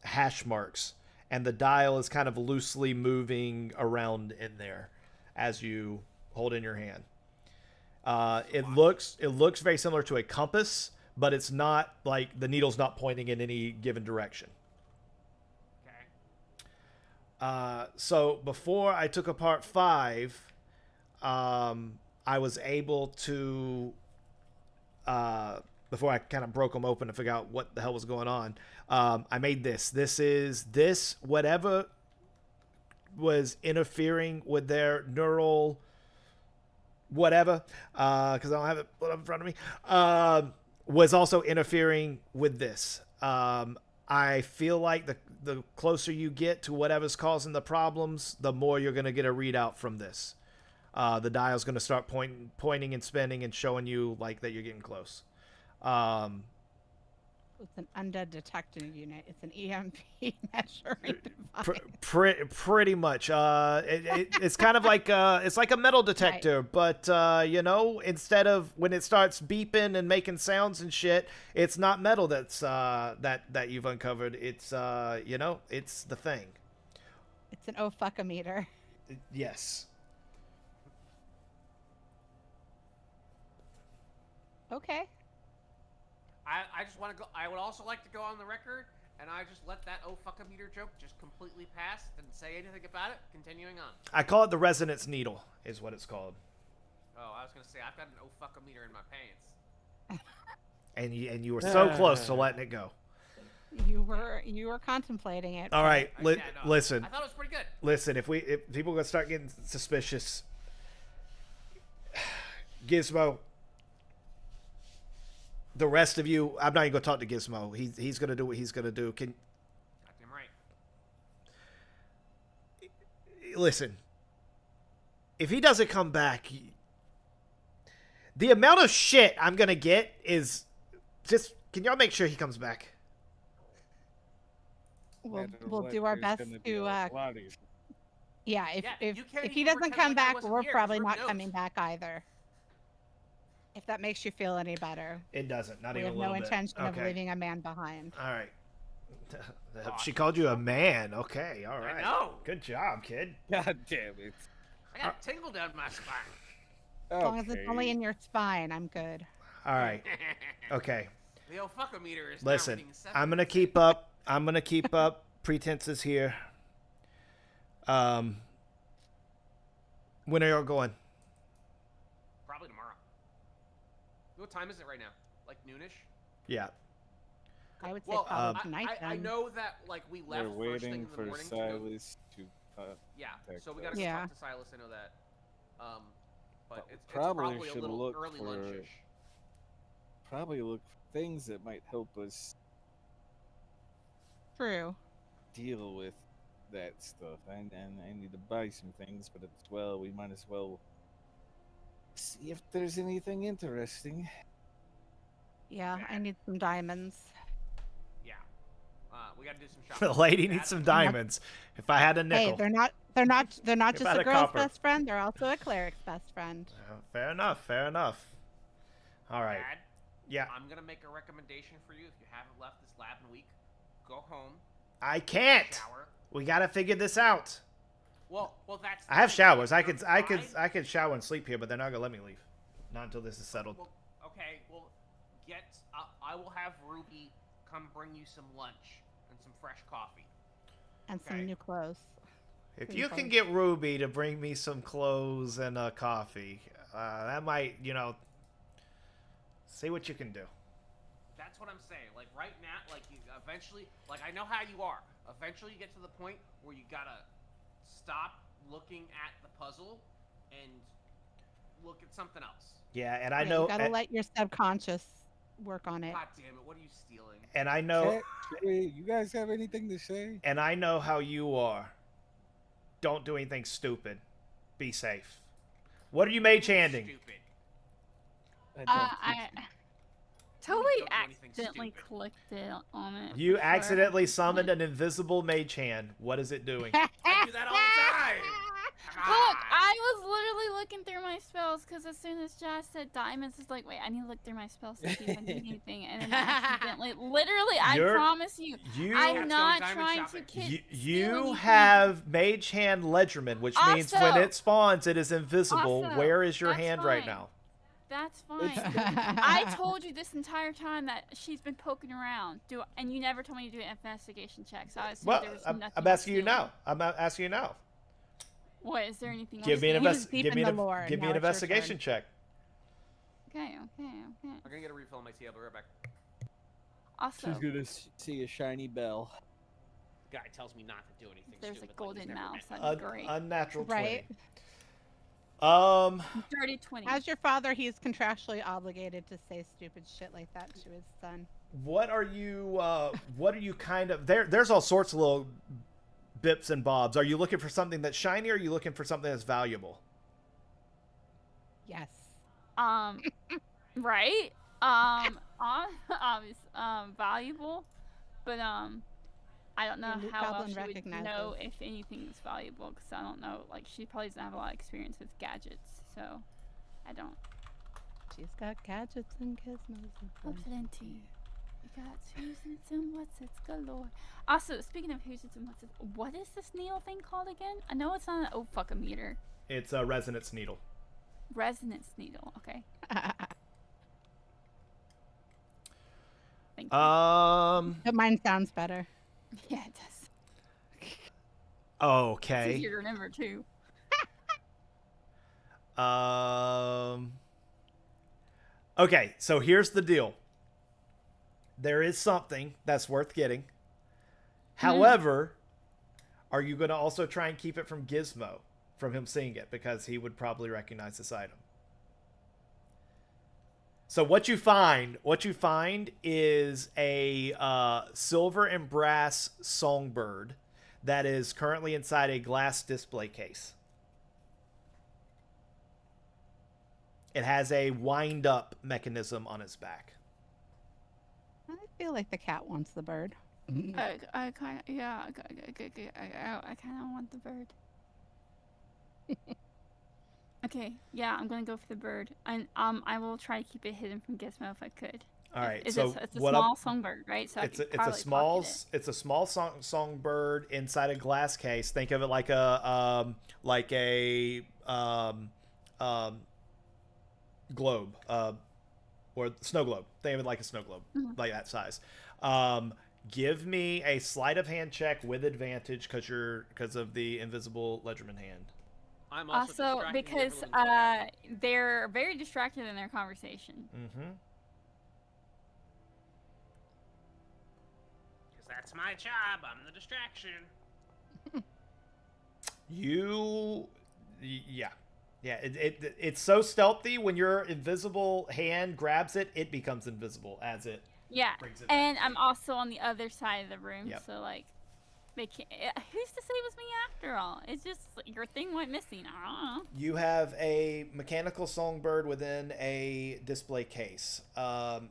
hash marks, and the dial is kind of loosely moving around in there as you hold in your hand. It looks very similar to a compass, but it's not like the needle's not pointing in any given direction. Okay. So before I took apart 5, I was able to, before I kind of broke them open to figure out what the hell was going on, I made this. This whatever was interfering with their neural whatever, because I don't have it put up in front of me, was also interfering with this. I feel like the closer you get to whatever's causing the problems, the more you're going to get a readout from this. The dial's going to start pointing and spinning and showing you like that you're getting close. It's an undead detecting unit. It's an EMP measuring device. Pretty much. It's kind of like it's like a metal detector, right. But instead of when it starts beeping and making sounds and shit, it's not metal that's that you've uncovered. It's it's the thing. It's an oh fuck-a-meter. Yes. Okay. I just want to go. I would also like to go on the record, and I just let that oh fuck-a-meter joke just completely pass. Didn't say anything about it. Continuing on. I call it the resonance needle, is what it's called. Oh, I was gonna say I've got an oh fuck-a-meter in my pants. And you were so close to letting it go. You were contemplating it. All right, listen. I thought it was pretty good. Listen, if people are gonna start getting suspicious, Gizmo. The rest of you, I'm not even gonna talk to Gizmo. He's gonna do what he's gonna do. Goddamn right. Listen, if he doesn't come back, the amount of shit I'm gonna get is just. Can y'all make sure he comes back? We'll do our best to. Yeah, if he doesn't come back, we're probably not coming back either. If that makes you feel any better. It doesn't. Not we even a have little no bit. intention of Okay. leaving a man behind. All right. She called you a man. Okay. All right. I know. Good job, kid. God damn it. I got a tingle down my spine. As long as it's only in your spine, I'm good. All right. Okay. The oh fuck-a-meter is Listen, now reading 7. I'm gonna keep up. Pretenses here. When are y'all going? Probably tomorrow. What time is it right now? Like noonish? Yeah. I would say probably tonight. I know that we left We're first thing waiting in the for morning Silas to. Yeah, so we us. gotta go talk to Silas. I know that. But it's probably a should little look early for- lunchish. Probably look for things that might help us True. deal with that stuff. And I need to buy some things, but as well, we might as well see if there's anything interesting. Yeah, I need some diamonds. Yeah. We gotta do some The shopping. lady needs some diamonds. If I had a nickel. Hey, they're not If just I had a a girl's copper. best friend. They're also a cleric's best friend. Fair enough. Fair enough. All right. Dad, Yeah. I'm gonna make a recommendation for you. If you haven't left this lab in a week, go home. I can't. Shower. We gotta figure this out. Well, that's. I have showers. I You're could shower and sleep here, but they're not gonna let me leave. Not until this is settled. Well, okay. Well, I will have Ruby come bring you some lunch and some fresh coffee. And some Okay. new clothes. If Clean you can clothes. get Ruby to bring me some clothes and coffee, that might, see what you can do. That's what I'm saying. Like right now, like you eventually, like I know how you are. Eventually, you get to the point where you gotta stop looking at the puzzle and look at something else. Yeah, and I Yeah, know, you gotta let your subconscious work on it. God damn it! What are you stealing? and I know, Hey, you guys have anything to say? and I know how you are. Don't do anything stupid. Be safe. What are you mage handing? Stupid. I totally Don't do anything accidentally stupid. clicked it on it. You for sure. accidentally summoned an invisible mage hand. What is it doing? I do that all the time. Look, I was literally looking through my spells because as soon as Josh said diamonds, it's like, wait, I need to look through my spells to see if I need anything. And then I accidentally, literally, I You're- promise you, You I'm Cat's not going diamond trying shopping. to you, steal you anything. have mage hand ledgerman, which means when Also- it spawns, it is invisible. also, Where is your that's hand right fine. now? That's fine. I told you this entire time that she's been poking around, and you never told me to do an investigation check. So I assumed Well, there was I'm nothing. asking you else to now. I'm asking you now. do. What is there anything? Give else me an to do? invest. deep Give me in an. the lore, Give me now an it's your investigation turn. check. Okay. I'm gonna get a refill on my tea. I'll be right back. Also, She's gonna see a shiny bell. Guy tells me not to do anything there's a stupid. golden like he's never mouse. met That'd be great. Unnatural 20. Right? Dirty 20. As your father, he's contractually obligated to say stupid shit like that to his son. What are you kind of there's all sorts of little bips and bobs. Are you looking for something that's shiny or are you looking for something that's valuable? Yes. Right? Obvious, valuable, but I don't know Yeah, Luke how else Goblin she would recognizes. know if anything is valuable because I don't know. Like she probably doesn't have a lot of experience with gadgets, so I don't. She's got gadgets and gizmos. Oh, plenty. You got who's its and what's its galore. Also, speaking of who's its and what's its, what is this needle thing called again? I know it's not an fuck a meter. It's a resonance needle. Resonance needle. Okay. Thank you. But mine sounds better. Yeah, it does. It's Okay. easier to remember too. Okay, so here's the deal. There is something that's worth getting. However, are you going to also try and keep it from Gizmo, from him seeing it, because he would probably recognize this item? So what you find is a silver and brass songbird that is currently inside a glass display case. It has a wind-up mechanism on its back. I feel like the cat wants the bird. I kind of I kind of want the bird. Okay, yeah, I'm gonna go for the bird, and I will try to keep it hidden from Gizmo if I could. All right, It's so a what small songbird, right? So it's I a, could it's a probably small pocket it. it's a small songbird inside a glass case. Think of it like a globe, or snow globe. Think of it like a snow globe, like that size. Give me a sleight of hand check with advantage because of the invisible ledgerman hand. I'm also Also, distracting because everyone. they're very distracted in their conversation. Mm-hmm. Because that's my job. I'm the distraction. Yeah. It's so stealthy. When your invisible hand grabs it, it becomes invisible as it Yeah, brings it. and I'm also on the other side of the room, Yep. so like, they can't. Who's to say it was me after all? It's just your thing went missing. I don't know. You have a mechanical songbird within a display case.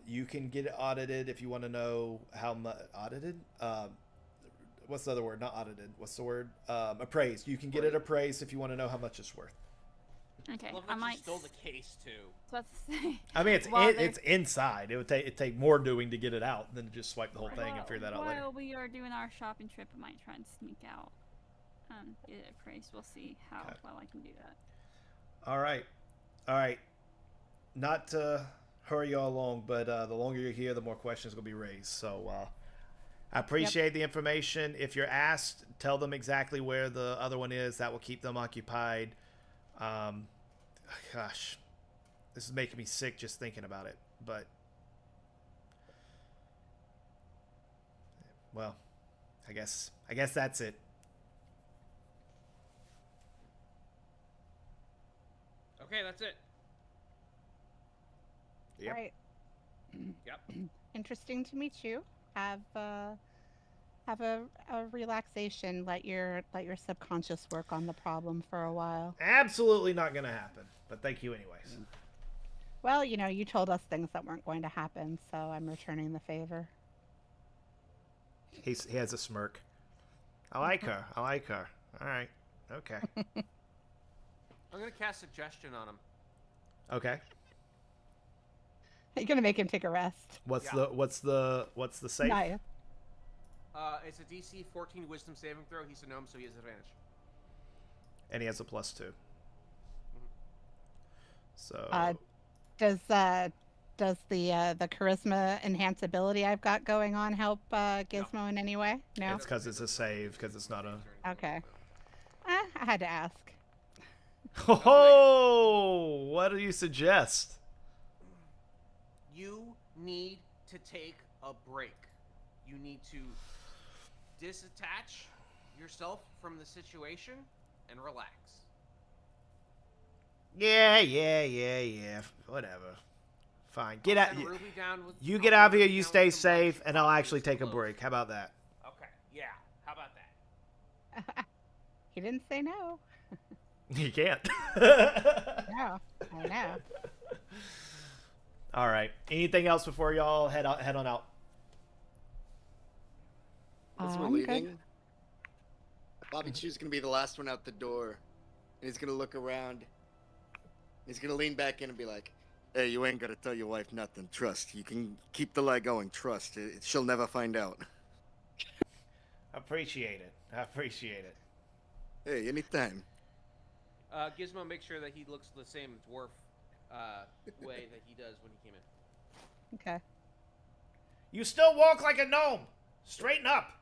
You can get it audited if you want to know how much audited. What's the other word? Not audited. What's the word? Appraised. You can get it appraised if you want to know how much it's worth. Okay, Love I that you might. stole the case too. So to say. I mean, While they're- it's inside. It would take more doing to get it out than to just swipe the whole thing and figure that out later. While we are doing our shopping trip, I might try and sneak out. Get it appraised. We'll see how Okay. well I can do that. All right. Not to hurry y'all along, but the longer you're here, the more questions will be raised. So I appreciate the information. If you're asked, tell them exactly where the other one is. That will keep them occupied. Gosh, this is making me sick just thinking about it. But, well, I guess that's it. Okay, that's it. Yep. Right. Yep. Interesting to meet you. Have a relaxation. Let your subconscious work on the problem for a while. Absolutely not going to happen. But thank you anyways. Well, you told us things that weren't going to happen, so I'm returning the favor. He has a smirk. I like her. All right. Okay. I'm gonna cast suggestion on him. Okay. Are you gonna make him take a rest? What's the save? Nice. It's a DC 14 Wisdom saving throw. He's a gnome, so he has advantage. And he has a +2. So Does the charisma enhance ability I've got going on help Gizmo in any way? No. it's because it's a save, because it's not a. Okay. I had to ask. Oh, what do you suggest? You need to take a break. You need to disattach yourself from the situation and relax. Yeah. Whatever. Fine. Get I'll out. send Ruby down with- You I'll get send out of here. Ruby You down stay with some safe, lunch, and I'll coffee, actually and some take a clothes. break. How about that? Okay, yeah. How about that? He didn't say no. You can't. No, I know. All right. Anything else before y'all head on out? As we're I'm good. leaving, Bobby Chew's gonna be the last one out the door, and he's gonna look around. He's gonna lean back in and be like, "Hey, you ain't gotta tell your wife nothing. Trust. You can keep the lie going. Trust. She'll never find out." Appreciate it. Hey, anytime. Gizmo, make sure that he looks the same dwarf way that he does when he came in. Okay. You still walk like a gnome. Straighten up.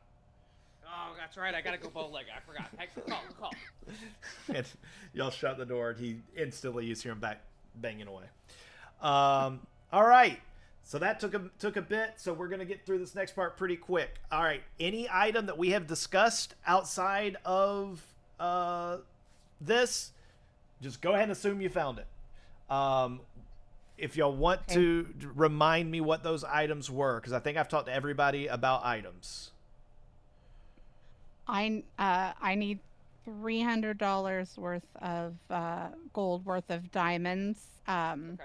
Oh, that's right. I gotta go bow leg. I forgot. Hey, good call. And y'all shut the door, and he instantly, you hear him back banging away. All right. So that took a bit. So we're gonna get through this next part pretty quick. All right. Any item that we have discussed outside of this, just go ahead and assume you found it. If y'all want to remind me what those items were, because I think I've talked to everybody about items. I need $300 worth of gold worth of diamonds. Okay.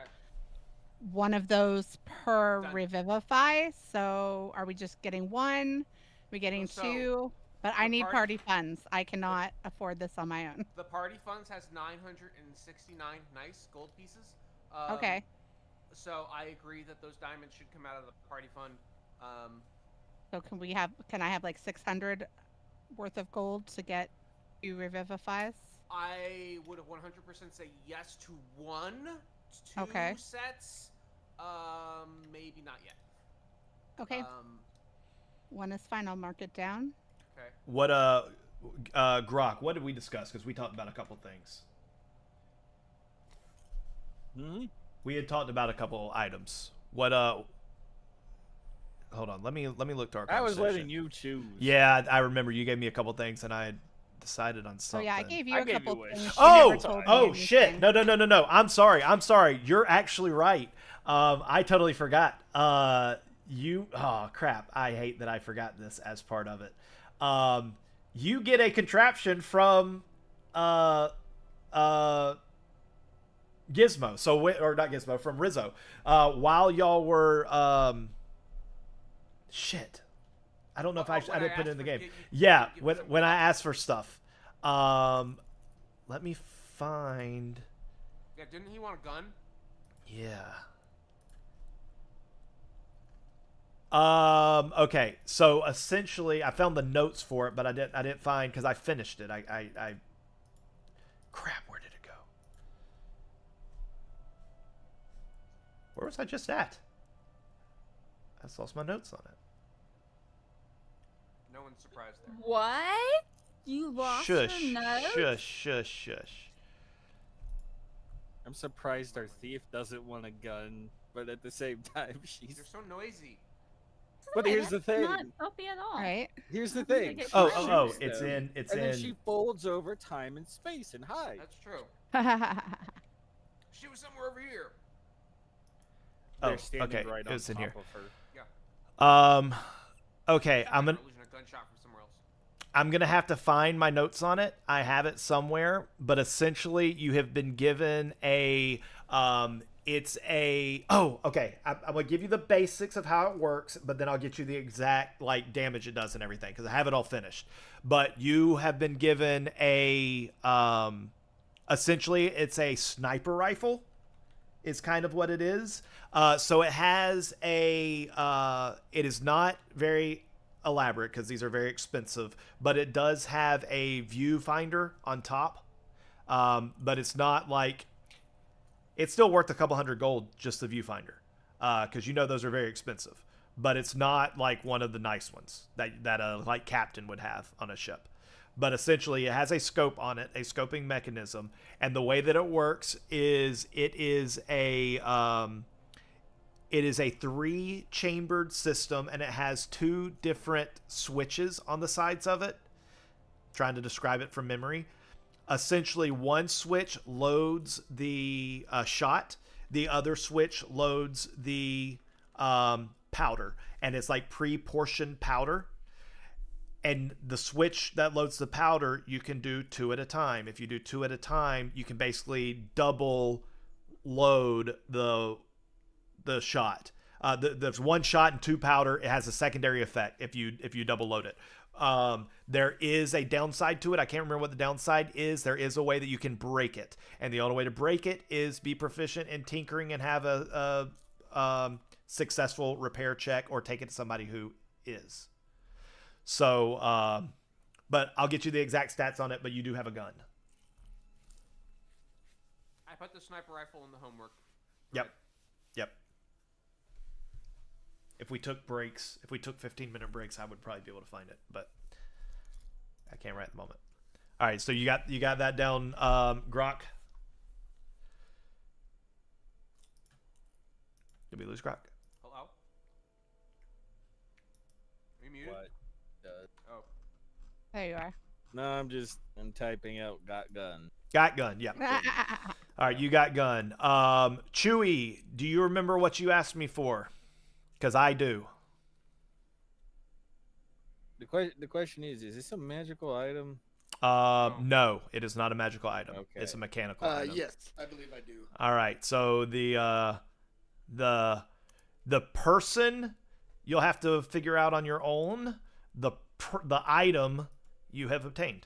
One of those per Done. revivify. So are we just getting one? Are we getting So, two? But I the need party- party funds. I cannot afford this on my own. The party funds has 969 nice gold pieces. Okay. So I agree that those diamonds should come out of the party fund. So can I have like 600 worth of gold to get 2 revivifies? I would 100% say yes to one. 2 Okay. sets. Maybe not yet. Okay. One is fine. I'll mark it down. Okay. What Grok, what did we discuss? Because we talked about a couple things. We had talked about a couple items. What hold on, let me look to our I was conversation. letting you choose. Yeah, I remember you gave me a couple things and I had decided on So something. yeah, I gave you I a gave couple you a things. She Oh, never told me oh shit. anything. No. I'm sorry. You're actually right. I totally forgot. Oh crap. I hate that I forgot this as part of it. You get a contraption from Gizmo. Or not Gizmo, from Rizzo. While y'all were shit. I don't know if I when didn't put it in asked the for- game. you Yeah, give me some when I stuff. asked for stuff. Let me find. Yeah, didn't he want a gun? Yeah. Okay. So essentially, I found the notes for it, but I didn't find because I finished it. I. Crap. Where did it go? Where was I just at? I just lost my notes on it. No one's surprised there. What? You lost Shush, your notes? shush, shush, shush. I'm surprised our thief doesn't want a gun, but at the same time, she's. You're so noisy. But here's the That's thing. not healthy at all. Right? Here's the I'm gonna thing. get She Oh, violent. oh, shoots it's them, in, it's and in. then she folds over time and space and hides. That's true. She was somewhere over here. They're Oh, standing okay, right on it's in top here. of her. Okay, I'm gonna. Illusion, a gunshot from somewhere else. I'm going to have to find my notes on it. I have it somewhere, but essentially you have been given a, it's a, oh, okay. I'm going to give you the basics of how it works, but then I'll get you the exact like damage it does and everything because I have it all finished. But you have been given a, essentially it's a sniper rifle is kind of what it is. So it has a, it is not very elaborate because these are very expensive, but it does have a viewfinder on top. But it's not like, it's still worth a couple hundred gold, just the viewfinder. Because you know those are very expensive. But it's not like one of the nice ones that a like captain would have on a ship. But essentially it has a scope on it, a scoping mechanism. And the way that it works is it is a 3-chambered system, and it has 2 different switches on the sides of it. Trying to describe it from memory. Essentially, one switch loads the shot. The other switch loads the powder. And it's like pre-portioned powder. And the switch that loads the powder, you can do 2 at a time. If you do 2 at a time, you can basically double load the shot. There's 1 shot and 2 powder. It has a secondary effect if you double load it. There is a downside to it. I can't remember what the downside is. There is a way that you can break it, and the only way to break it is be proficient in tinkering and have a successful repair check, or take it to somebody who is. So, but I'll get you the exact stats on it. But you do have a gun. I put the sniper rifle in the homework. Yep. Yep. If we took breaks, if we took 15-minute breaks, I would probably be able to find it, but I can't right at the moment. All right, so you got that down, Grok. Did we lose Grok? Hello? Are you muted? What? Oh. There you are. No, I'm typing out got gun. Got gun. Yeah. All right, you got gun. Chewy, do you remember what you asked me for? Because I do. The question is this a magical item? No, it is not a magical item. Okay. It's a mechanical item. Yes, I believe I do. All right, so the person you'll have to figure out on your own. The item you have obtained.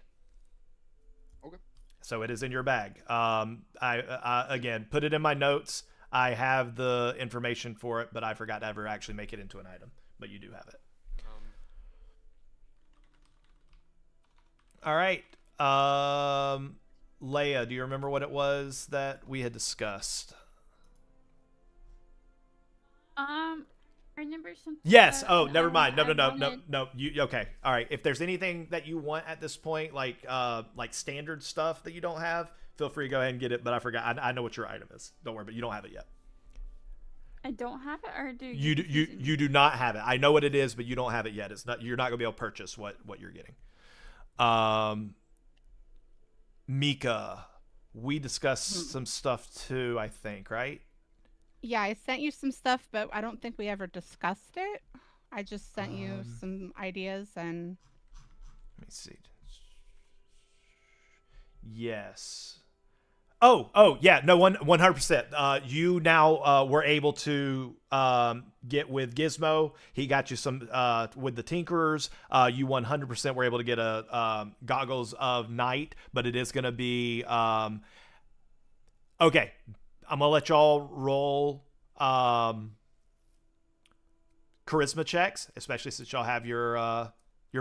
Okay. So it is in your bag. I again put it in my notes. I have the information for it, but I forgot to ever actually make it into an item. But you do have it. All right. Leia, do you remember what it was that we had discussed? I remember something. Yes. that, Oh, never mind. No. I wanted- You okay? All right. If there's anything that you want at this point, like standard stuff that you don't have, feel free to go ahead and get it. But I forgot. I know what your item is. Don't worry. But you don't have it yet. I don't have it, or do You do not have it. I know what it is, but you don't have it yet. It's not. You're not gonna be able to purchase what you're getting. Mika, we discussed some stuff too. I think, right? Yeah, I sent you some stuff, but I don't think we ever discussed it. I just sent you some ideas and. Let me see. Yes. Oh, yeah. No, 100%. You now were able to get with Gizmo. He got you some with the Tinkerers. You 100% were able to get a Goggles of Night, but it is going to be okay. I'm gonna let y'all roll charisma checks, especially since y'all have your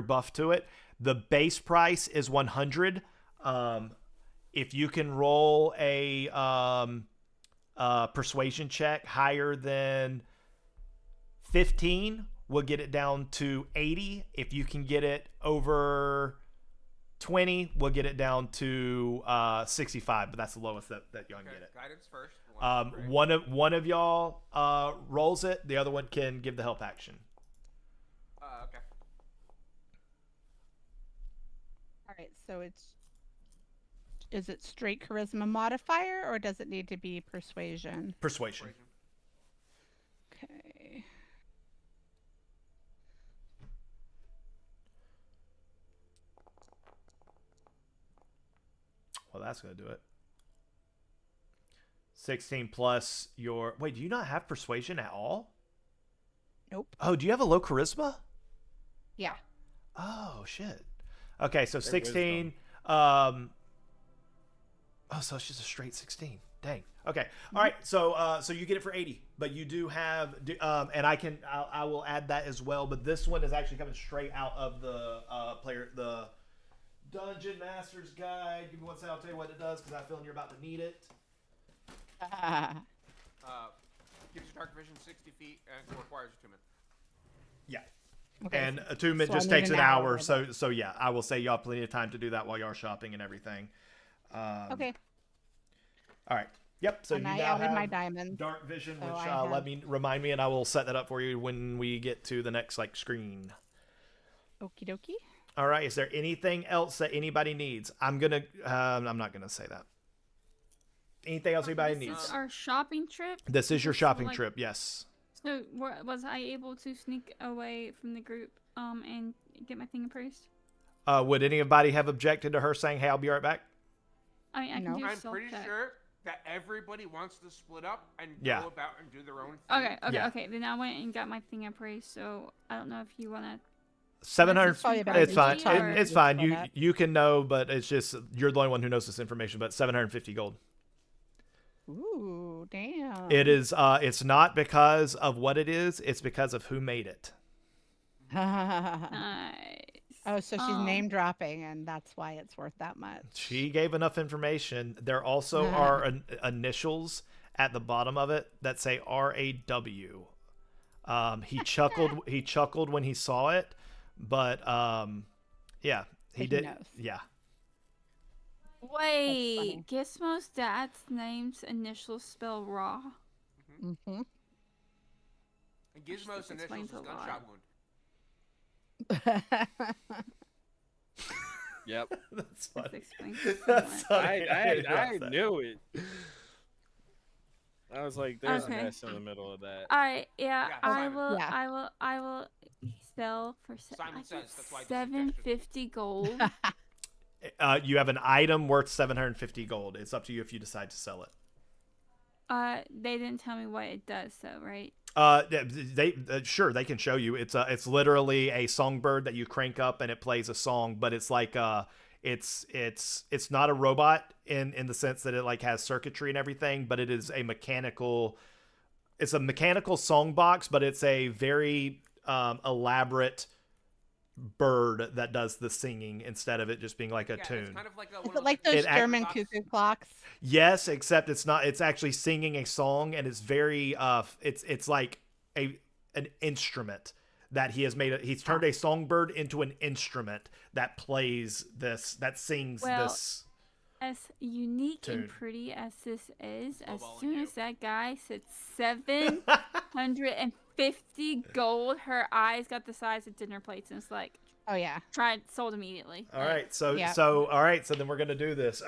buff to it. The base price is 100. If you can roll a persuasion check higher than 15, we'll get it down to 80. If you can get it over 20, we'll get it down to 65, but that's the lowest that y'all can Okay, get it. guidance first. One of y'all rolls it. The other one can give the help action. Okay. All right, so is it straight charisma modifier or does it need to be persuasion? Persuasion. Okay. Well, that's going to do it. 16 plus your... Wait, do you not have persuasion at all? Nope. Oh, do you have a low charisma? Yeah. Oh, shit. Okay, so Their 16... Oh, so it's just a straight 16. Dang. Okay. All right. So so you get it for 80, but you do have and I will add that as well, but this one is actually coming straight out of the the Dungeon Master's Guide. Give me one second, I'll tell you what it does, because I feel you're about to need it. Gives you dark vision 60 feet and requires attunement. Yeah. Okay. And attunement so I just need takes an an hour. hour So yeah, I will say y'all have plenty of time to do that while y'all are shopping and everything. Okay. All right. Yep. So And you I now added have my diamonds. dark vision, so which I have- let me remind me, and I will set that up for you when we get to the next screen. Okie dokie. All right. Is there anything else that anybody needs? I'm not gonna say that. Anything else anybody This needs? is our shopping trip. This is your So, shopping like- trip. Yes. So was I able to sneak away from the group and get my thing appraised? Would anybody have objected to her saying, "Hey, I'll be right back"? I mean, I No. can do I'm self pretty check. sure that everybody wants to split up and Yeah. go about and do their own thing. Okay, Yeah. okay. Then I went and got my thing appraised. So I don't know if you wanna. 700. Probably about It's a fine. week time It's to fine. split You up. you can know, but it's just you're the only one who knows this information. But 750 gold. Ooh, damn. It is. It's not because of what it is. It's because of who made it. Nice. Oh, so she's name dropping, and that's why it's worth that much. She gave enough information. There also are initials at the bottom of it that say RAW. He chuckled. He chuckled when he saw it, but yeah, he He did. knows. Yeah. Wait, Gizmo's dad's name's initials spell raw. Mm-hmm. And Gizmo's This initials explains is a lot. gunshot wound. Yep. That's This funny. explains so That's much. funny. I didn't realize that. knew it. I was like, there's Okay. an S in the middle of that. Alright, yeah, Yeah, I Simon. will, Yeah. I will sell for Simon I says, get that's why I just suggested. 750 gold. You have an item worth 750 gold. It's up to you if you decide to sell it. They didn't tell me what it does, though, right? They sure they can show you. It's literally a songbird that you crank up and it plays a song, but it's like it's not a robot in the sense that it like has circuitry and everything, but it is a mechanical. It's a mechanical song box, but it's a very elaborate bird that does the singing instead of it just being like a Yeah, tune. it's kind of like Is it like those It act- German cuckoo clocks? Yes, except it's not. It's actually singing a song, and it's very it's like an instrument that he has made. He's turned a songbird into an instrument that plays this, that sings Well, this. As unique Tune. and pretty as this is, as Lowballing soon you. as that guy said 750 gold, her eyes got the size of dinner plates, and it's like, Oh yeah. sold immediately. All Like, right, so Yeah. all right, so then we're gonna do this.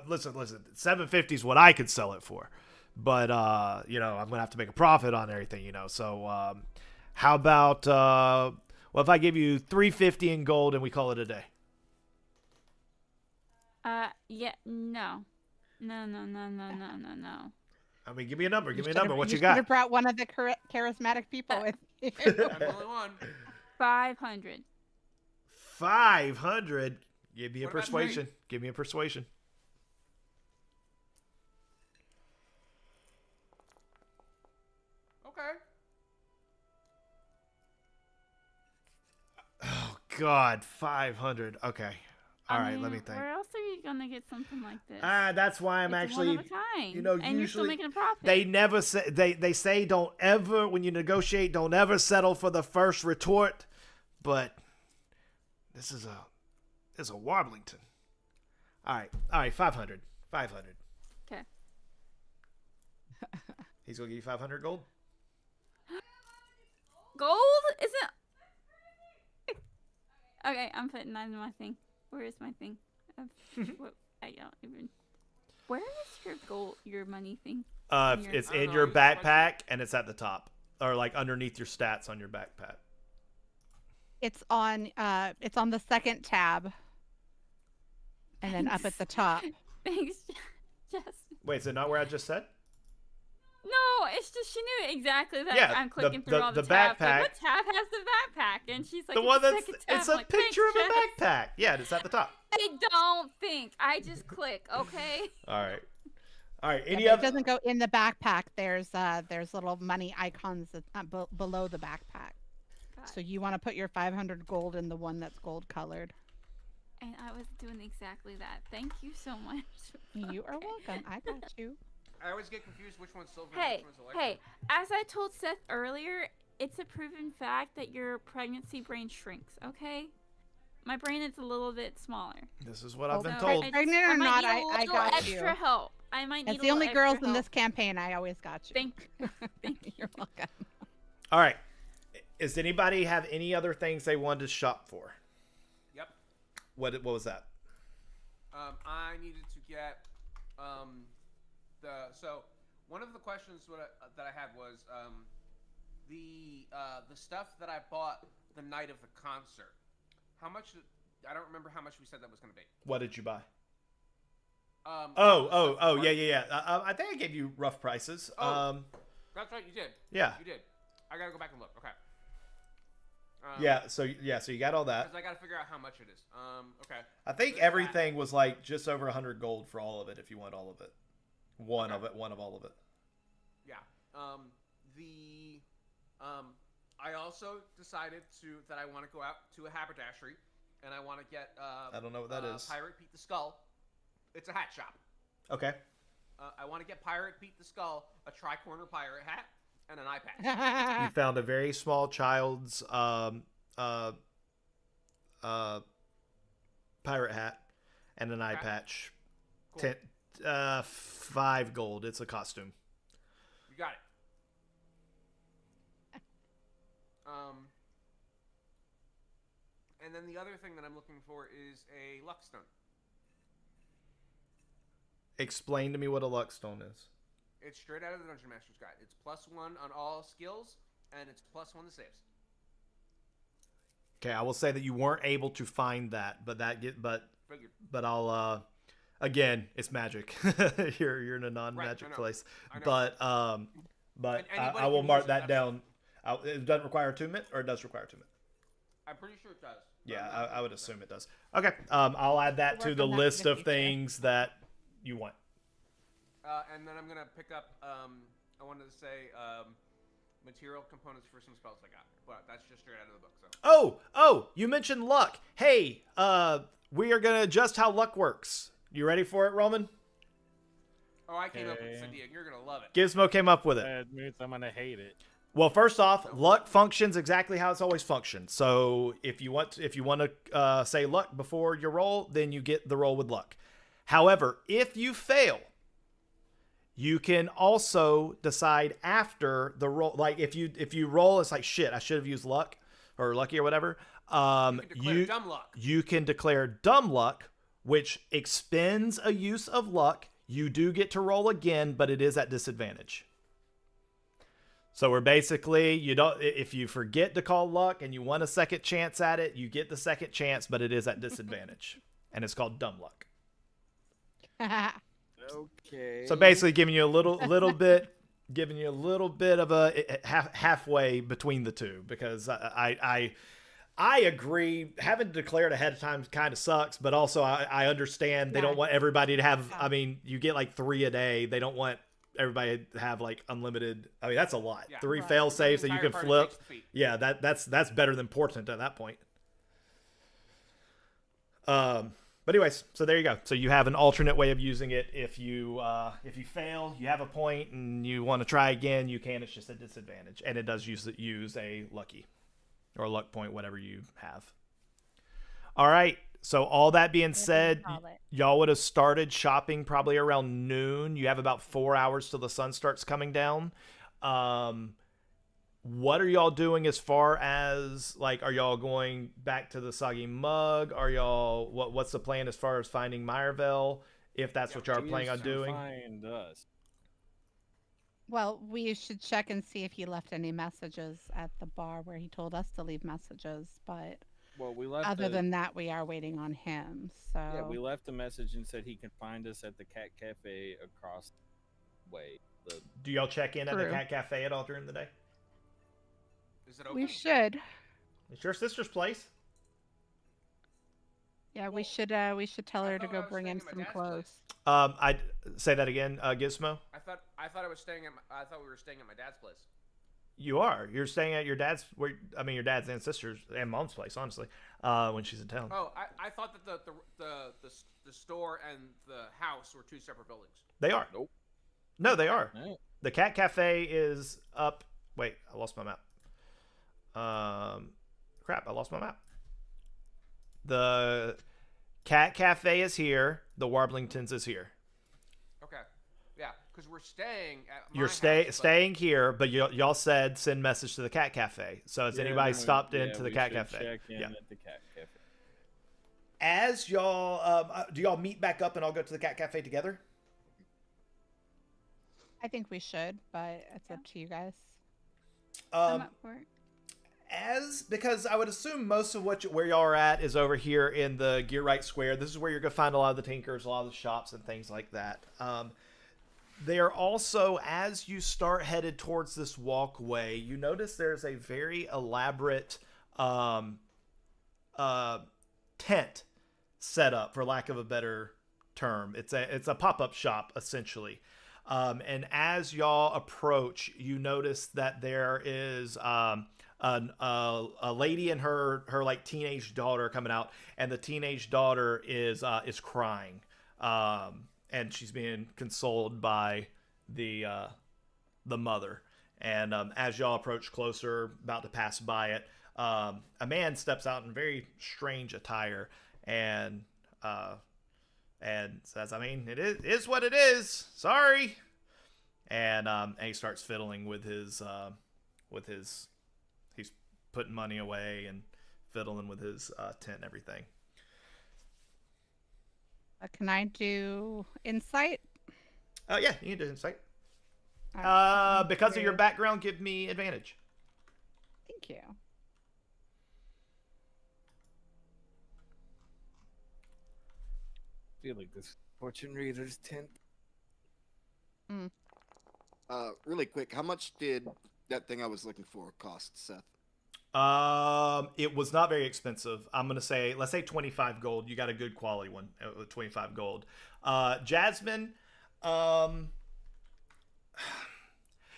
Listen, 750 is what I could sell it for, but you know, I'm gonna have to make a profit on everything, you know. So how about well, if I give you 350 in gold and we call it a day? Yeah, no. No. I mean, give me a number. Give me a should've- number. What you should have got? brought one of the charismatic people with you. I'm the only one. 500. 500. Give me a What about persuasion. Give me a persuasion. Okay. Oh God, 500. Okay. All I right. Let mean, me think. Where else are you you gonna get something like this? That's why I'm It's actually, one of a kind. you know, and you're still usually making a profit. they never say they say don't ever when you negotiate don't ever settle for the first retort, but this is a Warblington. All right, 500. Okay. He's gonna give you 500 gold. Gold? Is it? Okay, I'm putting that in my thing. Where is my thing? What? I don't even. Where is your gold? Your money thing? It's I don't in know, your I use the spreadsheet. backpack and it's at the top, or like underneath your stats on your backpack. It's on the second tab. And then up at the top. Thanks, Jess. Wait, is it not where I just said? No, it's just she knew exactly that. Yeah, I'm clicking the- through all the the tabs. backpack- Like, what tab has the backpack? And she's like, The "It's one the that's second tab." it's I'm a like, picture "Thanks, of a Jess." backpack. Yeah, it's at the top. I don't think. I just click. Okay. All right. Yeah, Any but other? it doesn't go in the backpack. There's little money icons below the backpack. God. So you want to put your 500 gold in the one that's gold colored. And I was doing exactly that. Thank you so much. You are Okay. welcome. I got you. I always get confused which one's silver and Hey, which one's electric. hey, as I told Seth earlier, it's a proven fact that your pregnancy brain shrinks, okay? My brain is a little bit smaller. This is what I've been So, told. Pregnant or might not, need a I little got extra you. help. I might need As a the little only extra girls in help. this campaign, I always got you. Thank you. You're welcome. All right. Does anybody have any other things they wanted to shop for? Yep. What was that? I needed to get so one of the questions that I had was the stuff that I bought the night of the concert. How much? I don't remember how much we said that was going to be. What did you buy? Oh, Yeah. I think I gave you rough prices. Oh. That's right, you did. Yeah. You did. I gotta go back and look. Okay. So you got all that. Because I gotta figure out how much it is. Okay. I think There's everything was like just over 100 gold for all of it. If you want all of it, one of all of it. Yeah. I also decided that I want to go out to a haberdashery, and I want to get. I don't know what that is. Pirate Pete the Skull. It's a hat shop. Okay. I want to get Pirate Pete the Skull a tri-corner pirate hat and an eye patch. You found a very small child's pirate hat and an eye Okay. patch. Cool. 5 gold. It's a costume. You got it. And then the other thing that I'm looking for is a luck stone. Explain to me what a luck stone is. It's straight out of the Dungeon Master's Guide. It's +1 on all skills, and it's +1 to saves. Okay, I will say that you weren't able to find that, but Figured. I'll again, it's magic. you're in a non-magic I know. place, I know. but And I anybody will can mark use it, that that's- down. It doesn't require attunement, or it does require attunement. I'm pretty sure it does. Yeah, I would assume it does. Okay, I'll add that to Work the on that for list the of future. things that you want. And then I'm gonna pick up. I wanted to say material components for some spells I got, but that's just straight out of the book. So. Oh, you mentioned luck. Hey, we are gonna adjust how luck works. You ready for it, Roman? Oh, I came up with this Okay. idea. You're gonna love it. Gizmo came up with it. That means I'm gonna hate it. Well, first off, luck functions exactly how it's always functioned. So if you want to say luck before your roll, then you get the roll with luck. However, if you fail, you can also decide after the roll. Like if you roll, it's like shit. I should have used luck or lucky or whatever. You can declare dumb luck. You can declare dumb luck, which expends a use of luck. You do get to roll again, but it is at disadvantage. So we're basically, if you forget to call luck and you want a second chance at it, you get the second chance, but it is at disadvantage. And it's called dumb luck. Okay. So basically giving you a little bit of a halfway between the two, because I agree, having declared ahead of time kind of sucks, but also I understand they Yeah. don't want everybody to have, Yeah. I mean, you get like 3 a day. They don't want everybody to have like unlimited. I mean, that's a lot. Yeah. 3 Right. fail saves that you Entire can party flip. takes the feat. Yeah, that's better than portent at that point. But But anyways, so there you go. So you have an alternate way of using it. If you fail, you have a point, and you want to try again, you can. It's just a disadvantage, and it does use a lucky or a luck point, whatever you have. All right. So all that being said, y'all would have started shopping probably around noon. You have about 4 hours till the sun starts coming down. What are y'all doing as far as, like, are y'all going back to the Soggy Mug? Are y'all, what's the plan as far as finding Meyerville, if that's what y'all are planning on doing? Find us. Well, we should check and see if he left any messages at the bar where he told us to leave messages, but Well, we left. other than that, we are waiting on him. So Yeah, we left a message and said he can find us at the Cat Cafe across the way. Do y'all check in at the True. Cat Cafe at all during the day? Is it open? we should. It's your sister's place. Yeah, we Well, should tell I her to thought go I was bring staying in at my some dad's clothes. place. I'd say that again, Gizmo. I thought I was staying at. I thought we were staying at my dad's place. You are. You're staying at your dad's, your dad's and sister's and mom's place, honestly, when she's in town. Oh, I thought that the store and the house were two separate buildings. They are. Nope. No, they are. Right. The Cat Cafe is up. Wait, I lost my map. Crap, I lost my map. The Cat Cafe is here. The Warblingtons is here. Okay. Yeah, because we're staying at my You're house, but- staying here, but y'all said send message to the Cat Cafe. So has Yeah, anybody then stopped yeah, into the we Cat should Cafe? Check in Yeah. at the Cat Cafe. As y'all, do y'all meet back up and all go to the Cat Cafe together? I think we should, but it's up to you guys. I'm up for it. Because I would assume most of where y'all are at is over here in the Gear Right Square. This is where you're gonna find a lot of the Tinkers, a lot of the shops and things like that. They are also, as you start headed towards this walkway, you notice there's a very elaborate tent set up, for lack of a better term. It's a pop-up shop essentially. And as y'all approach, you notice that there is a lady and her like teenage daughter coming out, and the teenage daughter is crying, and she's being consoled by the mother. And as y'all approach closer, about to pass by it, a man steps out in very strange attire and says, "I mean, it is what it is. Sorry." And he starts fiddling with his he's putting money away and fiddling with his tent and everything. Can I do insight? Yeah, you can do insight. All right, Because of your through. background, give me advantage. Thank you. I feel like this fortune reader's tent. Really quick, how much did that thing I was looking for cost, Seth? It was not very expensive. I'm gonna say, let's say 25 gold. You got a good quality one with 25 gold. Jasmine, you Are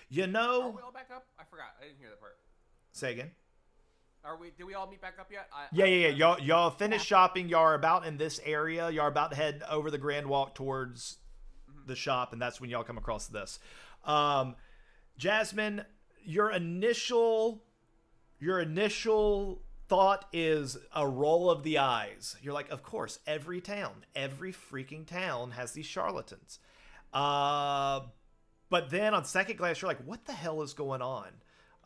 know, we all back up? I forgot. I didn't hear that part. say again. Did we all meet back up yet? Yeah. Y'all finished shopping. Y'all are about in this area. Y'all are about to head over the Grand Walk towards the shop, and that's when y'all come across this. Jasmine, your initial thought is a roll of the eyes. You're like, of course, every freaking town has these charlatans. But then on second glance, you're like, what the hell is going on?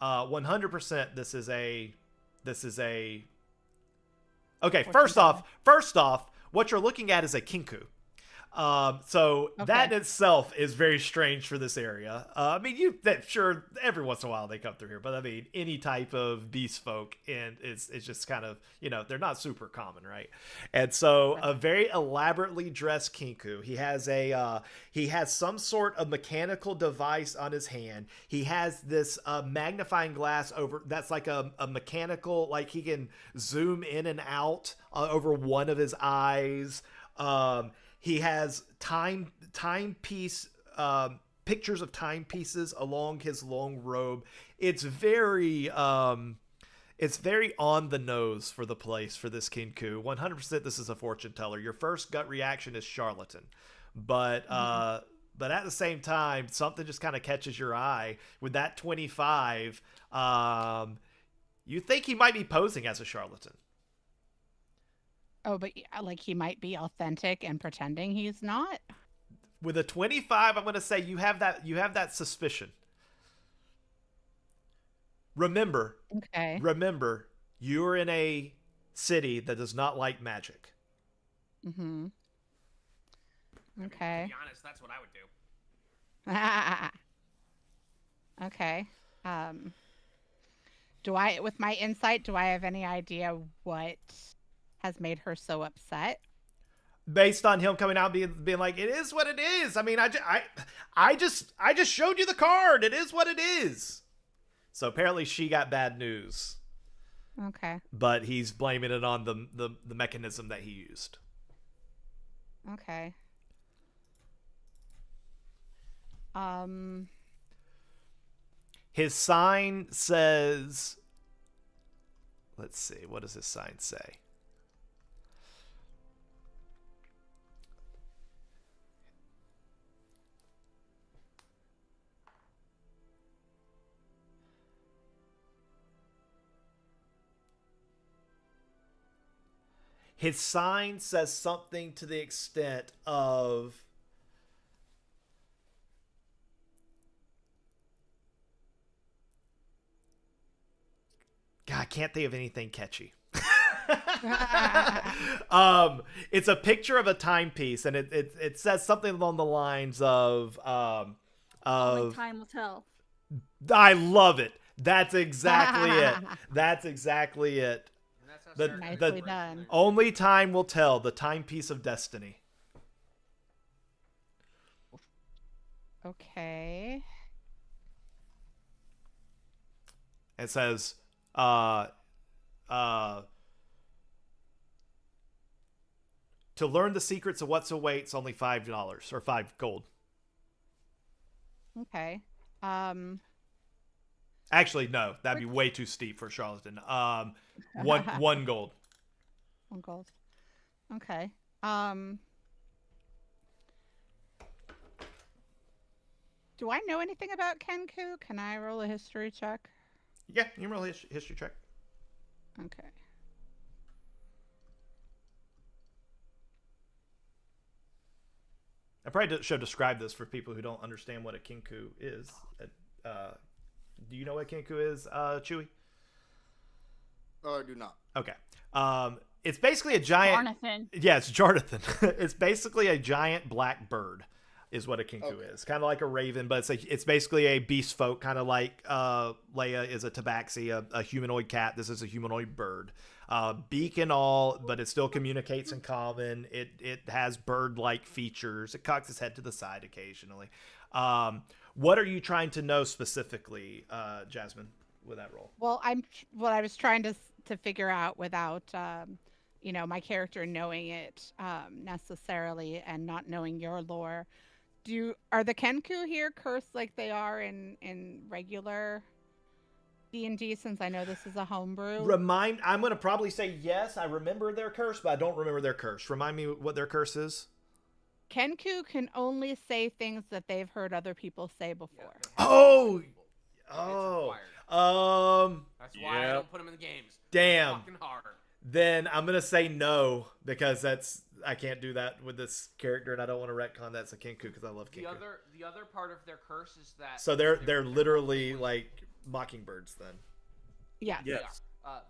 100% this is a okay. First off, what you're looking at is a kinku. So that in itself is very strange for this area. I mean, sure, every once in a while they come through here, but I mean, any type of beast folk, and it's just kind of, they're not super common, right? And so a very elaborately dressed kinku. He has some sort of mechanical device on his hand. He has this magnifying glass over that's like a mechanical, like he can zoom in and out over one of his eyes. He has timepiece pictures of timepieces along his long robe. It's very It's very on the nose for the place for this Kinku. 100% this is a fortune teller. Your first gut reaction is charlatan. But but at the same time, something just kind of catches your eye with that 25. You think he might be posing as a charlatan. Oh, but like he might be authentic and pretending he's not. With a 25, I'm going to say you have that suspicion. Remember, you're in a city that does not like magic. Mm-hmm. Okay. To be honest, that's what I would do. Okay. With my insight, do I have any idea what has made her so upset? Based on him coming out and being like, it is what it is. I mean, I just showed you the card. It is what it is. So apparently she got bad news. Okay. But he's blaming it on the mechanism that he used. Okay. His sign says, let's see, what does his sign say? His sign says something to the extent of, God, I can't think of anything catchy. It's a picture of a timepiece, and it says something along the lines of Only time will tell. I love it. That's exactly it. That's exactly it. Nicely done. Only time will tell. The timepiece of destiny. Okay. It says, to learn the secrets of what awaits, only $5 or 5 gold. Okay. Actually, no, that'd be way too steep for charlatan. One gold. 1 gold. Okay. Do I know anything about Kenku? Can I roll a history check? Yeah, you can roll a history check. Okay. I probably should describe this for people who don't understand what a kinku is. Do you know what kinku is, Chewy? Oh, I do not. Okay. It's basically a giant. Jonathan. Yeah, it's Jonathan. It's basically a giant black bird, is what a kinku is. Kind of like a raven, but it's basically a beast folk, kind of like Leia is a tabaxi, a humanoid cat. This is a humanoid bird. Beak and all, but it still communicates in common. It has bird-like features. It cocks its head to the side occasionally. What are you trying to know specifically, Jasmine, with that role? Well, what I was trying to figure out without my character knowing it necessarily and not knowing your lore. Are the Kenku here cursed like they are in regular D&D, since I know this is a homebrew? I'm going to probably say yes. I remember their curse, but I don't remember their curse. Remind me what their curse is. Kenku can only say things that they've heard other people say before. Oh. That's why I don't put them in the games. Damn. Fucking hard. Then I'm gonna say no, because I can't do that with this character, and I don't want to retcon that's a Kinku because I love Kinku. The other part of their curse is that so they're literally like mockingbirds then. Yes. Yes.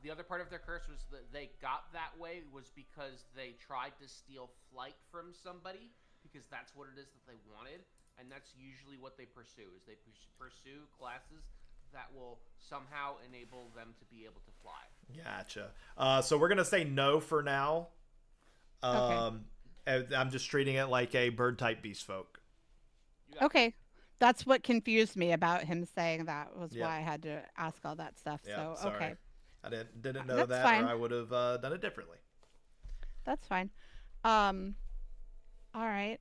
The other part of their curse was that they got that way was because they tried to steal flight from somebody, because that's what it is that they wanted, and that's usually what they pursue. Is they pursue classes that will somehow enable them to be able to fly. Gotcha. So we're gonna say no for now. Okay. I'm just treating it like a bird type beast folk. Okay. That's what confused me about him saying that, was Yeah. why I had to ask all that stuff. Yeah, so sorry. okay. I didn't know That's that, fine. or I would have done it differently. That's fine. All right.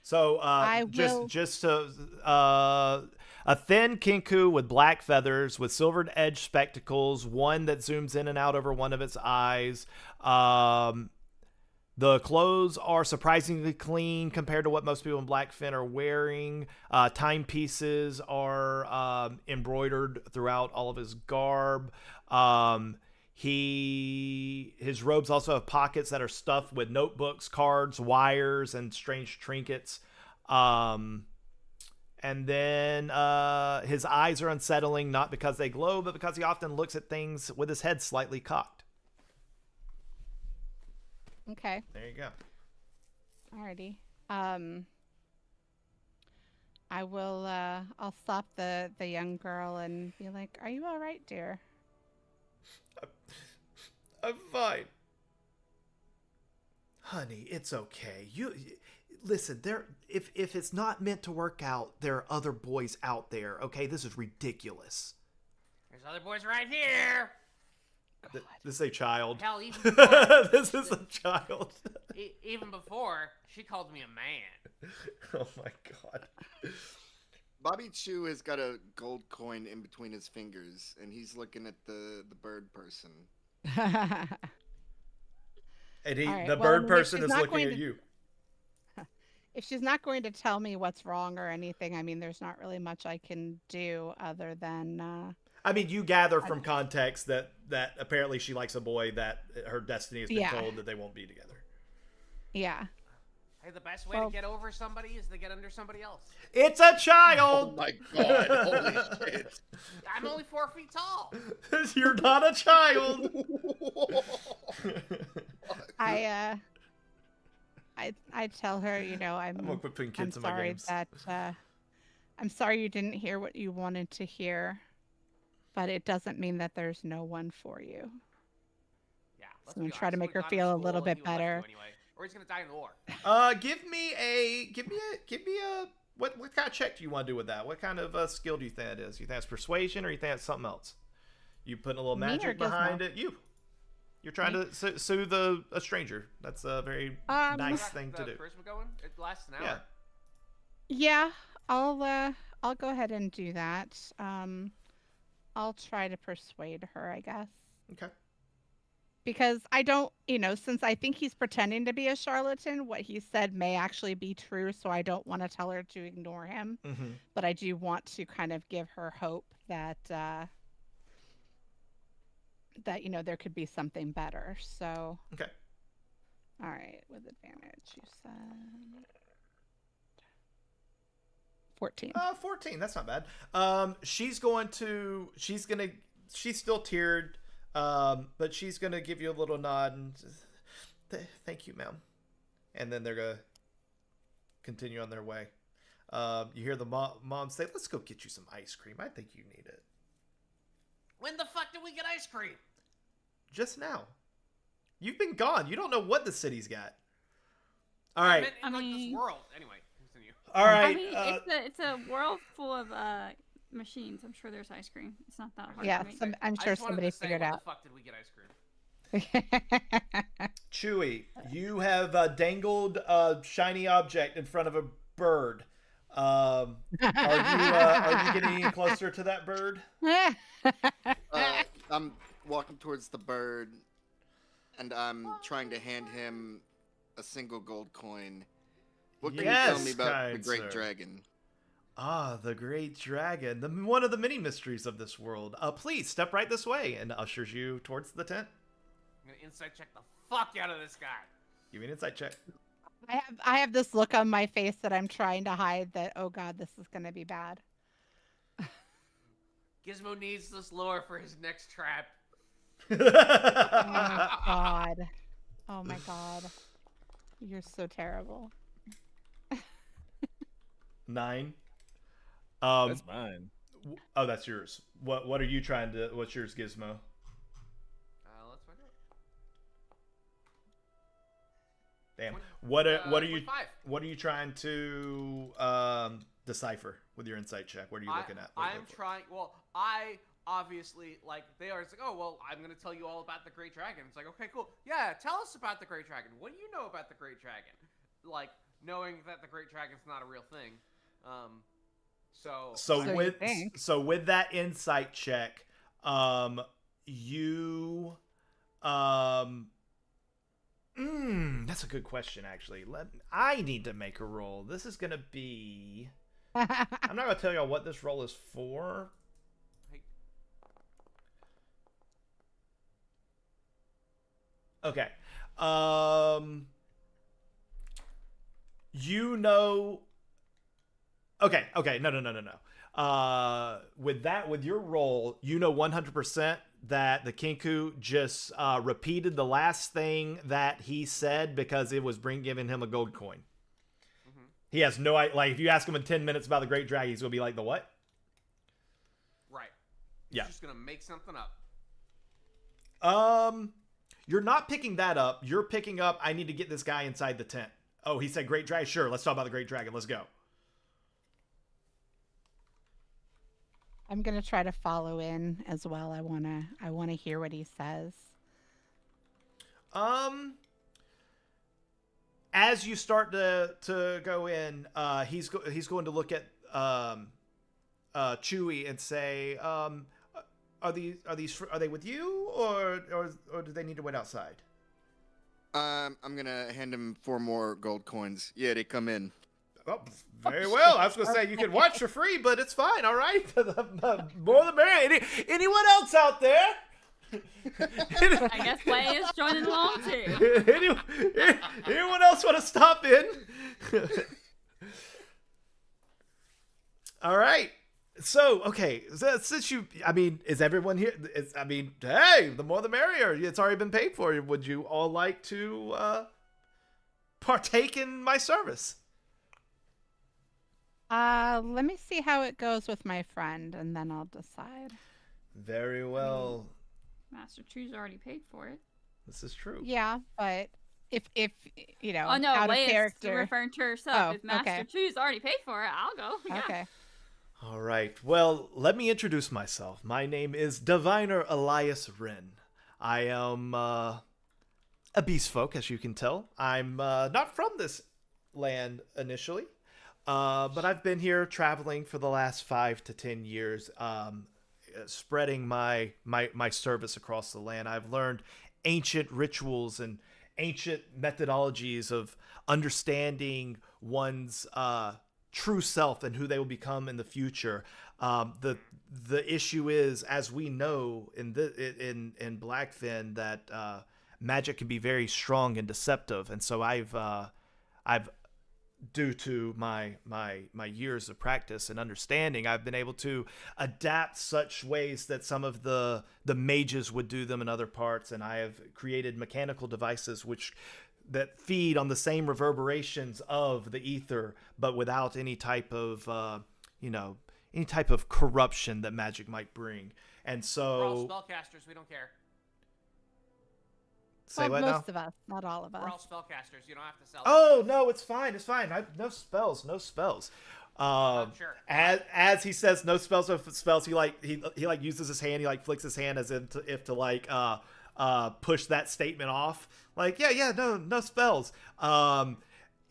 So I just will- just to A thin kinku with black feathers, with silvered edged spectacles, one that zooms in and out over one of its eyes. The clothes are surprisingly clean compared to what most people in Blackfin are wearing. Timepieces are embroidered throughout all of his garb. His robes also have pockets that are stuffed with notebooks, cards, wires, and strange trinkets. And then his eyes are unsettling, not because they glow, but because he often looks at things with his head slightly cocked. Okay. There you go. Alrighty. I will. I'll stop the young girl and be like, "Are you all right, dear?" I'm fine. Honey, it's okay. You listen, if it's not meant to work out, there are other boys out there, okay? This is ridiculous. There's other boys right here. This is a child. Hell, even before, This is a child. even before, she called me a man. Oh my god. Bobby Chu has got a gold coin in between his fingers, and he's looking at the bird person. And All right, the well, I bird mean, if person she's is not looking going at to- you. If she's not going to tell me what's wrong or anything, I mean, there's not really much I can do other than. I mean, you gather from context that apparently she likes a boy, that her destiny has been Yeah. told that they won't be together. Yeah. Hey, the best way Well- to get over somebody is to get under somebody else. It's a Oh child. my god! Holy shit! I'm only 4 feet tall. You're not a child. I tell her, I'm gonna quit putting I'm kids in my sorry games. that I'm sorry you didn't hear what you wanted to hear, but it doesn't mean that there's no one for you. Yeah. So I'm gonna try to make her feel a little bit better. Anyway, or he's gonna die in the war. Give me a what kind of check do you want to do with that? What kind of skill do you think that is? You think it's persuasion, or you think it's something else? You putting a little Me or magic Gizmo? behind it? You're trying to soothe a stranger. That's a very nice Got thing to the do. charisma going? It lasts an hour. Yeah. Yeah, I'll go ahead and do that. I'll try to persuade her, I guess. Okay. Because I don't, since I think he's pretending to be a charlatan, what he said may actually be true, so I don't want to tell her to ignore him. Mm-hmm. But I do want to kind of give her hope that there could be something better. So Okay. all right, with advantage, you said 14. 14. That's not bad. She's still tiered, but she's gonna give you a little nod and thank you, ma'am. And then they're gonna continue on their way. You hear the mom say, "Let's go get you some ice cream. I think you need it." When the fuck did we get ice cream? Just now. You've been gone. You don't know what the city's got. All right. I meant in, this world. Anyway, continue. All right. I mean, it's a world full of machines. I'm sure there's ice cream. It's not that hard. Yeah, to make. I'm I sure just wanted somebody to say, figured when out. the fuck did we get ice cream? Chewy, you have dangled a shiny object in front of a bird. Are you getting any closer to that bird? I'm walking towards the bird, and I'm trying to hand him a single gold coin. What can you tell me about the kind Great sir. Dragon? Ah, the great dragon, one of the many mysteries of this world. Please step right this way, and ushers you towards the tent. I'm gonna insight check the fuck out of this guy. Give me an insight check. I have this look on my face that I'm trying to hide that, oh god, this is going to be bad. Gizmo needs this lure for his next trap. Oh my god. Oh my god. You're so terrible. 9. That's mine. Oh, that's yours. What are you trying to? What's yours, Gizmo? Let's find out. Damn. Twen- What are you 25. What are you trying to decipher with your insight check? What are you looking at? What are you I'm looking for? trying. Well, I obviously they are. It's like, oh well, I'm gonna tell you all about the Great Dragon. It's like, okay, cool. Yeah, tell us about the Great Dragon. What do you know about the Great Dragon? Like knowing that the Great Dragon's not a real thing. So So you with think. with that insight check, you that's a good question actually. I need to make a roll. This is gonna be. I'm not gonna tell y'all what this roll is for. Hey. Okay. You know. Okay. No. With your roll, you know 100% that the Kinku just repeated the last thing that he said because it was giving him a gold coin. Mhm. He has no idea. Like, if you ask him in 10 minutes about the Great Dragon, he's gonna be like, the what? Right. Yeah. He's just gonna make something up. You're not picking that up. You're picking up, I need to get this guy inside the tent. Oh, he said Great Dragon. Sure, let's talk about the Great Dragon. Let's go. I'm gonna try to follow in as well. I wanna hear what he says. As you start to go in, he's going to look at Chewie and say, are they with you or do they need to wait outside? I'm gonna hand him 4 more gold coins. Yeah, they come in. Oh, very well. I was going to say you can watch for free, but it's fine. All right, more the merrier. Anyone else out there? I guess Leia is joining along too. Anyone else want to stop in? All right. So, okay, since is everyone here? Hey, the more the merrier. It's already been paid for. Would you all like to partake in my service? Let me see how it goes with my friend, and then I'll decide. Very well. Master Chu's already paid for it. This is true. Yeah, but if you know, Oh no, out of Leia's character. referring to herself. Oh, If Master okay. Chu's already paid for it, I'll go. Yeah. Okay. All right. Well, let me introduce myself. My name is Diviner Elias Wren. I am a beast folk, as you can tell. I'm not from this land initially, but I've been here traveling for the last 5 to 10 years, spreading my service across the land. I've learned ancient rituals and ancient methodologies of understanding one's true self and who they will become in the future. The issue is, as we know in Blackfin, that magic can be very strong and deceptive, and so I've due to my years of practice and understanding, I've been able to adapt such ways that some of the mages would do them in other parts, and I have created mechanical devices that feed on the same reverberations of the ether, but without any type of corruption that magic might bring. And We're all so, spellcasters. We don't care. say Well, what now? most of us, not all of us. We're all spellcasters. You don't have to sell. Oh no, it's fine. No spells. Sure. As he says no spells, he uses his hand. He flicks his hand as if to push that statement off. No spells.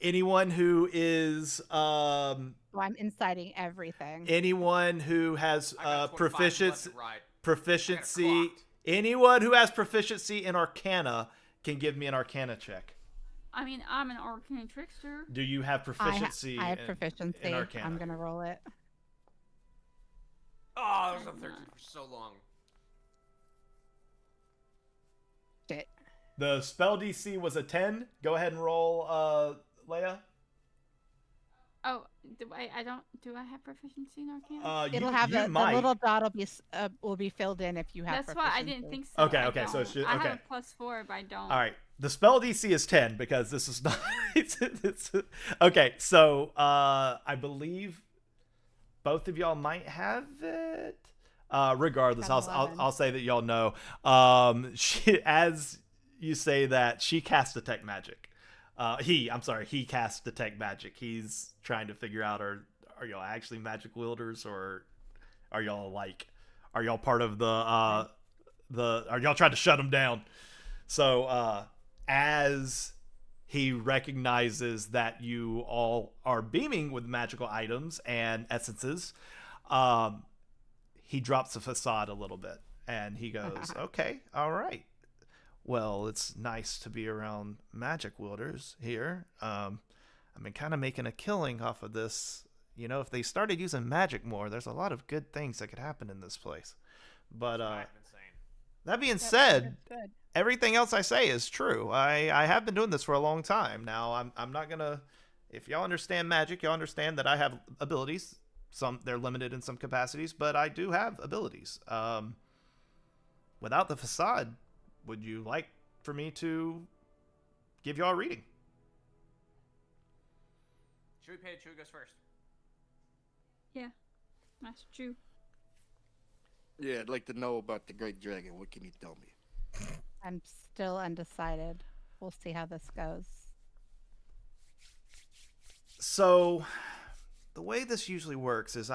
Anyone who is So I'm inciting everything. anyone who has I got 25 proficiency left to ride. proficiency clocked. anyone who has proficiency in Arcana can give me an Arcana check. I mean, I'm an arcane trickster. Do you have proficiency? I have proficiency. in Arcana. I'm gonna roll it. Oh, I was on 13 for so long. Shit. The spell DC was a 10. Go ahead and roll, Leia. Oh, do I have proficiency in arcana? It'll have the little dot will be filled in if you have. That's why I didn't think so. Okay, I okay, so don't. it's just- I okay. have a +4, but I don't. All right. The spell DC is 10 because this is not. it's okay. So I believe both of y'all might have it. Regardless, Got I'll 11. I'll say that y'all know. As you say that, she casts detect magic. He casts detect magic. He's trying to figure out are y'all actually magic wielders, or are y'all part of are y'all trying to shut him down? So as he recognizes that you all are beaming with magical items and essences. He drops the facade a little bit and he goes, okay, all right. Well, it's nice to be around magic wielders here. I've been kind of making a killing off of this. You know, if they started using magic more, there's a lot of good things that could happen in this place. But that being said, everything else I say is true. I have been doing this for a long time now. I'm not gonna. If y'all understand magic, y'all understand that I have abilities. They're limited in some capacities, but I do have abilities. Without the facade, would you like for me to give y'all a reading? Chewy paid. Chewy goes first. Yeah, that's true. Yeah, I'd like to know about the Great Dragon. What can you tell me? I'm still undecided. We'll see how this goes. So, the way this usually works is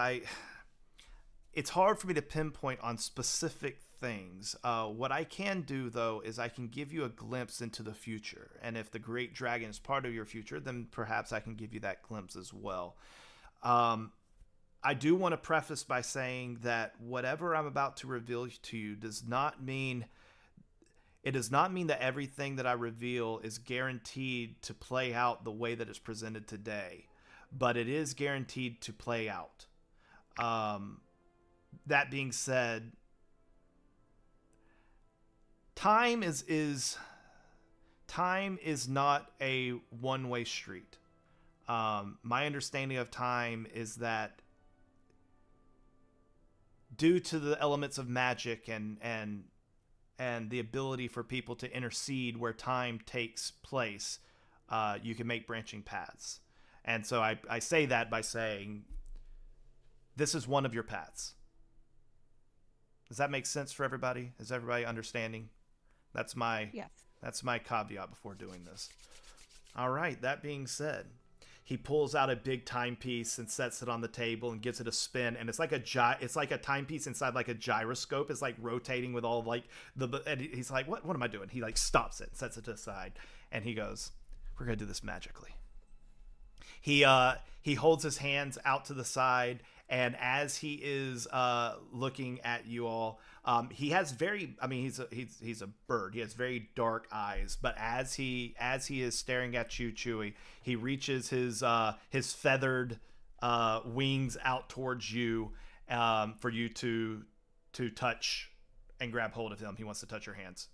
it's hard for me to pinpoint on specific things. What I can do, though, is I can give you a glimpse into the future. And if the Great Dragon is part of your future, then perhaps I can give you that glimpse as well. I do want to preface by saying that whatever I'm about to reveal to you does not mean that everything that I reveal is guaranteed to play out the way that it's presented today, but it is guaranteed to play out. That being said, time is not a one-way street. My understanding of time is that due to the elements of magic and the ability for people to intercede where time takes place, you can make branching paths. And so I say that by saying this is one of your paths. Does that make sense for everybody? Is everybody understanding? That's my caveat before doing this. All right, that being said, he pulls out a big timepiece and sets it on the table and gives it a spin, and it's like a timepiece inside like a gyroscope. It's like rotating with all like and he's like, what am I doing? He like stops it, sets it to the side, and he goes, we're gonna do this magically. He holds his hands out to the side, and as he is looking at you all, he has he's a bird. He has very dark eyes, but as he is staring at you, Chewy, he reaches his feathered wings out towards you for you to touch and grab hold of him. He wants to touch your hands.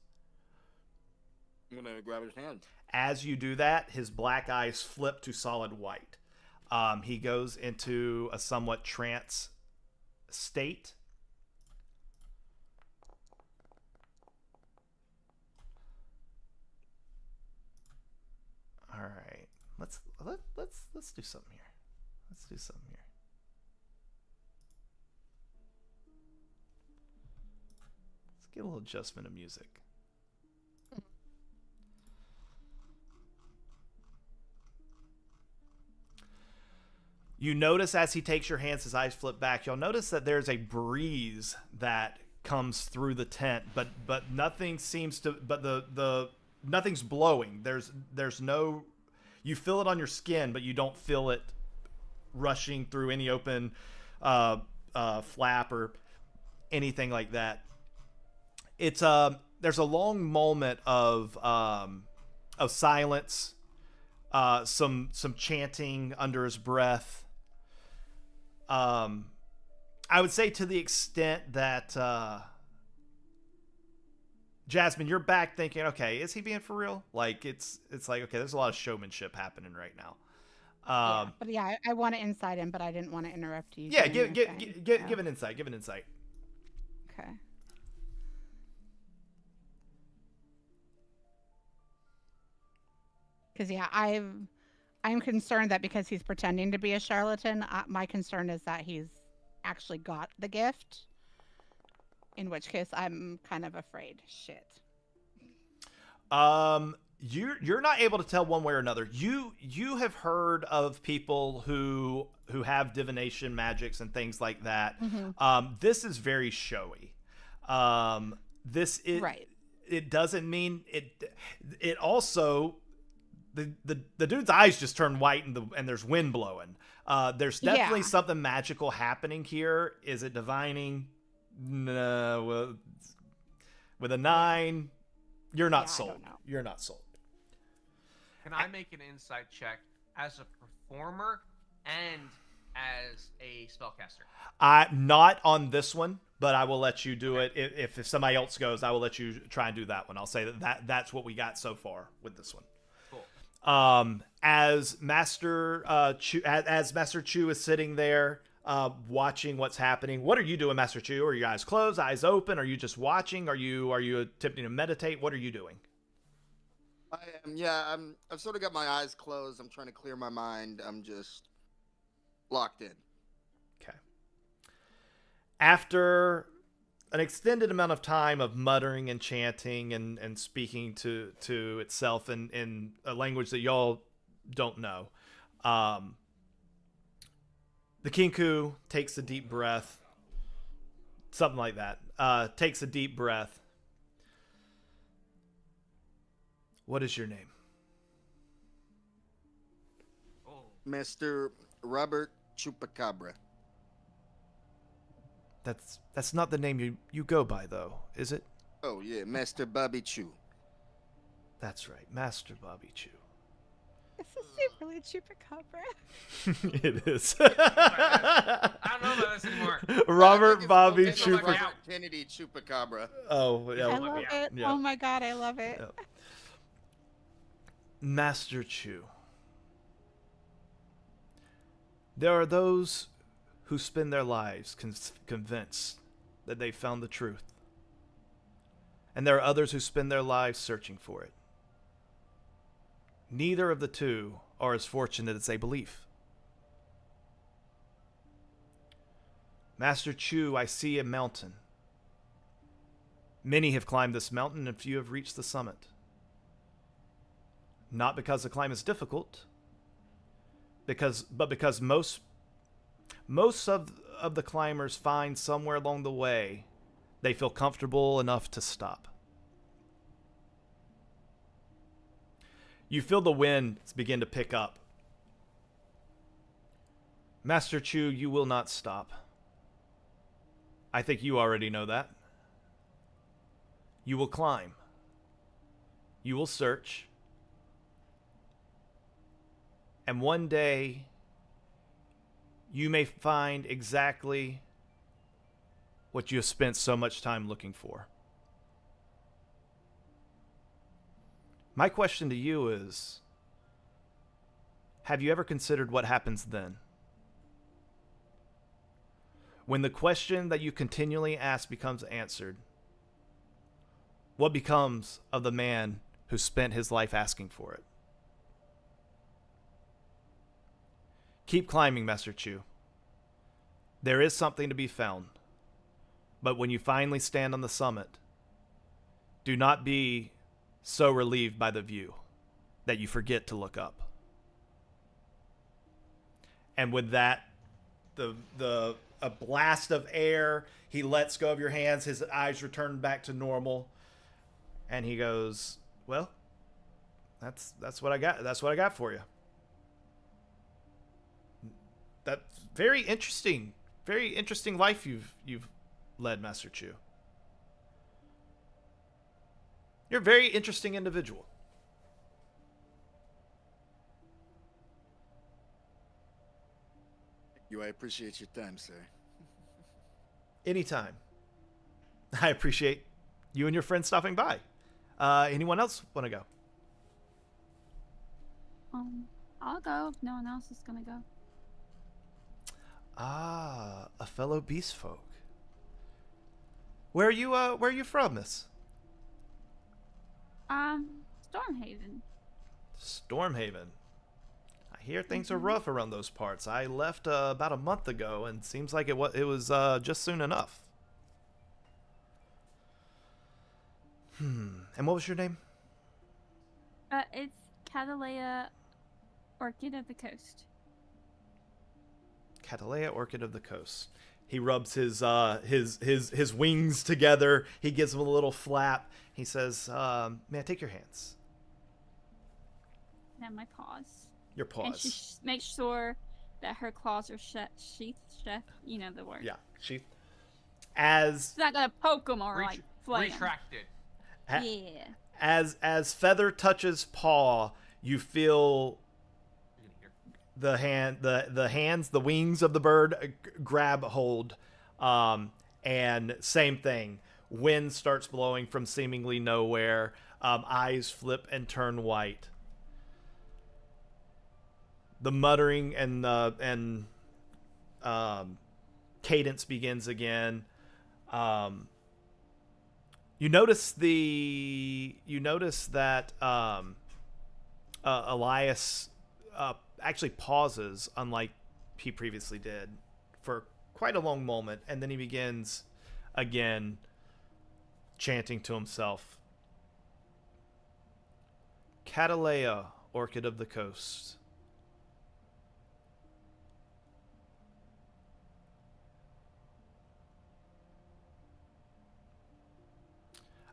I'm gonna grab his hand. As you do that, his black eyes flip to solid white. He goes into a somewhat trance state. All right, let's do something here. Let's do something here. Let's get a little adjustment of music. You notice as he takes your hands, his eyes flip back. You'll notice that there's a breeze that comes through the tent, but nothing seems to. But the nothing's blowing. There's no. You feel it on your skin, but you don't feel it rushing through any open flap or anything like that. It's there's a long moment of silence, some chanting under his breath. I would say to the extent that Jasmine, you're back thinking, okay, is he being for real? Like it's like, okay, there's a lot of showmanship happening right now. But yeah, I want to insight him, but I didn't want to interrupt you. Yeah, give an insight. Give an insight. Okay. Because yeah, I'm concerned that because he's pretending to be a charlatan, my concern is that he's actually got the gift. In which case, I'm kind of afraid. Shit. You're not able to tell one way or another. You have heard of people who have divination magics and things like that. Mm-hmm. This is very showy. This is right. It doesn't mean it. It also the dude's eyes just turn white and there's wind blowing. There's definitely Yeah. something magical happening here. Is it divining? No. Well, with a 9, you're not Yeah, I sold. don't know. You're not sold. Can I make an insight check as a performer and as a spellcaster? Not on this one, but I will let you do it. If somebody else goes, I will let you try and do that one. I'll say that's what we got so far with this one. Cool. As Master Chu is sitting there watching what's happening, what are you doing, Master Chu? Are your eyes closed, eyes open? Are you just watching? Are you attempting to meditate? What are you doing? I am. Yeah, I've sort of got my eyes closed. I'm trying to clear my mind. I'm just locked in. Okay. After an extended amount of time of muttering and chanting and speaking to itself in a language that y'all don't know, the Kinku takes a deep breath. Something like that. Takes a deep breath. What is your name? Oh, Mr. Robert Chupacabra. That's not the name you go by, though, is it? Oh, yeah, Master Bobby Chu. That's right, Master Bobby Chu. Is this secretly Chupacabra? It is. I don't know about this anymore. Robert Bobby it's like Chupa. out. Kennedy Chupacabra. Oh, yeah. I let love me it. Yeah. Oh my god, I love it. Yeah. Master Chu. There are those who spend their lives convinced that they found the truth. And there are others who spend their lives searching for it. Neither of the two are as fortunate as they believe. Master Chu, I see a mountain. Many have climbed this mountain and few have reached the summit. Not because the climb is difficult, but because most of the climbers find somewhere along the way they feel comfortable enough to stop. You feel the wind begin to pick up. Master Chu, you will not stop. I think you already know that. You will climb. You will search. And one day, you may find exactly what you have spent so much time looking for. My question to you is, have you ever considered what happens then? When the question that you continually ask becomes answered, what becomes of the man who spent his life asking for it? Keep climbing, Master Chu. There is something to be found. But when you finally stand on the summit, do not be so relieved by the view that you forget to look up. And with that, a blast of air, he lets go of your hands, his eyes return back to normal, and he goes, "Well, that's what I got. That's what I got for you." That's very interesting life you've led, Master Chu. You're a very interesting individual. I appreciate your time, sir. Anytime. I appreciate you and your friends stopping by. Anyone else want to go? I'll go if no one else is gonna go. Ah, a fellow beast folk. Where are you from, miss? Stormhaven. Stormhaven. I hear things are rough around those parts. I left about a month ago, and seems like it was just soon enough. And what was your name? It's Catalea, Orchid of the Coast. Catalea, Orchid of the Coast. He rubs his wings together. He gives them a little flap. He says, "May I take your hands?" and my paws. Your And she paws. makes sure that her claws are sheathed shut. You know the word. Yeah. As She's not gonna poke them or like flay 'em. Retracted. Yeah. as Feather touches paw, you feel You're gonna hear. the hands, the wings of the bird grab hold, and same thing. Wind starts blowing from seemingly nowhere. Eyes flip and turn white. The muttering and cadence begins again. You notice that Elias actually pauses, unlike he previously did, for quite a long moment, and then he begins again chanting to himself. Catalea, orchid of the coast.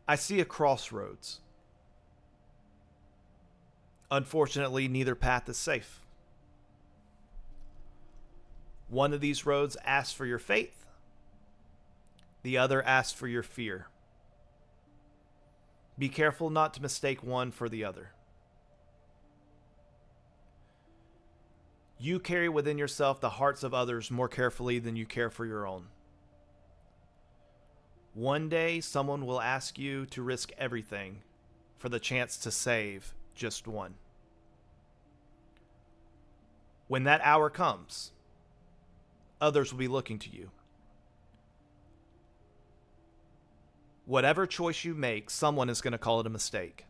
I see a crossroads. Unfortunately, neither path is safe. One of these roads asks for your faith. The other asks for your fear. Be careful not to mistake one for the other. You carry within yourself the hearts of others more carefully than you care for your own. One day, someone will ask you to risk everything for the chance to save just one. When that hour comes, others will be looking to you. Whatever choice you make, someone is going to call it a mistake.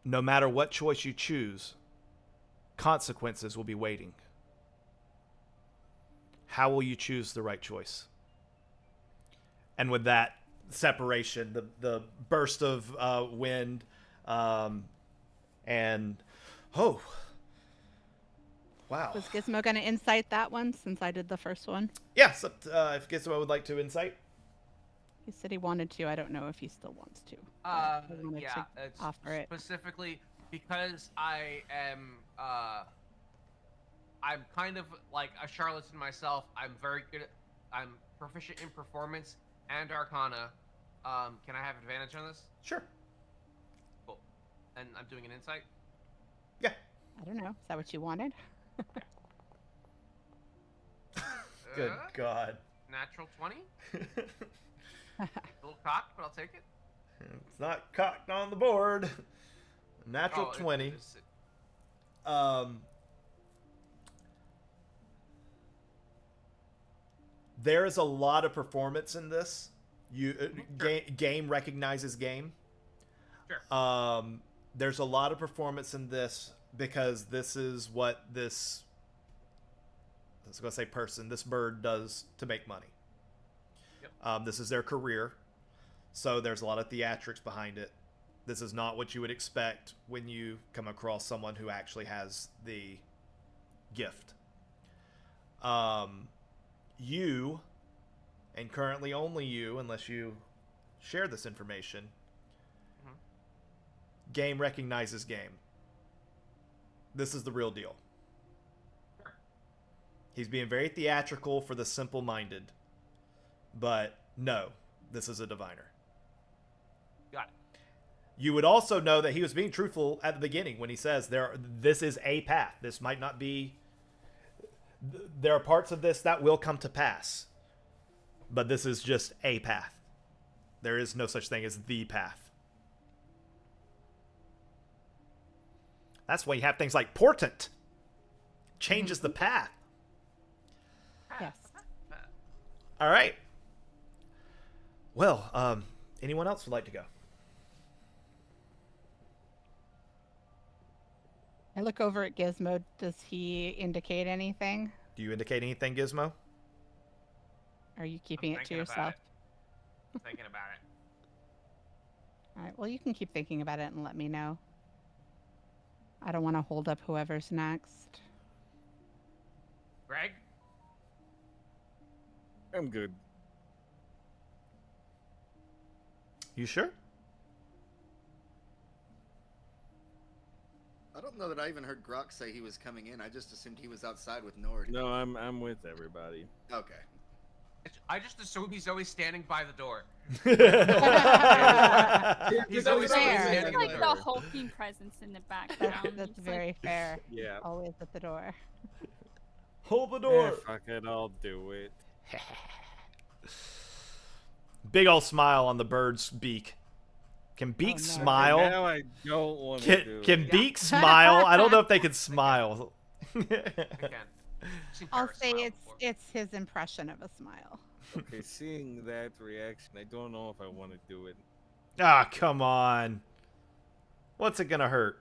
No matter what choice you choose, consequences will be waiting. How will you choose the right choice? And with that separation, the burst of wind, and oh, wow. Was Gizmo going to incite that one since I did the first one? Yeah, so, if Gizmo would like to insight. He said he wanted to. I don't know if he still wants to. but I wanted Yeah, to it's offer it. specifically because I am, I'm kind of like a charlatan myself. I'm proficient in performance and arcana. Can I have advantage on this? Sure. Cool. And I'm doing an insight? Yeah. I don't know. Is that what you wanted? Good God. Natural 20? A little cocked, but I'll take it. It's not cocked on the board. Natural Oh, 20. it's- There is a lot of performance in this. Sure. Game recognizes game. Sure. There's a lot of performance in this because this is what this, I was going to say person, this bird does to make money. Yep. This is their career. So there's a lot of theatrics behind it. This is not what you would expect when you come across someone who actually has the gift. You, and currently only you, unless you share this information, game recognizes game. This is the real deal. Sure. He's being very theatrical for the simple-minded. But no, this is a diviner. Got it. You would also know that he was being truthful at the beginning when he says this is a path. This might not be... There are parts of this that will come to pass. But this is just a path. There is no such thing as the path. That's why you have things like portent. Changes the path. Yes. All right. Well, anyone else would like to go? I look over at Gizmo. Does he indicate anything? Do you indicate anything, Gizmo? Or are you keeping it to Thinking about yourself? it. Thinking about it. All right. Well, you can keep thinking about it and let me know. I don't want to hold up whoever's next. Greg? I'm good. You sure? don't know that I even heard Grok say he was coming in. I just assumed he was outside with Nord. No, I'm with everybody. Okay. I just assume he's always standing by the door. He's He's always fair. standing It's at like the door. the hulking presence in the background. That's It's very like, fair. Yeah. Always at the door. Hold the Yeah, door. fuck it, I'll do it. Big old smile on the bird's beak. Can Beak no. smile? Now I don't want to do Can it. Beak smile? I don't know if they can smile. Again. Seen I'll Paris say smile it's before. it's his impression of a smile. Okay, seeing that reaction, I don't know if I want to do it. Ah, come on. What's it gonna hurt?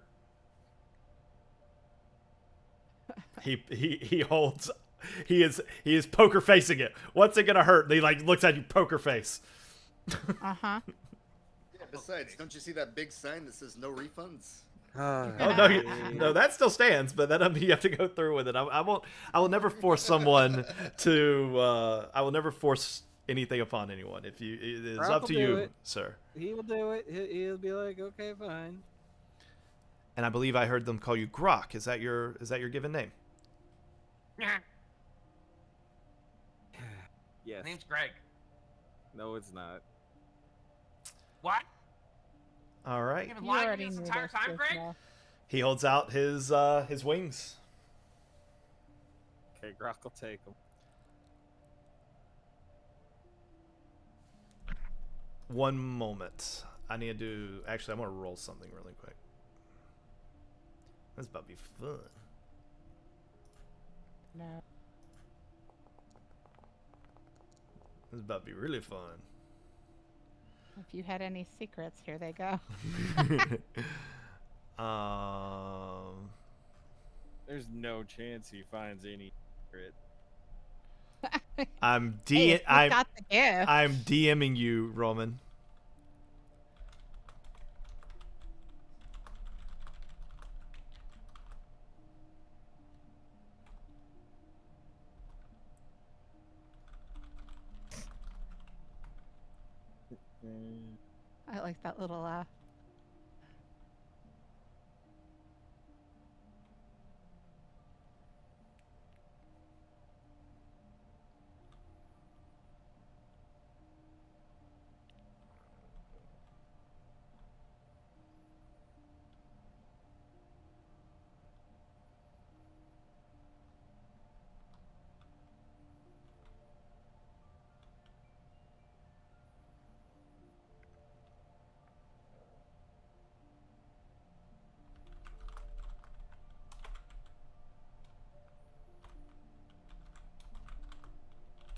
He holds. He is poker facing it. What's it gonna hurt? And he like looks at you poker face. Uh-huh. Yeah, besides, don't you see that big sign that says no refunds? Oh no, no, that still stands, but then you have to go through with it. I won't. I will never force someone to. I will never force anything upon anyone. If you, it is Rob up will to do you, it. sir. He will do it. He'll be like, okay, fine. And I believe I heard them call you Grok. Is that your given name? Yes. Name's Greg. No, it's not. What? All right. You've been You lying to already me this knew entire this, time, just Greg? know. He holds out his wings. Okay, Grok will take him. One moment. I need to do. Actually, I'm gonna roll something really quick. This is about to be fun. No. This is about to be really fun. If you had any secrets, here they go. There's no chance he finds any secret. I'm Hey, if you've got the gift. I'm DMing you, Roman. I like that little laugh.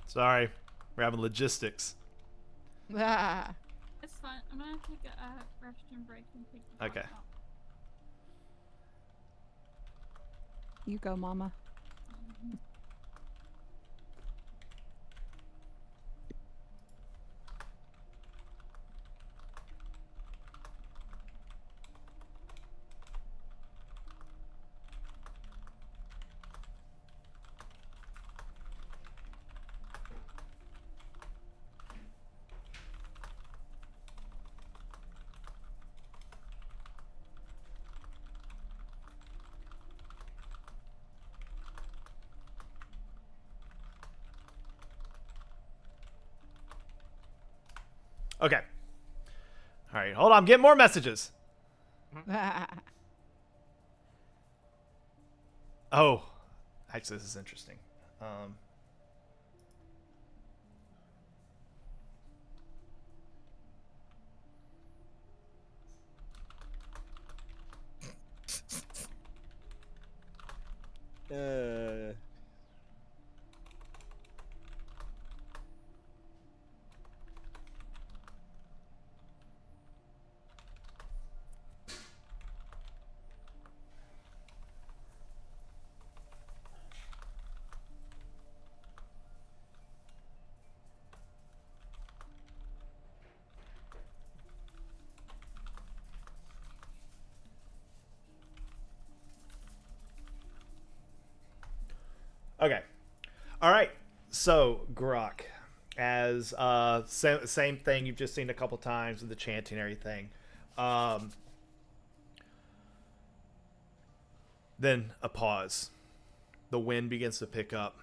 Sorry, we're having logistics. Ah. it's fine. I'm gonna take a restroom break and take the Okay. box out. You go, Mama. Okay. All right, hold on. I'm getting more messages. Oh, actually, this is interesting. Okay. All right. So, Grok, as same thing you've just seen a couple times with the chanting and everything. Then a pause. The wind begins to pick up.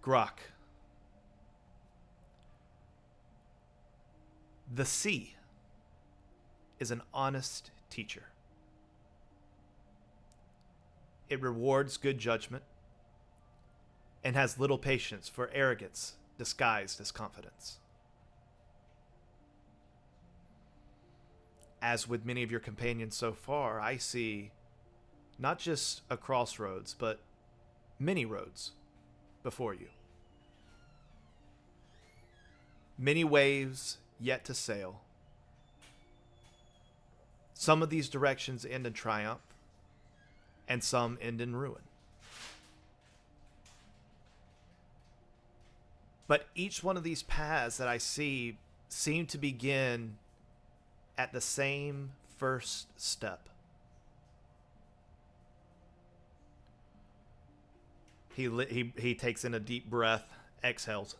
Grok. The sea is an honest teacher. It rewards good judgment and has little patience for arrogance disguised as confidence. As with many of your companions so far, I see not just a crossroads, but many roads before you. Many waves yet to sail. Some of these directions end in triumph, and some end in ruin. But each one of these paths that I see seem to begin at the same first step. He takes in a deep breath, exhales.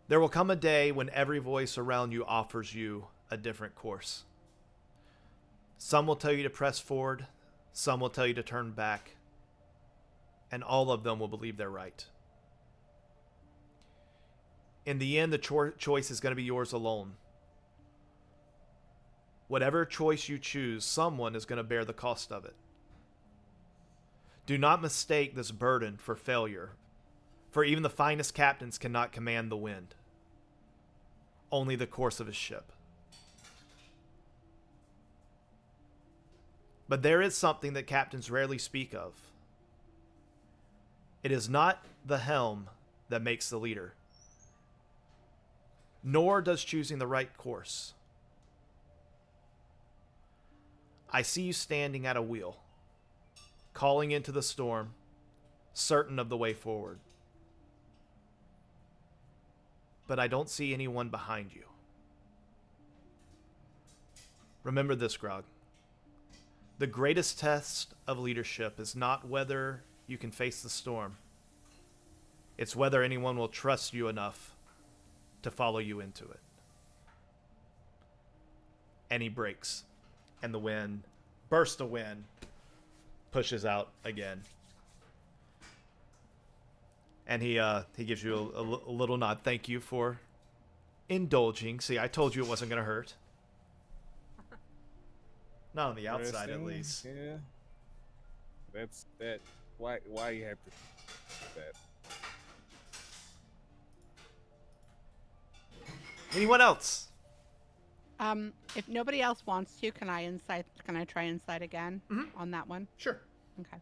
There will come a day when every voice around you offers you a different course. Some will tell you to press forward, some will tell you to turn back, and all of them will believe they're right. In the end, the choice is going to be yours alone. Whatever choice you choose, someone is going to bear the cost of it. Do not mistake this burden for failure, for even the finest captains cannot command the wind, only the course of a ship. But there is something that captains rarely speak of. It is not the helm that makes the leader, nor does choosing the right course. I see you standing at a wheel, calling into the storm, certain of the way forward. But I don't see anyone behind you. Remember this, Grog. The greatest test of leadership is not whether you can face the storm. It's whether anyone will trust you enough to follow you into it. And he breaks, and the wind, burst of wind, pushes out again. And he gives you a little nod. Thank you for indulging. See, I told you it wasn't going to hurt. Not on the outside, at least. Yeah. That's that. Why you have to do that? Anyone else? If nobody else wants to, can I try insight again on that one? Sure. Okay.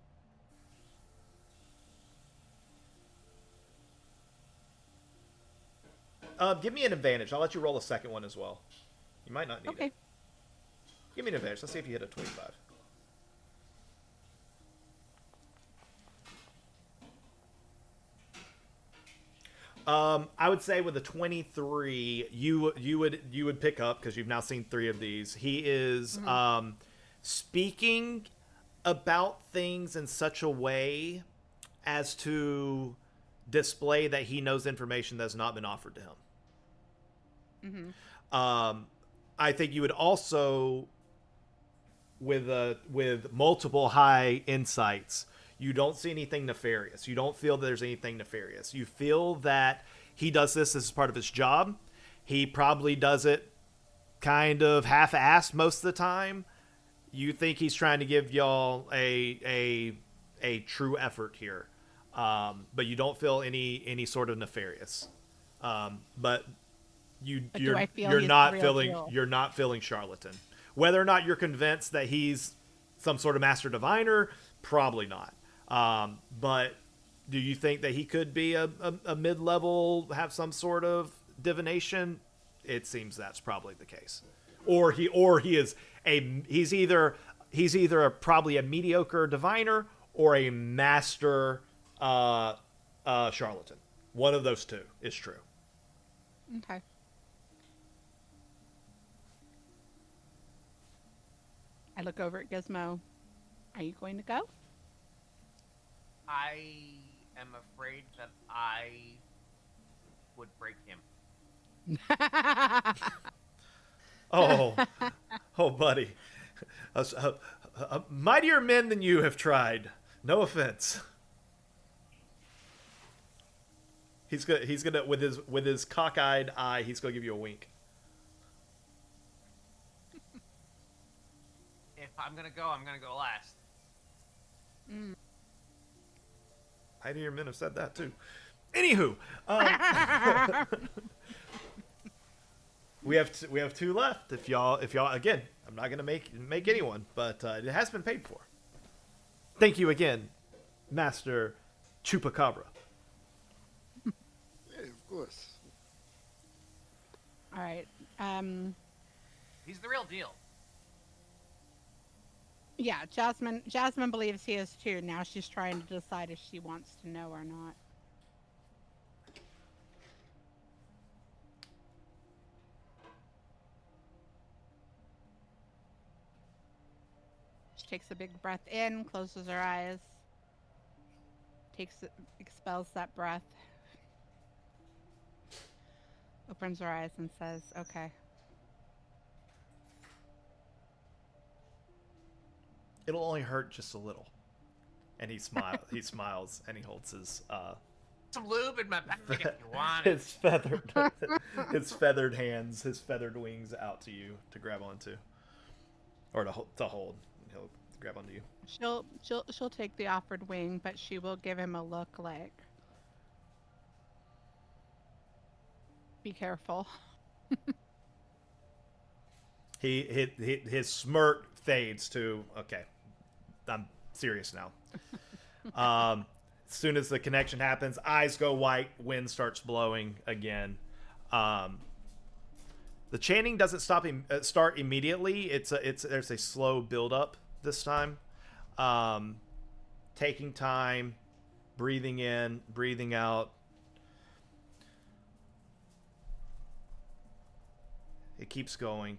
Give me an advantage. I'll let you roll a second one as well. You might not need Okay. it. Give me an advantage. Let's see if you hit a 25. I would say with a 23, you would pick up, because you've now seen 3 of these. He is speaking about things in such a way as to display that he knows information that has not been offered to him. I think you would also, with multiple high insights, you don't see anything nefarious. You don't feel that there's anything nefarious. You feel that he does this as part of his job. He probably does it kind of half-assed most of the time. You think he's trying to give y'all a true effort here, but you don't feel any sort of nefarious. But you're not feeling charlatan. Whether or not you're convinced that he's some sort of master diviner, probably not. But do you think that he could be a mid-level, have some sort of divination? It seems that's probably the case. Or he's either probably a mediocre diviner or a master charlatan. One of those two is true. Okay. I look over at Gizmo. Are you going to go? I am afraid that I would break him. Oh, Oh, buddy. Mightier men than you have tried. No offense. He's gonna with his cockeyed eye, he's gonna give you a wink. If I'm gonna go last. Mightier men have said that too. Anywho, we have two left. If y'all again, I'm not gonna make anyone, but it has been paid for. Thank you again, Master Chupacabra. Yeah, of course. All right. He's the real deal. Yeah, Jasmine believes he is too. Now she's trying to decide if she wants to know or not. She takes a big breath in, closes her eyes, expels that breath, opens her eyes and says, "Okay." It'll only hurt just a little. And he smiles and he holds his Some lube in my bag if you want it. his feathered hands, his feathered wings out to you to grab onto, or to hold. He'll grab onto you. She'll take the offered wing, but she will give him a look like, "Be careful." His smirk fades to, okay, I'm serious now. As soon as the connection happens, eyes go white, wind starts blowing again. The chanting doesn't start immediately. There's a slow build up this time. Taking time, breathing in, breathing out. It keeps going.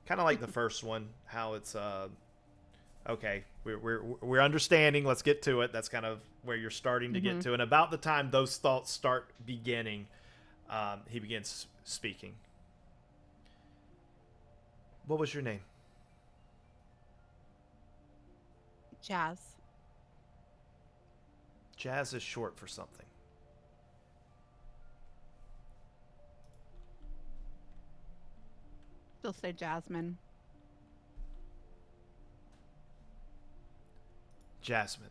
Kind of like the first one, how it's okay, we're understanding. Let's get to it. That's kind of where you're starting to get to, and about the time those thoughts start beginning, he begins speaking. What was your name? Jazz. Jazz is short for something. She'll say Jasmine. Jasmine.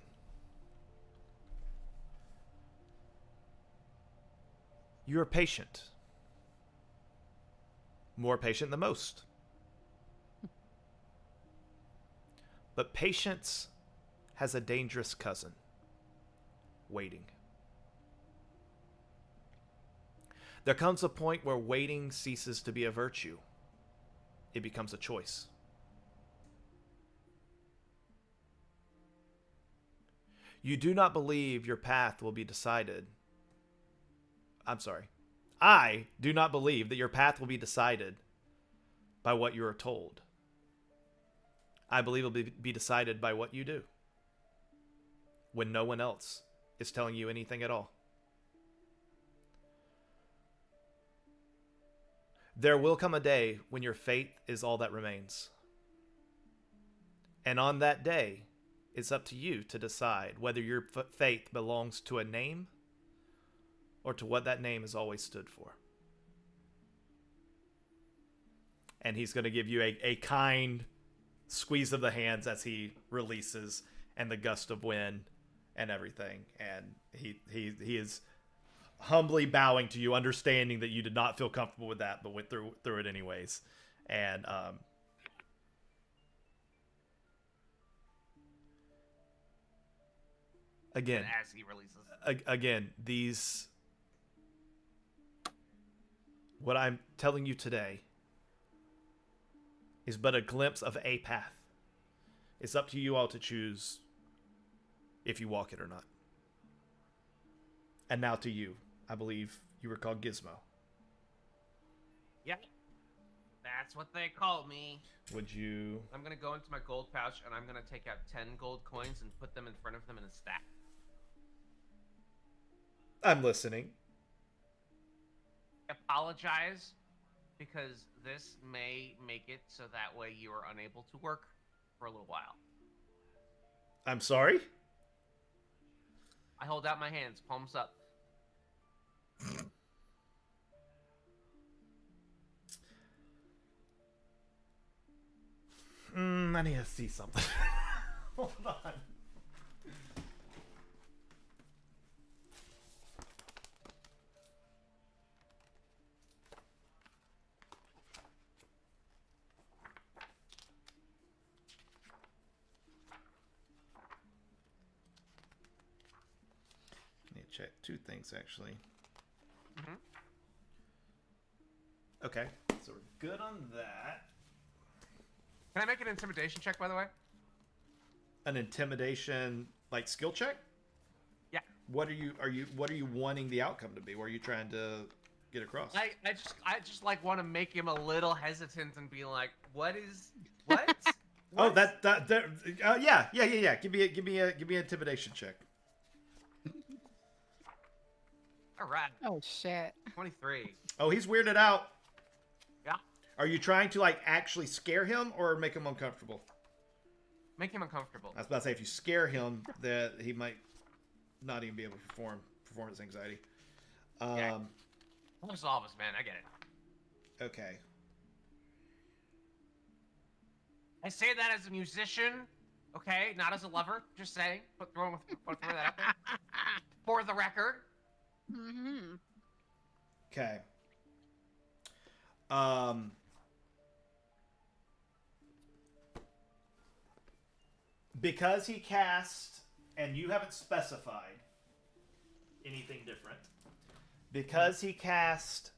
You're patient. More patient than most. But patience has a dangerous cousin. Waiting. There comes a point where waiting ceases to be a virtue. It becomes a choice. You do not believe your path will be decided. I'm sorry. I do not believe that your path will be decided by what you are told. I believe it will be decided by what you do when no one else is telling you anything at all. There will come a day when your faith is all that remains. And on that day, it's up to you to decide whether your faith belongs to a name or to what that name has always stood for. And he's going to give you a kind squeeze of the hands as he releases, and the gust of wind and everything. And he is humbly bowing to you, understanding that you did not feel comfortable with that, but went through it anyways. And again, As he releases. Again, what I'm telling you today is but a glimpse of a path. It's up to you all to choose if you walk it or not. And now to you. I believe you were called Gizmo. Yeah. That's what they call me. Would you... I'm going to go into my gold pouch and I'm going to take out 10 gold coins and put them in front of them in a stack. I'm listening. Apologize because this may make it so that way you are unable to work for a little while. I'm sorry? I hold out my hands, palms up. I need to see something. Hold on. Need to check two things actually. Mm-hmm. Okay, so we're good on that. Can I make an intimidation check, by the way? An intimidation like skill check? Yeah. What are you wanting the outcome to be? What are you trying to get across? I just like want to make him a little hesitant and be like, what? Oh, yeah. Give me an intimidation check. All right. Oh shit. 23. Oh, he's weirded out. Yeah. Are you trying to like actually scare him or make him uncomfortable? Make him uncomfortable. I was about to say if you scare him, that he might not even be able to perform performance anxiety. Yeah. Almost all of us, man. I get it. Okay. I say that as a musician, okay, not as a lover. Just saying. Throw that out there. For the record. Mm-hmm. Okay. Because he cast, and you haven't specified anything different, because he cast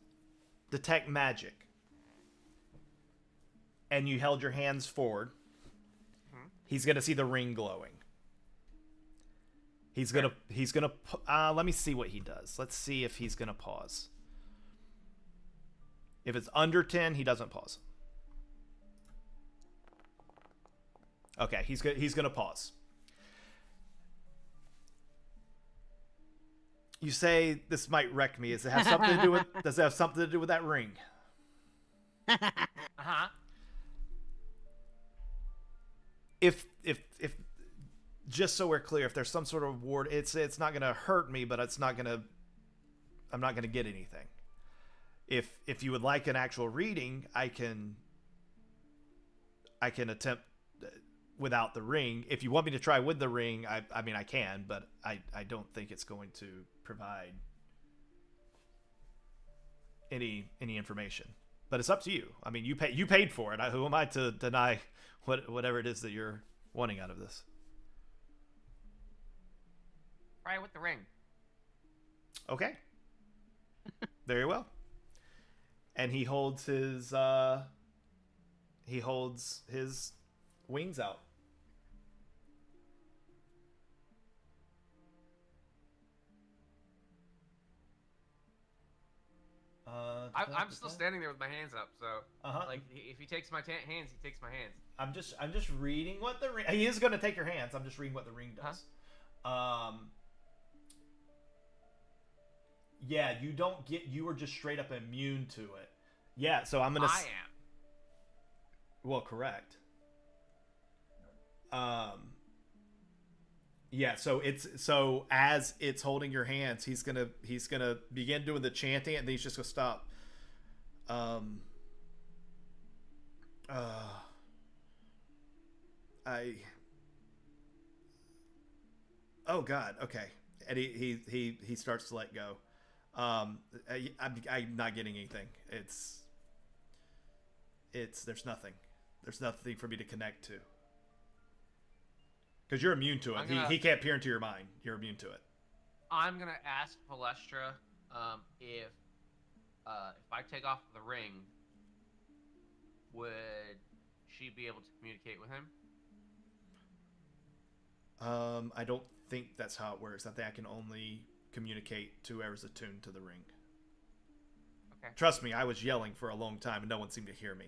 Detect Magic, and you held your hands forward, he's gonna see the ring glowing. He's gonna let me see what he does. Let's see if he's gonna pause. If it's under 10, he doesn't pause. Okay, he's gonna pause. You say this might wreck me. Does it have something to do with? Does it have something to do with that ring? Uh-huh. If just so we're clear, if there's some sort of reward, it's not gonna hurt me, but I'm not gonna get anything. If you would like an actual reading, I can attempt without the ring. If you want me to try with the ring, I mean I can, but I don't think it's going to provide any information. But it's up to you. I mean, you paid for it. Who am I to deny whatever it is that you're wanting out of this? Try it with the ring. Okay. Very well. And he holds his wings out. I'm still standing there with my hands up, so like if he takes my hands, he takes my hands. I'm just reading what the ring. He is going to take your hands. I'm just reading what the ring does. Yeah, you were just straight up immune to it. Yeah, so I'm gonna. I am. Well, correct. Yeah, so as it's holding your hands, he's gonna begin doing the chanting, and then he's just gonna stop. Oh God, okay, and he starts to let go. I'm not getting anything. There's nothing for me to connect to. Because you're immune to it. He can't peer into your mind. You're immune to it. I'm gonna ask Palestra if I take off the ring, would she be able to communicate with him? I don't think that's how it works. I think I can only communicate to whoever's attuned to the ring. Okay. Trust me, I was yelling for a long time and no one seemed to hear me.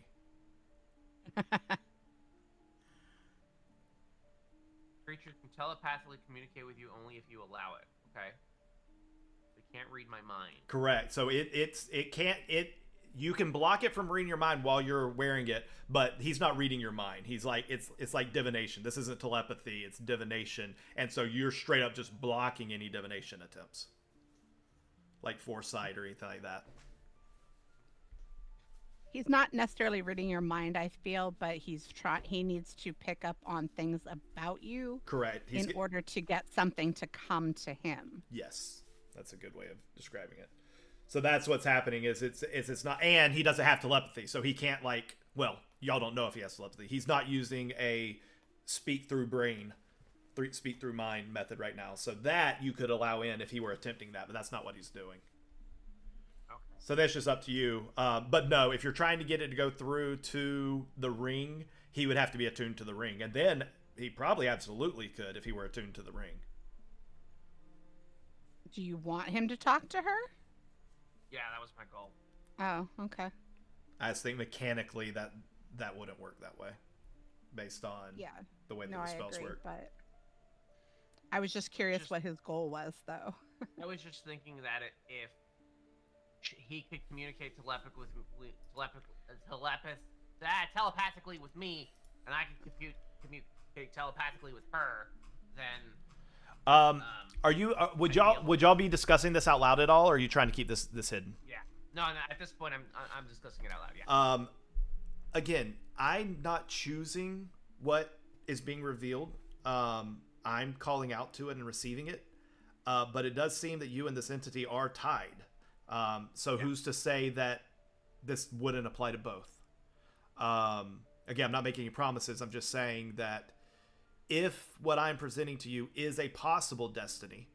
Creatures can telepathically communicate with you only if you allow it. Okay. They can't read my mind. Correct. So you can block it from reading your mind while you're wearing it, but he's not reading your mind. He's like, it's like divination. This isn't telepathy, it's divination. And so you're straight up just blocking any divination attempts, like foresight or anything like that. He's not necessarily reading your mind, I feel, but he needs to pick up on things about you Correct. in order to get something to come to him. Yes, that's a good way of describing it. So that's what's happening is it's not, and he doesn't have telepathy, so he can't like, well, y'all don't know if he has telepathy. He's not using a speak through mind method right now. So that you could allow in if he were attempting that, but that's not what he's doing. Okay. So that's just up to you. But no, if you're trying to get it to go through to the ring, he would have to be attuned to the ring, and then he probably absolutely could if he were attuned to the ring. Do you want him to talk to her? Yeah, that was my goal. Oh, okay. I just think mechanically that wouldn't work that way, based on the way that the spells work. But I was just curious what his goal was, though. I was just thinking that if he could communicate telepathically with me, and I could communicate telepathically with her, then. Are you? Would y'all be discussing this out loud at all, or are you trying to keep this hidden? Yeah. No. At this point, I'm discussing it out loud. Yeah. Again, I'm not choosing what is being revealed. I'm calling out to it and receiving it. But it does seem that you and this entity are tied. So who's to say that this wouldn't apply to both? Again, I'm not making any promises. I'm just saying that if what I'm presenting to you is a possible destiny,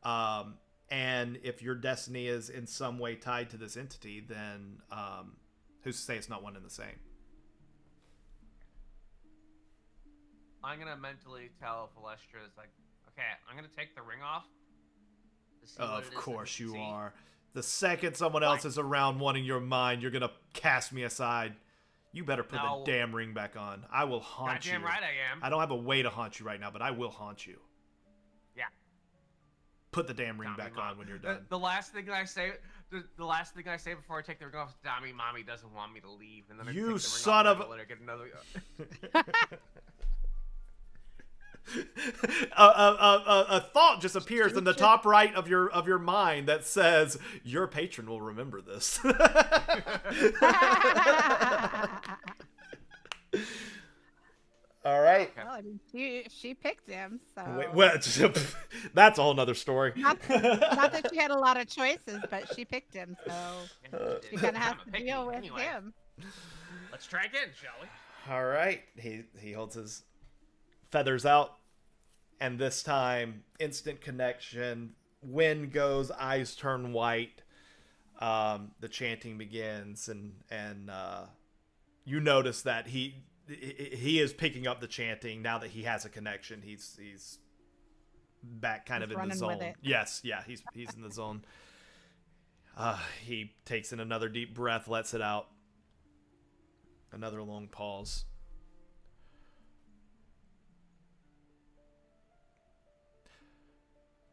and if your destiny is in some way tied to this entity, then who's to say it's not one and the same? I'm gonna mentally tell Valestra, it's like, okay, I'm gonna take the ring off. To see what Of it is course that you see. are. The second someone else is around wanting your mind, you're gonna cast me aside. You better put No. the damn ring back on. I will haunt you. Goddamn right I am. I don't have a way to haunt you right now, but I will haunt you. Yeah. Put the damn ring Dummy back mom. on when you're done. The last thing I say, the last thing I say before I take the ring off is, "Dummy, mommy doesn't want me to leave," and then I You take the ring son off of and let her get another. A thought just appears in the top right of your mind that says your patron will remember this. All right. Well, I mean, she picked him, so That's a whole nother story. not that she had a lot of choices, but she picked him, so she kind of has to deal with him. Let's try again, shall we? All right. He holds his feathers out, and this time, instant connection. Wind goes, eyes turn white. The chanting begins, and you notice that he is picking up the chanting now that he has a connection. He's back kind of in the running zone. with it. Yes, yeah, he's in the zone. He takes in another deep breath, lets it out. Another long pause.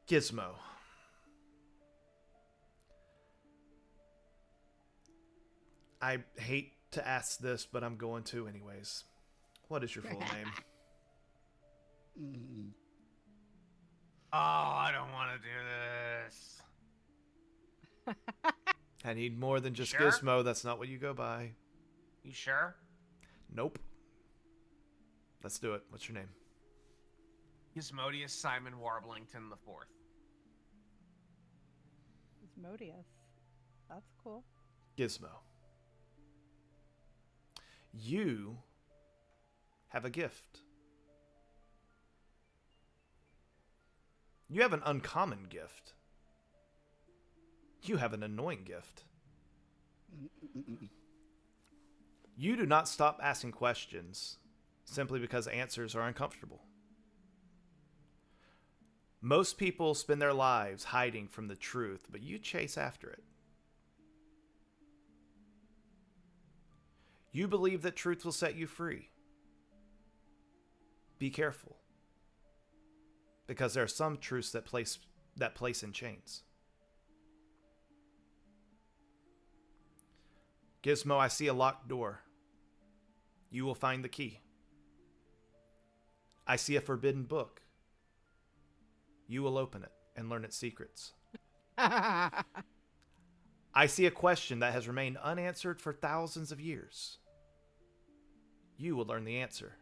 Gizmo. I hate to ask this, but I'm going to anyways. What is your full name? Oh, I don't want to do this. I need more than just Sure? Gizmo. That's not what you go by. You sure? Nope. Let's do it. What's your name? Gizmodius Simon Warblington the Fourth. Asmodeus. That's cool. Gizmo. You have a gift. You have an uncommon gift. You have an annoying gift. You do not stop asking questions simply because answers are uncomfortable. Most people spend their lives hiding from the truth, but you chase after it. You believe that truth will set you free. Be careful, because there are some truths that place in chains. Gizmo, I see a locked door. You will find the key. I see a forbidden book. You will open it and learn its secrets. I see a question that has remained unanswered for thousands of years. You will learn the answer.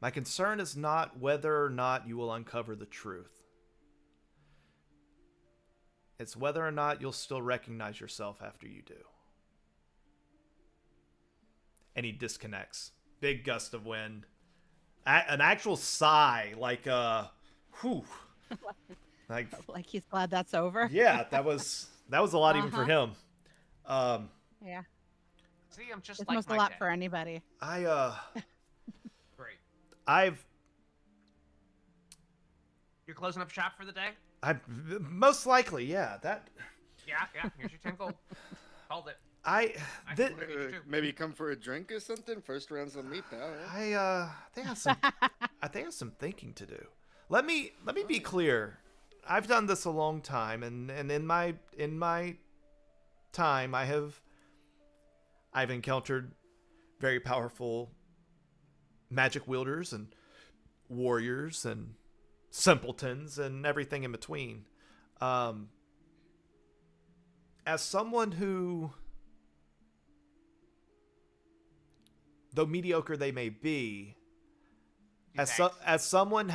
My concern is not whether or not you will uncover the truth. It's whether or not you'll still recognize yourself after you do. And he disconnects. Big gust of wind. An actual sigh, like whew. Like he's glad that's over. Yeah, that was a lot even for him. Yeah. See, I'm just It's like most my a lot dad. for anybody. Great. I've You're closing up shop for the day? most likely, yeah. That Yeah. Here's your 10 gold. Hold it. th- Maybe come for a drink or something. First round's on me, pal. they have some I think I have some thinking to do. Let me be clear. I've done this a long time, and in my time I've encountered very powerful magic wielders and warriors and simpletons and everything in between. As someone who, though mediocre they may be, as someone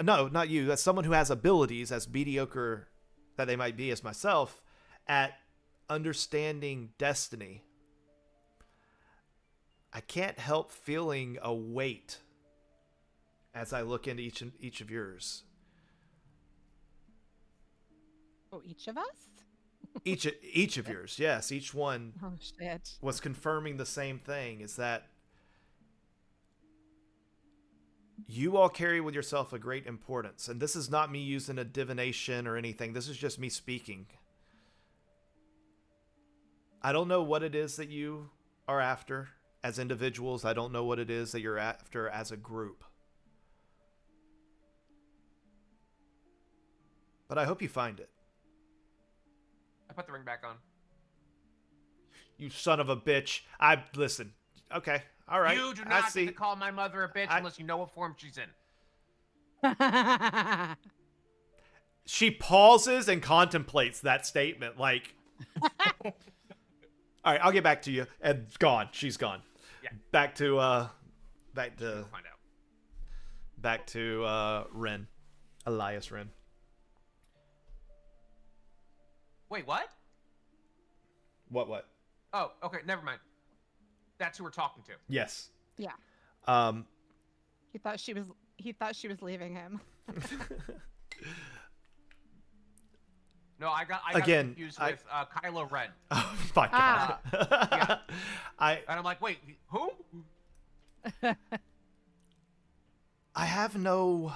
no, not you, as someone who has abilities, as mediocre that they might be as myself, at understanding destiny, I can't help feeling a weight as I look into each of yours. Oh, each of us? Each of yours, yes, each one Oh shit. was confirming the same thing, is that you all carry with yourself a great importance. And this is not me using a divination or anything. This is just me speaking. I don't know what it is that you are after as individuals. I don't know what it is that you're after as a group. But I hope you find it. I put the ring back on. You son of a bitch. Listen. Okay. All right. You do I not see. get to call my mother a bitch unless you know what form she's in. She pauses and contemplates that statement like, all right, I'll get back to you. And gone. She's gone. Yeah. Back to We'll find out. Ren. Elias Ren. Wait, what? What? Oh, okay, never mind. That's who we're talking to. Yes. Yeah. He thought she was leaving him. No, I got Again, confused with Kylo Ren. Oh my god. Yeah. And I'm like, wait, who? I have no.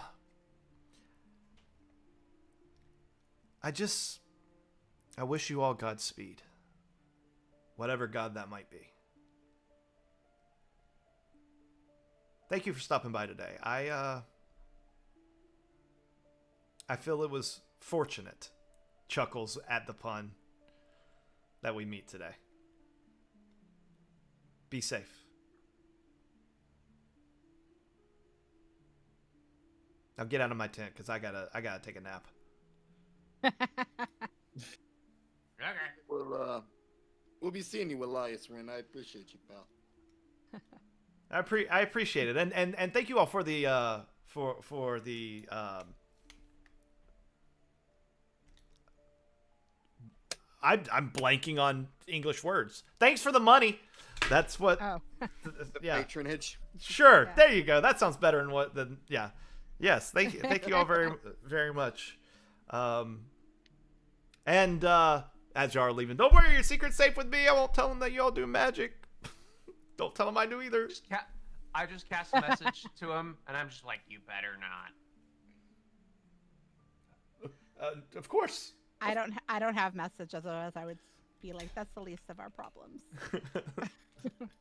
I wish you all Godspeed. Whatever God that might be. Thank you for stopping by today. I feel it was fortunate, chuckles at the pun, that we meet today. Be safe. Now get out of my tent, because I gotta take a nap. Okay. We'll be seeing you, Elias Ren. I appreciate you, pal. I appreciate it, and thank you all for the for the I'm blanking on English words. Thanks for the money. That's what. Oh. Yeah. Patronage. Sure. Yeah. There you go. That sounds better than yeah. Yes. Thank you all very very much. And as you are leaving, don't worry, your secret's safe with me. I won't tell them that you all do magic. Don't tell them I do either. I just cast a message to him, and I'm just like, you better not. Of course. I don't have messages, otherwise I would be like, that's the least of our problems.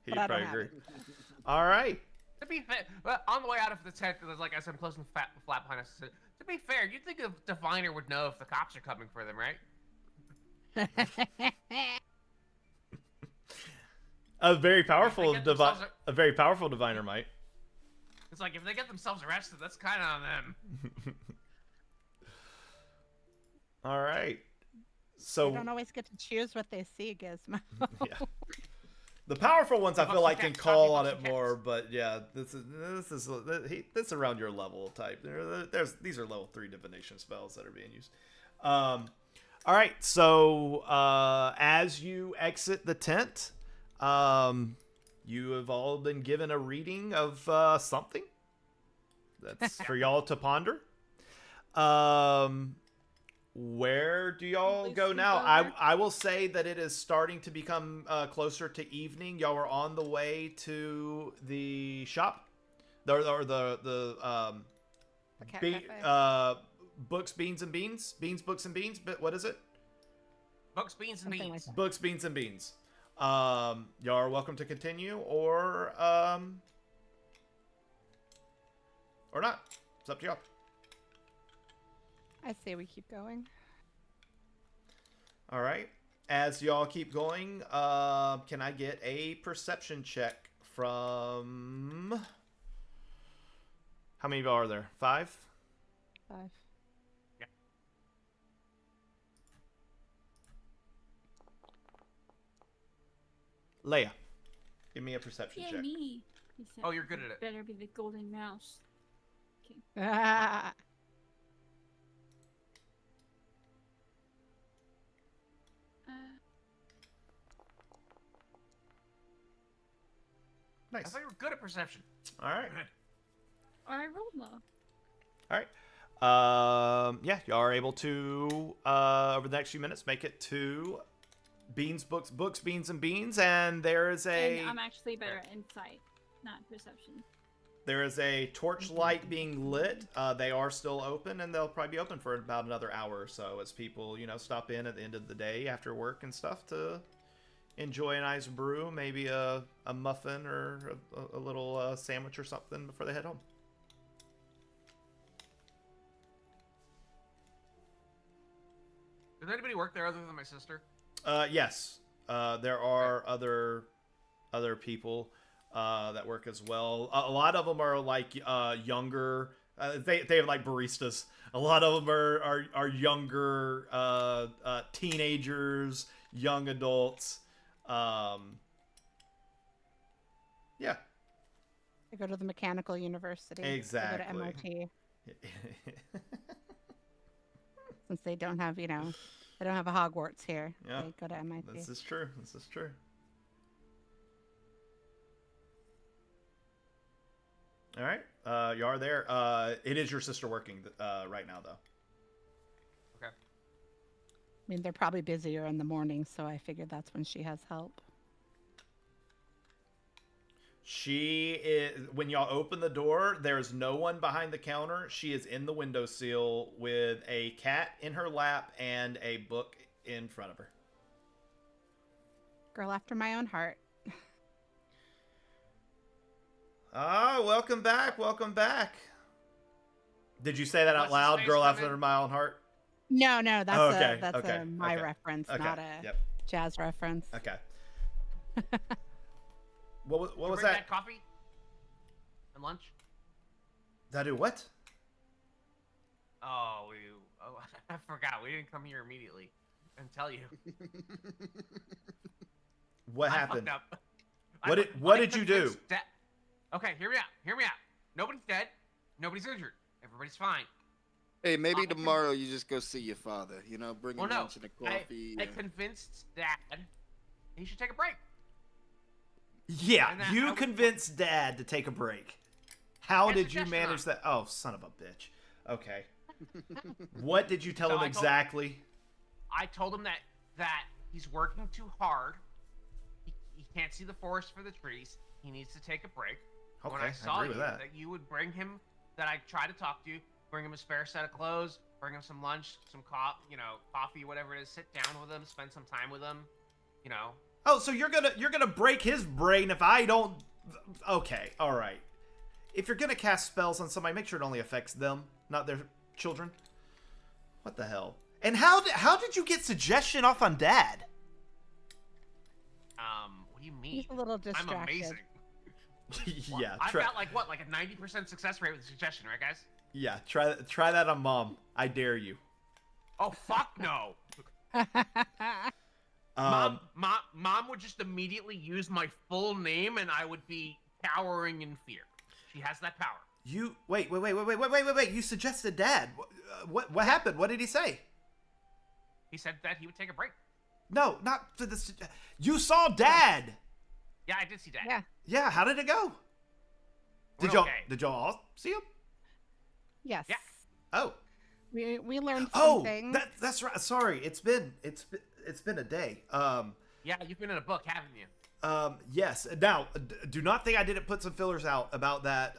He But I don't probably have agree. it. All right. To be fair, on the way out of the tent, there's like as I'm closing flat behind us. To be fair, you'd think a diviner would know if the cops are coming for them, right? A very powerful get themselves a very powerful diviner might. It's like if they get themselves arrested, that's kind of on them. All right. They So don't always get to choose what they see, Gizmo. yeah. The powerful ones I feel Bucks like and can cats, call Doggy, on bucks it and cats. more, but yeah, this is around your level type. These are level 3 divination spells that are being used. All right, so as you exit the tent, you have all been given a reading of something that's for y'all to ponder. Where do y'all Please go sleep now? over. I will say that it is starting to become closer to evening. Y'all are on the way to the shop, or the Cat be, Cafe. books, beans, and beans. Beans, books, and beans. But what is it? Books, beans, and Something like beans. that. Books, beans, and beans. Y'all are welcome to continue, or not. It's up to y'all. I say we keep going. All right. As y'all keep going, can I get a perception check from... How many of y'all are there? 5? 5. Leia, give me a perception Yeah, check. me. He said, Oh, you're good at it. Better be the golden mouse. Ah, Uh, I Nice. thought you were good at perception. All right. I rolled low. All right. Yeah, y'all are able to, over the next few minutes, make it to books, beans, and beans, and there is And I'm actually better at insight, not perception. There is a torchlight being lit. They are still open, and they'll probably be open for about another hour or so as people, stop in at the end of the day after work and stuff to enjoy a nice brew, maybe a muffin or a little sandwich or something before they head home. Does anybody work there other than my sister? Yes, there are other people that work as well. A lot of them are like younger. They have like baristas. A lot of them are younger teenagers, young adults. Yeah, I go to the mechanical university. I exactly. go to MIT since they don't have, they don't have a Hogwarts here. Yeah, They go to MIT. This is true. This is true. All right, you are there. It is your sister working right now, though. Okay. I mean, they're probably busier in the morning, so I figured that's when she has help. She is, when y'all open the door, there's no one behind the counter. She is in the windowsill with a cat in her lap and a book in front of her. Girl after my own heart. Ah, welcome back. Welcome back. Did you say that out What's his loud? face Girl come after in? my own heart? No, that's Oh, okay, that's okay, a my okay, reference, Okay. not a Yep. jazz reference. Okay. What was Did you bring that? coffee and lunch? Did I do what? Oh, I forgot. We didn't come here immediately and tell you. What I happened? fucked up. What I did you do? convinced Dad- Okay, hear me out. Hear me out. Nobody's dead. Nobody's injured. Everybody's fine. Hey, maybe I can- tomorrow you just go see your father. Bring him Well, no. lunch and a coffee. I convinced Dad he should take a break. Yeah, And that I you was- convinced Dad to take a break. How Yes, did you suggestion manage on. that? Oh, son of a bitch. Okay. What did you tell So him I told- exactly? I told him that he's working too hard. He can't see the forest for the trees. He needs to take a break. When Okay, I saw agree with you, that. you would bring him, that I tried to talk to you, bring him a spare set of clothes, bring him some lunch, some coffee, whatever it is. Sit down with him, spend some time with him. Oh, so you're gonna break his brain if I don't? Okay, all right. If you're gonna cast spells on somebody, make sure it only affects them, not their children. What the hell? And how did you get suggestion off on Dad? What do you mean? He's a little I'm distracted. amazing. Yeah, I've got like a 90% success rate with suggestion, right, guys? yeah. Try that on Mom. I dare you. Oh fuck no! Mom would just immediately use my full name, and I would be cowering in fear. She has that power. You wait. You suggested Dad. What happened? What did he say? He said that he would take a break. No, not for this. You saw Dad. Yeah, I did see that. Yeah. Yeah. How did it go? We're Did y'all okay. all see him? Yes. Yeah. Oh. We learned some Oh. things. That's right. Sorry. It's been a day. Yeah, you've been in a book, haven't you? Yes. Now, do not think I didn't put some fillers out about that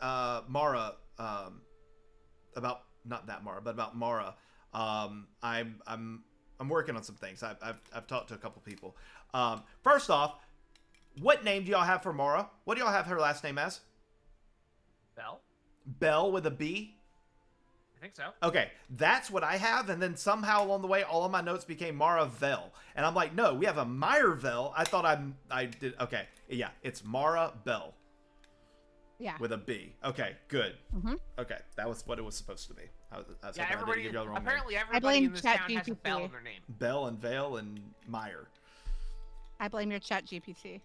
Mara. About not that Mara, but about Mara. I'm working on some things. I've talked to a couple people. First off, what name do y'all have for Mara? What do y'all have her last name as? Bell? Bell with a B? I think so. Okay, that's what I have, and then somehow along the way, all of my notes became Mara Vel, and I'm like, no, we have a Meyer Vel. I thought I did. Okay, yeah, it's Mara Bell Yeah. with a B. Okay, good. Mhm. Okay, that was what it was supposed to be. I was Yeah, hoping I didn't everybody. give y'all the wrong name. Apparently, everybody blame in this town has a ChatGPT. bell in their name. Bell and Vale and Meyer. I blame your chat GPT.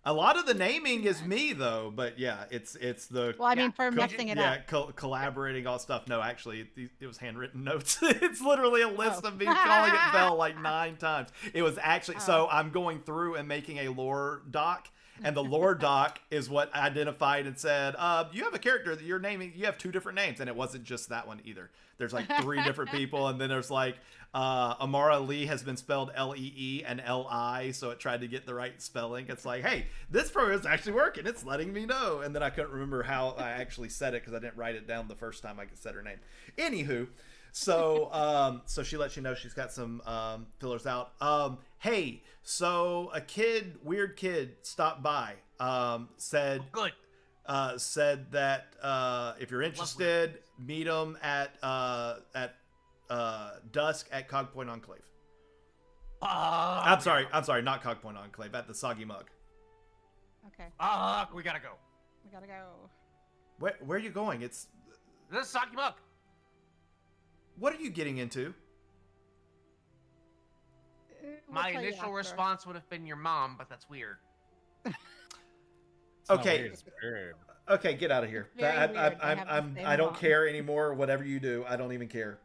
A lot of the naming is me though, but yeah, it's the Well, I mean, for co- messing it yeah, up. collaborating all stuff. No, actually, it was handwritten notes. It's literally a list Oh. of me calling it Bell like 9 times. It was actually Oh. so I'm going through and making a lore doc, and the lore doc is what identified and said, you have a character that you're naming. You have 2 different names, and it wasn't just that one either. There's like 3 different people, and then there's like Amara Lee has been spelled Lee and Li, so it tried to get the right spelling. It's like, hey, this program is actually working. It's letting me know. And then I couldn't remember how I actually said it because I didn't write it down the first time I said her name. Anywho, so so she lets you know she's got some fillers out. Hey, so a weird kid stopped by. Said Good. said that if you're interested, meet him at dusk at Cogpoint Enclave. I'm sorry, not Cogpoint Enclave, at the Soggy Mug. Okay. We gotta go. We gotta go. Where are you going? It's This is Saki Muck. what are you getting into? We'll My tell you initial after. response would have been your mom, but that's weird. It's not Okay. weird, it's weird. Okay, get out of here. Very weird to have the I same don't mom. care anymore. Whatever you do, I don't even care.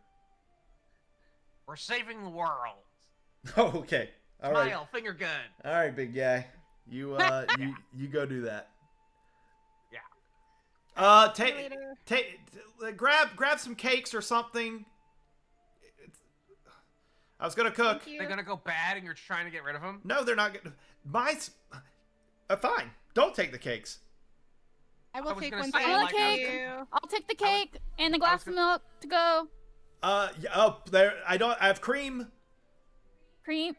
We're saving the world. Oh, okay. All right. Smile, finger gun. All right, big guy. You you go do that. Yeah. See you Take later. grab some cakes or something. I was gonna cook. Thank you. They're gonna go bad, and you're trying to get rid of them. No, they're not gonna. Mine's fine. Don't take the cakes. I I will was take gonna one. say, Thank like, I was you. I'll take the cake and the glass of gonna- milk to go. Yeah, oh, there. I have cream. Cream,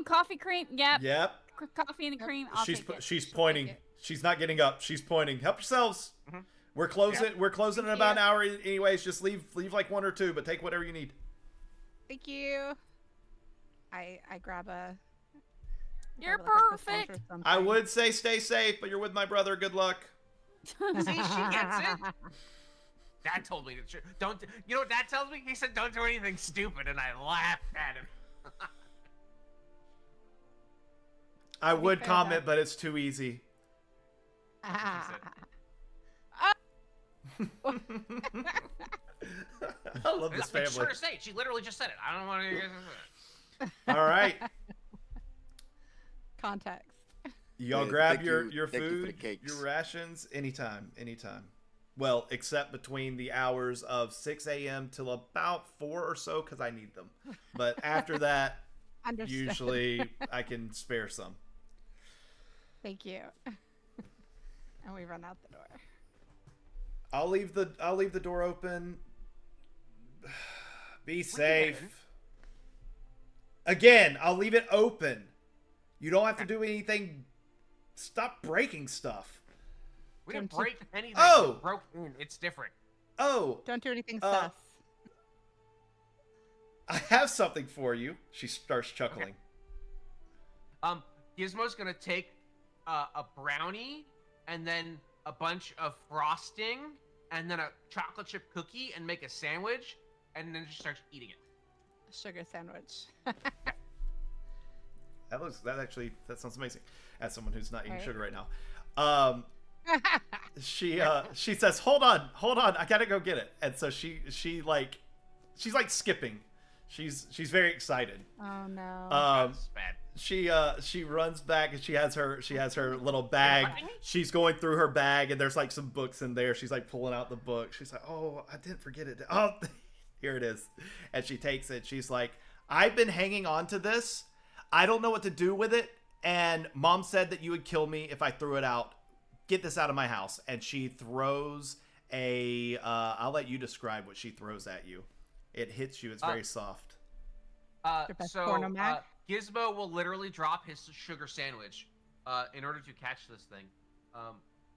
coffee cream. Yep. Yep. Coffee and the cream. I'll take it. She's pointing. it. She's not getting up. She's pointing. Help yourselves. Mhm. We're closing. We're closing in Thank about an you. hour. Anyways, just leave like 1 or 2, but take whatever you need. Thank you. I grab a. You're grab, like, a croissant or perfect. something. I would say stay safe, but you're with my brother. Good luck. See, she gets it. Dad told me to. Don't. You know what Dad tells me? He said, "Don't do anything stupid," and I laughed at him. I would fair, comment, but it's too easy. I love this Make sure family. to say it. She literally just said it. I don't want to. All right, Context. y'all Yeah, grab thank your you for the food, cakes. your rations, anytime. Well, except between the hours of 6 a.m. till about 4 or so, because I need them. But after that, Understood. usually I can spare some. Thank you. And we run out the door. I'll leave the door open. Be in. safe. Again, I'll leave it open. You don't have to do anything. Stop breaking stuff. We didn't Don't you- break anything. Oh! We broke in. It's different. Oh, Don't do anything Uh, sus. have something for you. She starts chuckling. Gizmo's gonna take a brownie and then a bunch of frosting and then a chocolate chip cookie and make a sandwich and then just starts eating it. Sugar sandwich. That sounds amazing. As someone who's not eating Right. sugar right now. She says, hold on, I gotta go get it. And so she's like skipping. She's very excited. Oh no. That's bad. She runs back and she has her little bag. She's going through her bag and there's like some books in there. She's like pulling out the book. She's like, oh, I didn't forget it. Oh, here it is. And she takes it. She's like, I've been hanging on to this. I don't know what to do with it. And Mom said that you would kill me if I threw it out. Get this out of my house. And she throws a I'll let you describe what she throws at you. It hits you. It's very soft. Your best porno mag? Gizmo will literally drop his sugar sandwich in order to catch this thing.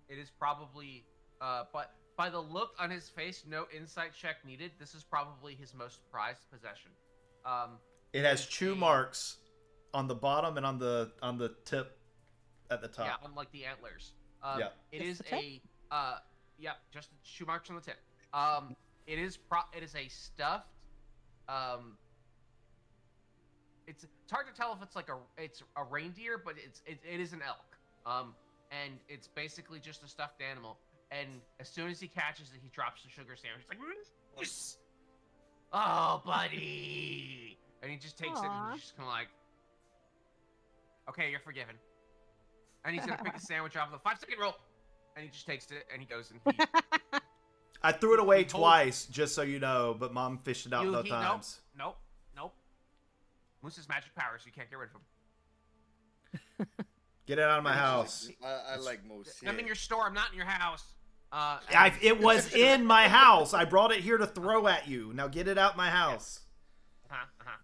It is probably, but by the look on his face, no insight check needed. This is probably his most prized possession. It has chew marks on the bottom and on the tip at the top. Yeah, on like the antlers. Yeah. It is Just the tip? just the shoe marks on the tip. It is a stuffed. It's hard to tell if it's like a reindeer, but it is an elk. And it's basically just a stuffed animal. And as soon as he catches it, he drops the sugar sandwich. He's like, "Yes! Oh, buddy!" And he just takes it and he's just kind of like, "Okay, you're forgiven." And he's gonna pick the sandwich off the 5-second roll, and he just takes it and he goes and he. I threw it away twice, just so you know, but Mom fished it out both times. Nope. Moose has magic powers, so you can't get rid of him. Get it out of my house. I like Moose. I'm in your store. I'm not in your house. It was in my house. I brought it here to throw at you. Now get it out my house.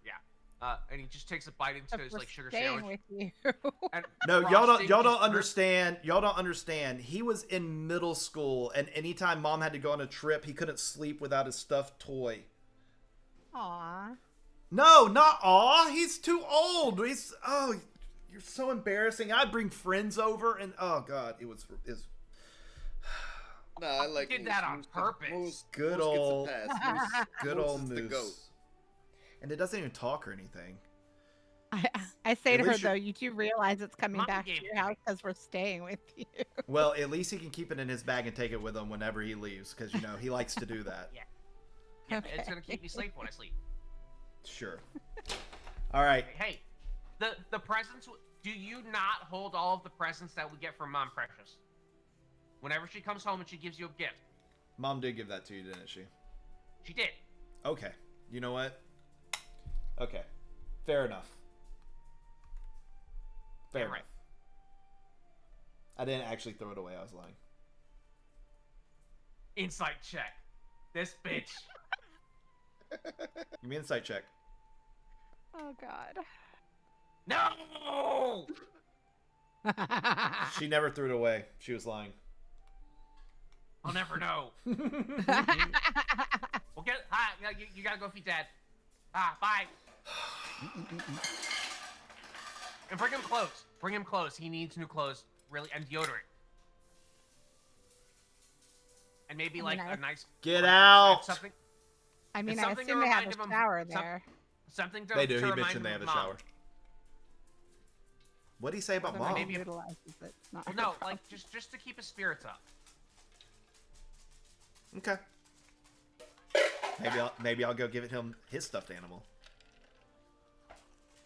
Yeah. And he just takes a bite into his We're like sugar staying sandwich. with you. And No, frosting y'all just don't understand. Y'all don't understand. He was in middle school, and anytime Mom had to go on a trip, he couldn't sleep without his stuffed toy. Aw. No, not aw. He's too old. You're so embarrassing. I'd bring friends over, and oh god, it was. No, I like did Moose. that on Moose- purpose. Moose, Good Moose gets a old- pass. Good Moose old is the Moose. goat. And it doesn't even talk or anything. I say At to her least you- though, you do realize it's coming Mom back to gave your it. house because we're staying with you. Well, at least he can keep it in his bag and take it with him whenever he leaves, because you know he likes to do that. Yeah, Okay. it's gonna keep me safe when I sleep. Sure. All right. Hey, the presents. Do you not hold all of the presents that we get from Mom Precious? Whenever she comes home and she gives you a gift, Mom did give that to you, didn't she? she did. Okay. You know what? Okay. Fair enough. Fair Yeah, enough. right. I didn't actually throw it away. I was lying. Insight check. This bitch. Give me an insight check. Oh god. No. She never threw it away. She was lying. I'll never know. Well, get. Hi. You gotta go feed Dad. Bye. And bring him clothes. Bring him clothes. He needs new clothes, really, and deodorant. And maybe I like mean, a nice. Get like, out! Something. I mean, It's I something to assume they have remind a him of shower some- there. Something to. They do. To He remind mentioned they him have a of Mom. shower. What did he say about Otherwise Mom? he Maybe- utilizes it. It's not Well, her no, problem. like just to keep his spirits up. Okay. Maybe I'll go give it him his stuffed animal.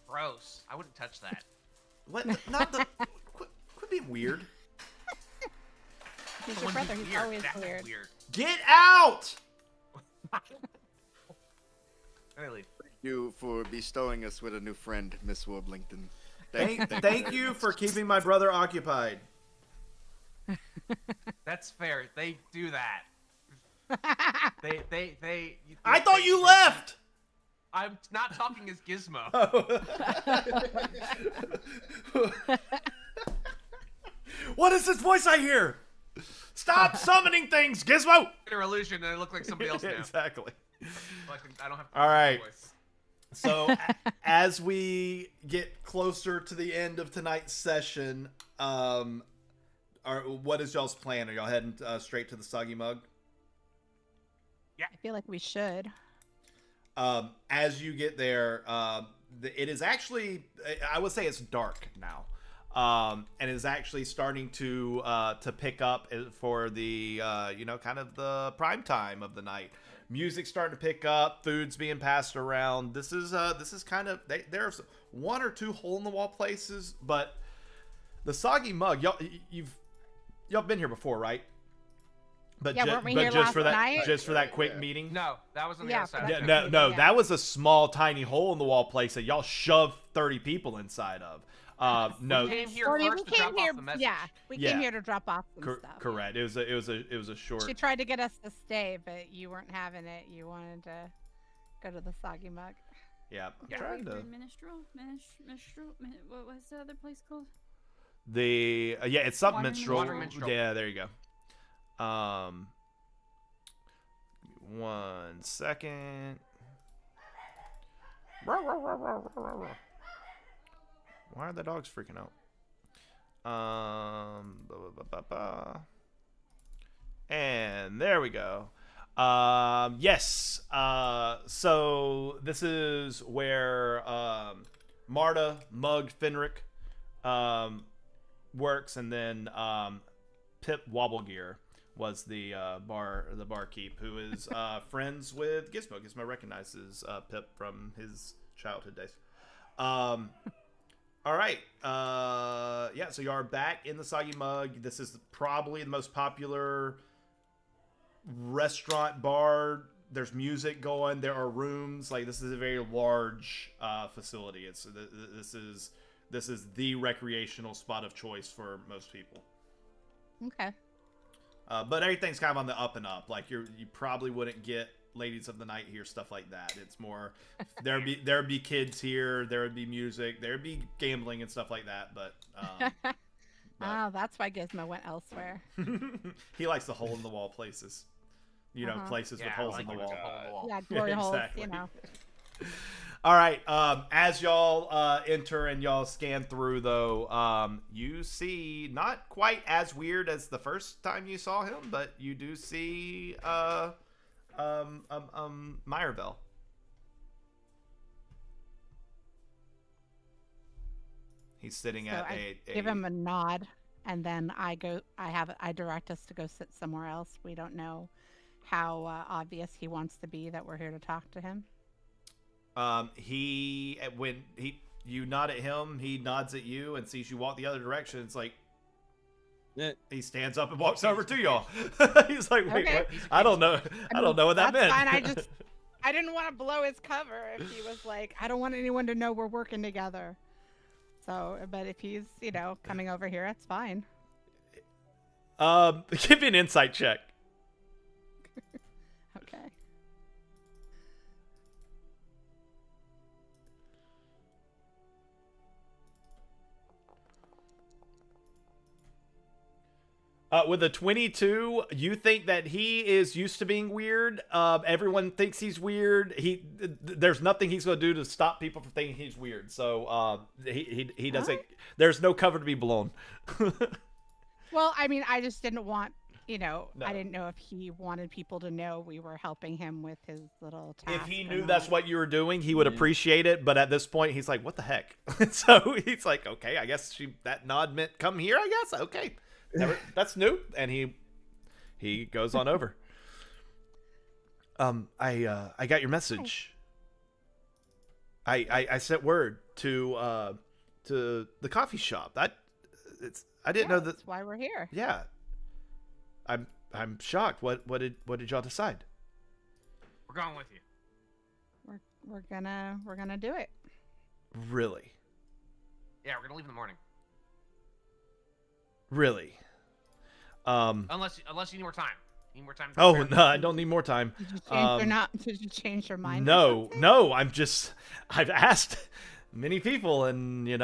Gross. I wouldn't touch that. What? Not the. Quit being weird. He's The your one brother. who's He's always That's weird. weird. Get out! Really. You for bestowing us with a new friend, Miss Warblington. Thank you for keeping my brother occupied. That's fair. They do that. They. I thought you left. I'm not talking as Gizmo. What is this voice I hear? Stop summoning things, Gizmo! Their illusion, and I look like somebody else now. Exactly. Like, I don't have. To All right. voice. As we get closer to the end of tonight's session, what is y'all's plan? Are y'all heading straight to the Soggy Mug? I feel like we should. As you get there, it is actually, I would say it's dark now. And is actually starting to pick up for the kind of the prime time of the night. Music's starting to pick up, food's being passed around. This is kind of there's one or two hole in the wall places, but the Soggy Mug, y'all been here before, right? But Yeah, weren't we here last night? Just for that quick meeting. No, that was on the Yeah, other side. for of that- town. No, Yeah. that was a small, tiny hole in the wall place that y'all shoved 30 people inside of. No, We came here Courtney, first we to came drop here. off the message. Yeah, we Yeah. came here to drop off some stuff. correct. It was a short. She tried to get us to stay, but you weren't having it. You wanted to go to the Soggy Mug. Yeah, I'm Yeah, trying we to. were what was the other place called? It's something Wandering minstrel. Wandering Minstrel. Yeah, there you go. 1 second. Why are the dogs freaking out? And there we go. Yes. So this is where Marta Mug Fenric works, and then Pip Wobblegear was the barkeep, who is friends with Gizmo. Gizmo recognizes Pip from his childhood days. All right. So you are back in the Soggy Mug. This is probably the most popular restaurant bar. There's music going. There are rooms. Like, this is a very large facility. This is the recreational spot of choice for most people. Okay. But everything's kind of on the up and up. Like, you probably wouldn't get ladies of the night here, stuff like that. It's more there'd be kids here, there would be music, there'd be gambling and stuff like that. But Oh, that's why Gizmo went elsewhere. he likes the hole in the wall places. Places with Yeah, holes like in the it wall. was a hole in the wall. Yeah, glory holes, Exactly. you know. All right. As y'all enter and y'all scan through, though, you see not quite as weird as the first time you saw him, but you do see Meyerville. He's sitting So at I give him a nod, and then I direct us to go sit somewhere else. We don't know how obvious he wants to be that we're here to talk to him. You nod at him, he nods at you and sees you walk the other direction. It's like, Yeah. he stands up and walks over to y'all. He's like, wait, Okay. what? I don't know. I don't know what that That's meant. fine. I didn't want to blow his cover if he was like, I don't want anyone to know we're working together. So, but if he's, coming over here, that's fine. Give me an insight check. Okay. With a 22, you think that he is used to being weird. Everyone thinks he's weird. There's nothing he's going to do to stop people from thinking he's weird. So he doesn't. There's no cover to be blown. Well, I mean, I just didn't want, I didn't know if he wanted people to know we were helping him with his little task. If he or knew not. that's what you were doing, he would appreciate it. But at this point, he's like, "What the heck?" So he's like, "Okay, I guess that nod meant come here. I guess okay." That's new, and he goes on over. I got your message. I sent word to the coffee shop. I didn't know that. That's why we're here. Yeah, I'm shocked. What did y'all decide? We're going with you. We're gonna do it. Really, Yeah, we're gonna leave in the morning. really. Unless you need more time. You need more time. To Oh prepare. no, I don't need more time. Did you change your mind? or No, something? no. I've asked many people, and it's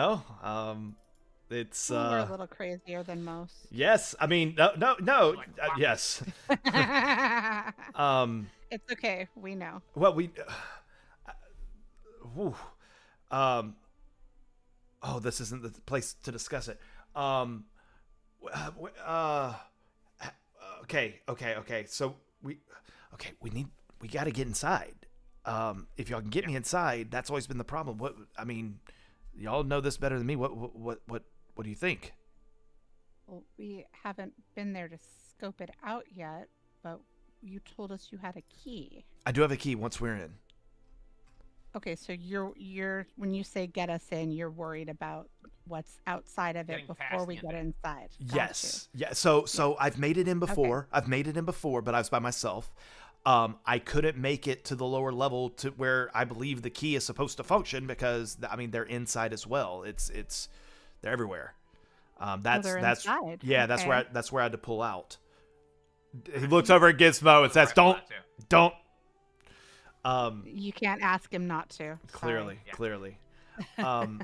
Well, we're a little crazier than most. yes. I mean, no. Yes. It's okay. We know. Well, whew. Oh, this isn't the place to discuss it. Okay. So we got to get inside. If y'all can get me inside, that's always been the problem. I mean, y'all know this better than me. What do you think? Well, we haven't been there to scope it out yet, but you told us you had a key. I do have a key once we're in. Okay, so you're when you say get us in, you're worried about what's outside of it Getting past before we the get end. inside. Got Yes. Yeah. So I've made it in before. I've made it in before, but I was by myself. I couldn't make it to the lower level to where I believe the key is supposed to function because I mean they're inside as well. They're everywhere. That's inside. yeah. Okay. That's where I had to pull out. He looks over at Gizmo and says, Right, "Don't." You can't ask him not to. Clearly, Yeah. clearly. All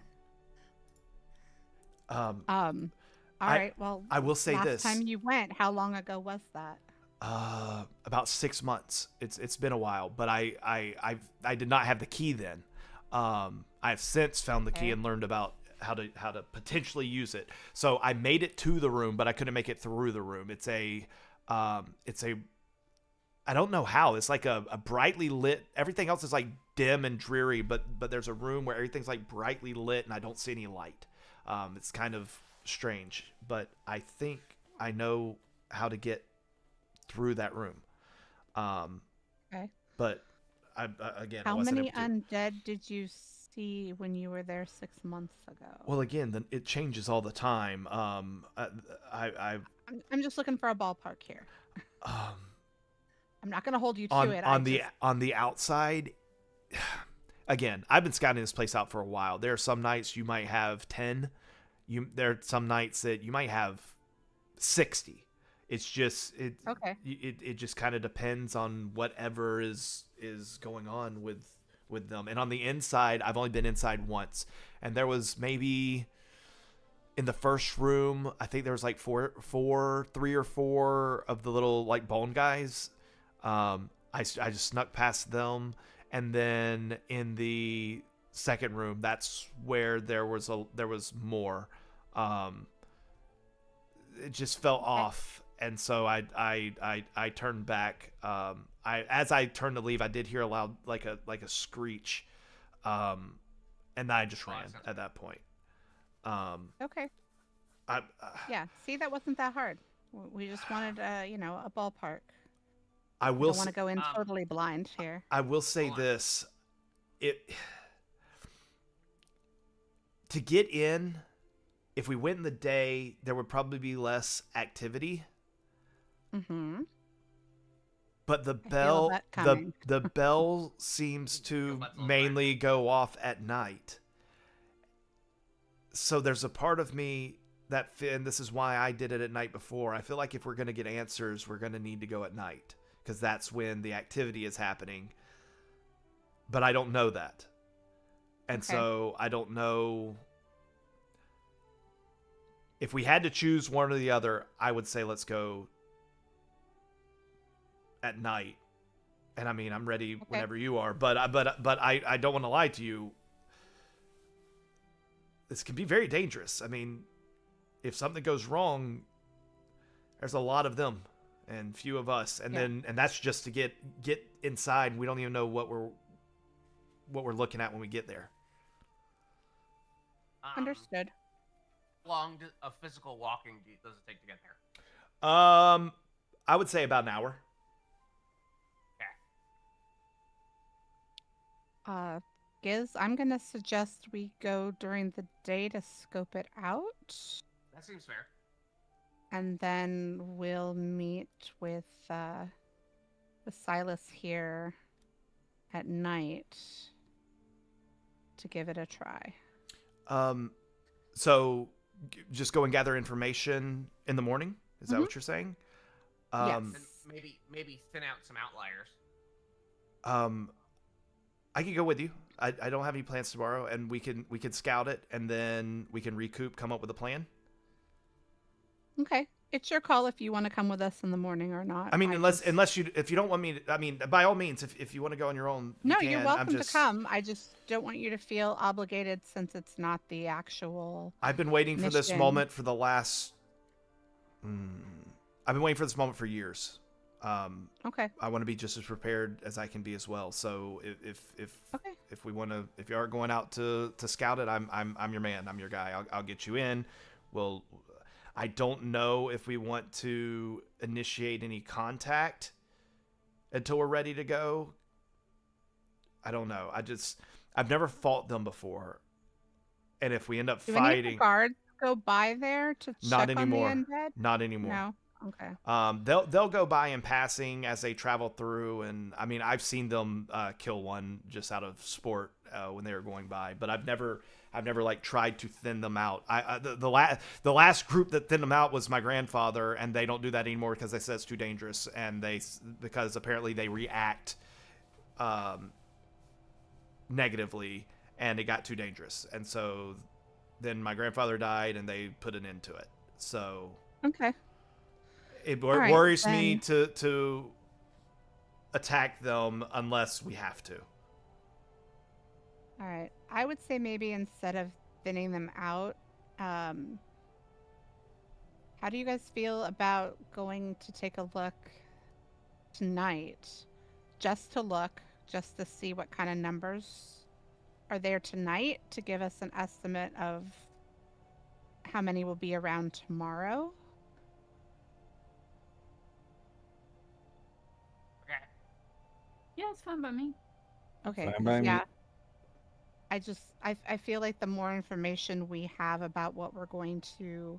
I- right. Well, I will say last this. time you went, how long ago was that? About 6 months. It's been a while, but I did not have the key then. I have since found the key Okay. and learned about how to potentially use it. So I made it to the room, but I couldn't make it through the room. It's a I don't know how. It's like a brightly lit. Everything else is like dim and dreary, but there's a room where everything's like brightly lit and I don't see any light. It's kind of strange, but I think I know how to get through that room. Okay. But I How wasn't many able to. undead did you see when you were there 6 months ago? Well, again, then it changes all the time. I'm just looking for a ballpark here. Um, I'm not going to hold you to on it. on the outside. Again, I've been scouting this place out for a while. There are some nights you might have 10. There are some nights that you might have 60. It's just Okay. It just kind of depends on whatever is going on with them. And on the inside, I've only been inside once, and there was maybe in the first room, I think there was like three or four of the little like bone guys. I just snuck past them, and then in the second room, that's where there was more. It just fell off, and so I turned back. As I turned to leave, I did hear a loud like a screech, and then I just ran at that point. Okay. I Yeah. See, that wasn't that hard. We just wanted, a ballpark. I I will don't want to go in totally blind here. I will say Hold on. this: to get in, if we went in the day, there would probably be less activity. Mm-hmm. But the feel bell, that coming. the bell seems to That's all mainly go off at night. So there's a part of me and this is why I did it at night before. I feel like if we're going to get answers, we're going to need to go at night because that's when the activity is happening. But I don't know that. And Okay. so I don't know. If we had to choose one or the other, I would say let's go at night. And I mean, I'm ready whenever you are, but I don't want to lie to you. This can be very dangerous. I mean, if something goes wrong, there's a lot of them and few of us, and and that's just to get inside. And we don't even know what we're looking at when we get there. Understood. How long of physical walking does it take to get there? I would say about an hour. Giz, I'm going to suggest we go during the day to scope it out, That seems fair. and then we'll meet with Silas here at night to give it a try. So just go and gather information in the morning. Is that Mhm. what you're saying? Yes. And maybe thin out some outliers. I could go with you. I don't have any plans tomorrow, and we can scout it, and then we can recoup, come up with a plan. Okay. It's your call if you want to come with us in the morning or not. I mean, just- unless you, if you don't want me to, I mean, by all means, if you want to go on your own, No, you you're can. welcome I'm just, to come. I just don't want you to feel obligated since it's not the actual I've been waiting for this mission. moment for the last. I've been waiting for this moment for years. Okay. I want to be just as prepared as I can be as well. So Okay. if we want to, if you are going out to scout it, I'm your man. I'm your guy. I'll get you in. Well, I don't know if we want to initiate any contact until we're ready to go. I don't know. I've never fought them before, and if we end up Do any of the fighting, guards go by there to not check anymore. on the undead? Not anymore. No. Okay. They'll go by in passing as they travel through, and I mean I've seen them kill one just out of sport when they were going by, but I've never like tried to thin them out. The last group that thinned them out was my grandfather, and they don't do that anymore because they said it's too dangerous, and because apparently they react negatively, and it got too dangerous, and so then my grandfather died, and they put an end to it. So. Okay. It All right, worries me then. to attack them unless we have to. All right. I would say maybe instead of thinning them out, how do you guys feel about going to take a look tonight? Just to look, just to see what kind of numbers are there tonight to give us an estimate of how many will be around tomorrow? Okay. Yeah, it's fine by me. Okay. Fine 'Cause, by me. yeah. I feel like the more information we have about what we're going to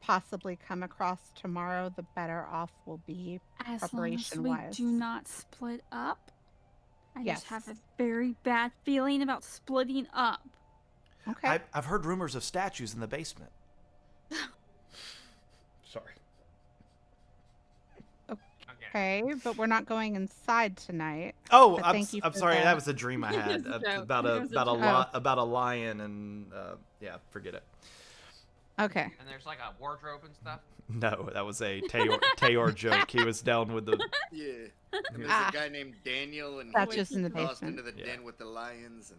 possibly come across tomorrow, the better off we'll be As long as we preparation-wise. do not split up. I just have a Yes. very bad feeling about splitting up. Okay. I've heard rumors of statues in the basement. Sorry. Okay. Okay, but we're not going inside tonight. Oh, But I'm, thank you I'm for sorry. that. That was a dream I It had was a joke. about It was a joke. about a lion and yeah, forget it. Okay. And there's like a wardrobe and stuff. No, that was a Tayor joke. He was down with the. Yeah. And there's Ah. a guy named Daniel, and That's he just in the gets tossed basement. into the Yeah. den with the lions,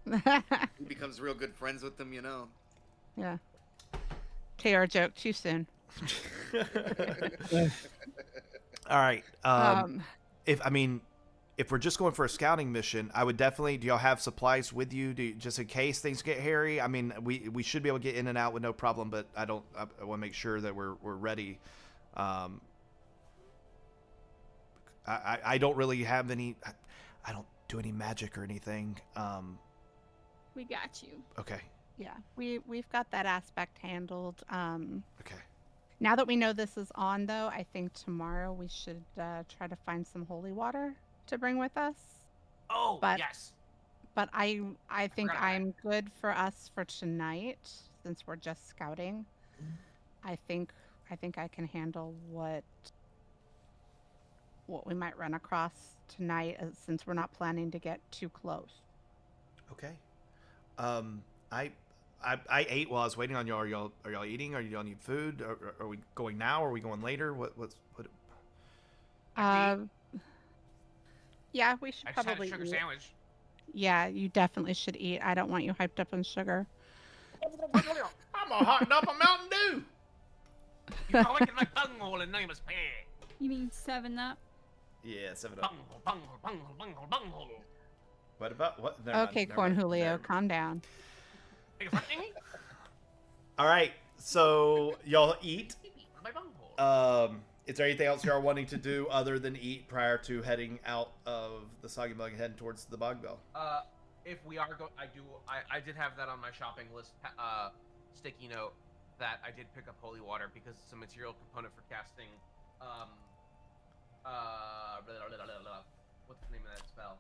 and he becomes real good friends with them, you know. Yeah. TR joke too soon. All right. Um, If we're just going for a scouting mission, I would definitely. Do y'all have supplies with you, just in case things get hairy? I mean, we should be able to get in and out with no problem, but I want to make sure that we're ready. I don't really have any. I don't do any magic or anything. We got you. Okay. yeah, we've got that aspect handled. Okay. Now that we know this is on, though, I think tomorrow we should try to find some holy water to bring with us. Oh, But- yes. But I think forgot about I'm good for us for tonight since we're just scouting. I think I can handle what we might run across tonight since we're not planning to get too close. Okay. I ate while I was waiting on y'all. Are y'all eating? Are y'all need food? Are we going now? Or are we going later? What? Yeah, we should I just had a probably sugar eat. sandwich. Yeah, you definitely should eat. I don't want you hyped up on sugar. I'm a hot up a Mountain Dew. You call it my bunghole and name is pay. You mean 7-Up? Yeah, 7-Up. Bunghole. What about what? Never mind, Okay, never Corn mind, Julio, never- calm down. All right, so y'all eat. My bunghole. Is there anything else y'all wanting to do other than eat prior to heading out of the Soggy Mug and heading towards the Bog Bell? If we are I did have that on my shopping list, sticky note that I did pick up holy water because it's a material component for casting, what's the name of that spell?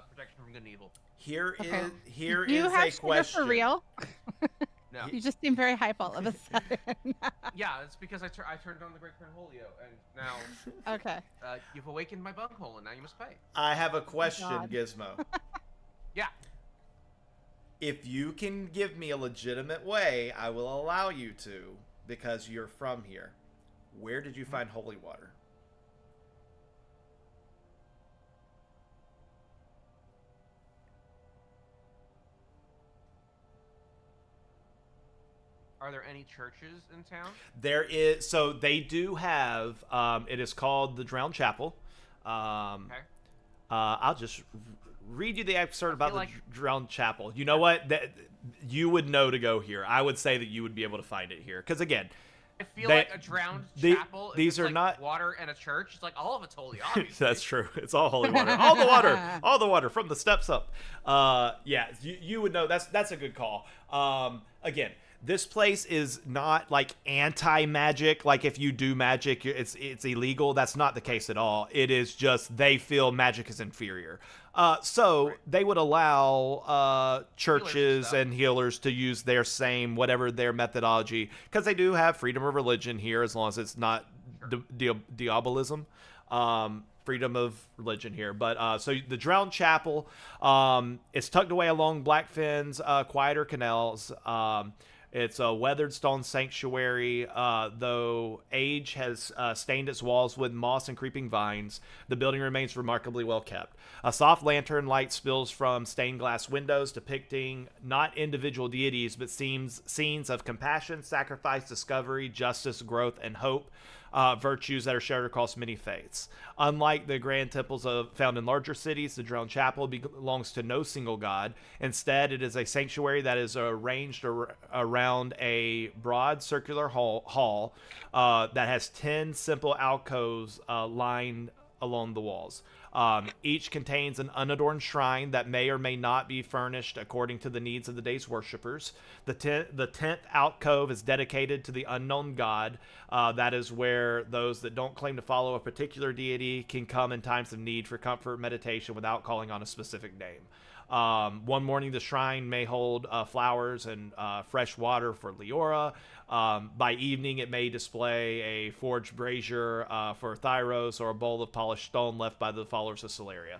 Protection from good and evil. Here is Okay. here you is have a sugar question. for real? No. You just seem very hype all of a sudden. Yeah, it's because I turned on the Great Cornholio, and now Okay. you've awakened my bunghole, and now you must pay. I have a question, God. Gizmo. Yeah. If you can give me a legitimate way, I will allow you to, because you're from here. Where did you find holy water? Are there any churches in town? There is, so they do have. It is called the Drowned Chapel. Okay. I'll just read you the excerpt about feel the like- Drowned Chapel. You know what? That you would know to go here. I would say that you would be able to find it here, because again, I feel They- like a drowned the- chapel. If these it's are like not- water and a church. It's like all of it's holy. Obviously. that's true. It's all holy water. All the water from the steps up. Yeah, you would know. That's a good call. Again, this place is not like anti-magic. Like if you do magic, it's illegal. That's not the case at all. It is just they feel magic is inferior. So Right. they would allow churches stuff. and healers to use their same whatever their methodology, because they do have freedom of religion here, as long as it's not diabolism. Freedom of religion here. But so the Drowned Chapel, it's tucked away along Blackfin's quieter canals. It's a weathered stone sanctuary, though age has stained its walls with moss and creeping vines. The building remains remarkably well kept. A soft lantern light spills from stained glass windows, depicting not individual deities, but scenes of compassion, sacrifice, discovery, justice, growth, and hope. Virtues that are shared across many faiths. Unlike the grand temples found in larger cities, the Drowned Chapel belongs to no single god. Instead, it is a sanctuary that is arranged around a broad circular hall that has 10 simple alcoves lined along the walls. Each contains an unadorned shrine that may or may not be furnished according to the needs of the day's worshippers. The 10th alcove is dedicated to the unknown god. That is where those that don't claim to follow a particular deity can come in times of need for comfort, meditation, without calling on a specific name. One morning, the shrine may hold flowers and fresh water for Leora. By evening, it may display a forged brazier for Thyros, or a bowl of polished stone left by the followers of Celeria.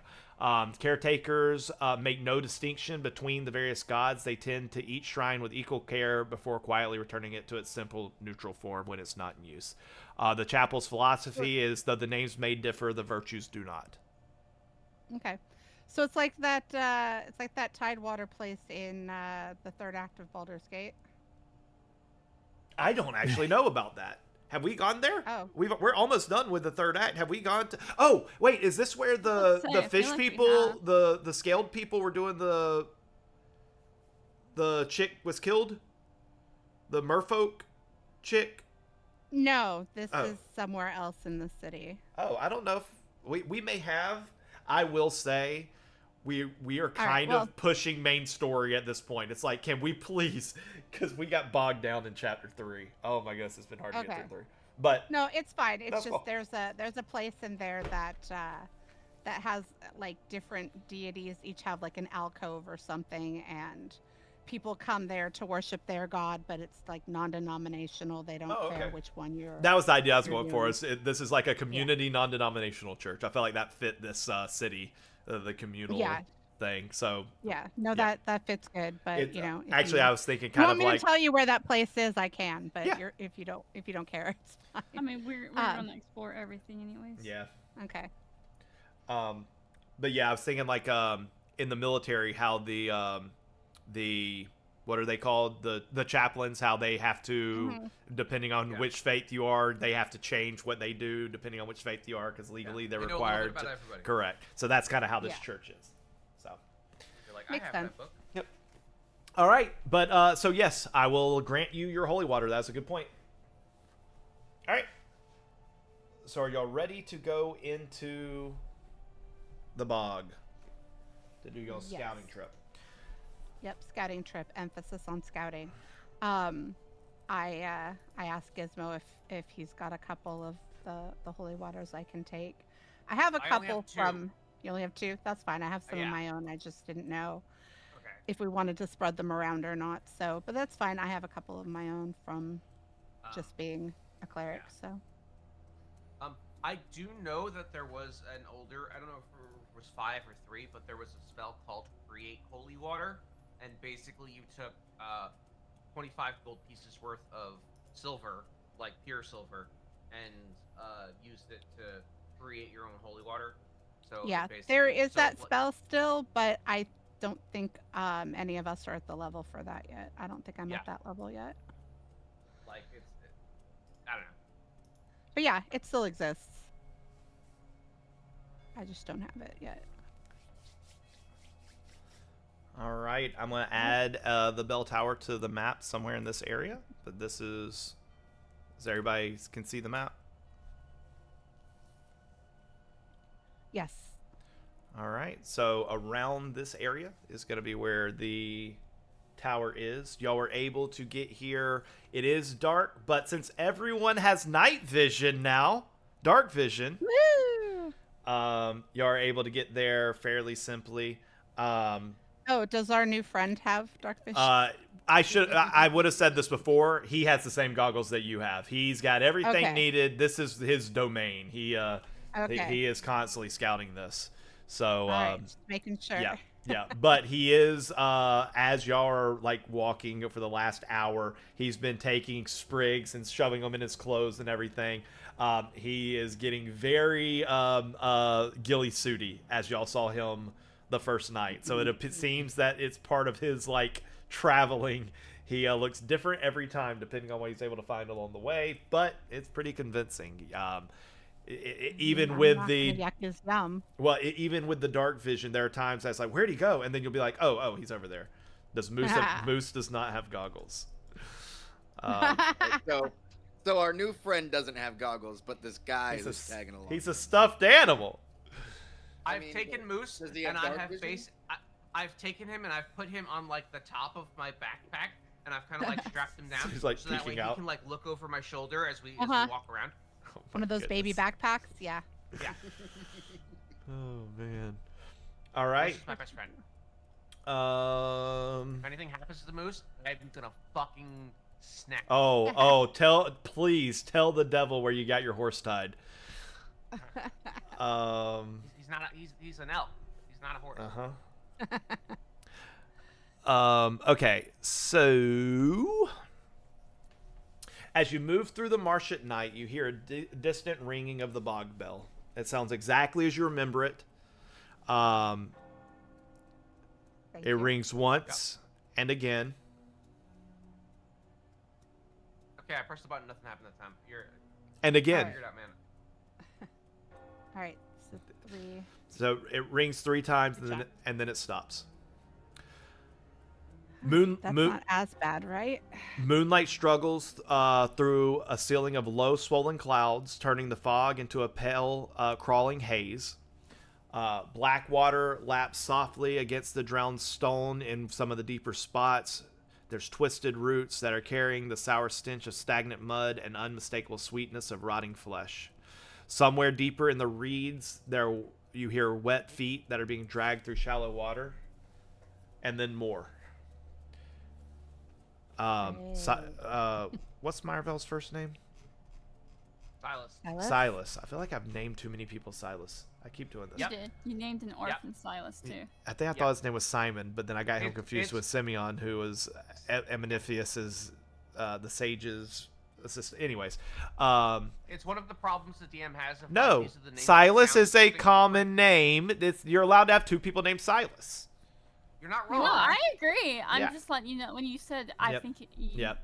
Caretakers make no distinction between the various gods. They tend to each shrine with equal care before quietly returning it to its simple, neutral form when it's not in use. The chapel's philosophy is, though the names may differ, the virtues do not. Okay. So it's like that. It's like that Tidewater place in the third act of Baldur's Gate. I don't actually know about that. Have we gone there? Oh. We're almost done with the third act. Have we gone to? Oh, wait, is this where Let's say, the I fish feel like we people, have. the scaled people were doing the chick was killed? The merfolk chick? No, this Oh. is somewhere else in the city. Oh, I don't know if we may have. I will say we are right, kind well- of pushing main story at this point. It's like, can we please, because we got bogged down in chapter 3. Oh my goodness, it's been hard to get Okay. through 3. But No, it's fine. It's That's just cool. there's a place in there that has like different deities. Each have like an alcove or something, and people come there to worship their god. But it's like non-denominational. They don't Oh, care okay. which one you're. that was the idea I was you're going for. doing. This is like a community non-denominational church. I felt like that fit this city, the communal Yeah. thing. So Yeah, no, Yeah. that fits good. But it, you know, if actually, you, I was thinking you kind want of me like, to tell you where that place is, I can. But Yeah. if you don't care, it's fine. I mean, we're gonna explore everything anyways. yeah. Okay. But yeah, I was thinking like in the military, how the what are they called, the chaplains, how they have to, depending on Yeah. which faith you are, they have to change what they do depending on which faith you are, because legally they're They know a little bit required about to. everybody. Correct. So that's kind of how this Yeah. church is. So You're like, Makes I have sense. that book. all right, but so yes, I will grant you your holy water. That's a good point. All right. So are y'all ready to go into the bog to do your Yes. scouting trip? Yep, scouting trip. Emphasis on scouting. I asked Gizmo if he's got a couple of the holy waters I can take. I have a I only have couple 2. from. You only have 2. That's fine. I have some of Yeah. my own. I just didn't know Okay. if we wanted to spread them around or not. So, but that's fine. I have a couple of my own from just being a cleric. yeah. So. I do know that there was an older, I don't know if it was 5 or 3, but there was a spell called Create Holy Water, and basically you took 25 gold pieces worth of silver, like pure silver, and used it to create your own holy water. So Yeah, it there basically- is so, that like- spell still, but I don't think any of us are at the level for that yet. I don't think I'm Yeah. at that level yet. Like I don't know. But yeah, it still exists. I just don't have it yet. All right, I'm going to add the bell tower to the map somewhere in this area. But this is everybody can see the map? Yes. All right, so around this area is going to be where the tower is. Y'all were able to get here. It is dark, but since everyone has night vision now, dark vision, Woo! y'all are able to get there fairly simply. Oh, does our new friend have dark vision? I would have said this before. He has the same goggles that you have. He's got everything Okay. needed. This is his domain. He Okay. is constantly scouting this. So All right, just making sure. yeah. But he is as y'all are like walking for the last hour, he's been taking sprigs and shoving them in his clothes and everything. He is getting very ghillie suity as y'all saw him the first night. So it seems that it's part of his like traveling. He looks different every time depending on what he's able to find along the way, but it's pretty convincing. Even I'm with not the gonna yuck his yum. well, even with the dark vision, there are times that's like, where'd he go? And then you'll be like, oh, he's over there. Does Moose Moose does not have goggles? So our new friend doesn't have goggles, but this guy He's who's tagging along. He's a stuffed animal. I I've mean, taken Moose does he and have I dark have vision? I've taken him and I've put him on like the top of my backpack and I've kind of like strapped him down So he's, like, so that way peeking he out. can like look over my shoulder as we Uh-huh. walk around. Oh, One my of those baby goodness. backpacks. Yeah. Yeah, Oh man. All Moose right. is my best friend. If anything happens to the Moose, I'm gonna fucking snap. Please tell the devil where you got your horse tied. He's not. He's an elk. He's not a horse. Okay, so as you move through the marsh at night, you hear a distant ringing of the bog bell. It sounds exactly as you remember it. Thank It you. rings once and again. Okay, I pressed the button. Nothing happened that time. You're And again. figured out, man. All right. So 3. So it rings 3 times Good job. and then it stops. That's not as bad, right? Moonlight struggles through a ceiling of low, swollen clouds, turning the fog into a pale, crawling haze. Black water laps softly against the drowned stone in some of the deeper spots. There's twisted roots that are carrying the sour stench of stagnant mud and unmistakable sweetness of rotting flesh. Somewhere deeper in the reeds, there you hear wet feet that are being dragged through shallow water, and then more. What's Marvel's first name? Silas. Silas. I feel like I've named too many people Silas. I keep doing this. You did. You named an orphan Silas too. I think I thought his name was Simon, but then I got him It- confused it's- with Simeon, who was Eminiphius's, the sage's assistant. Anyways, It's one of the problems the DM has. Of no, these are the names Silas that is sound a distinct. common name. You're allowed to have 2 people named Silas. You're not No, wrong. I agree. I'm Yeah. just letting you know when you said I Yep. think you Yep.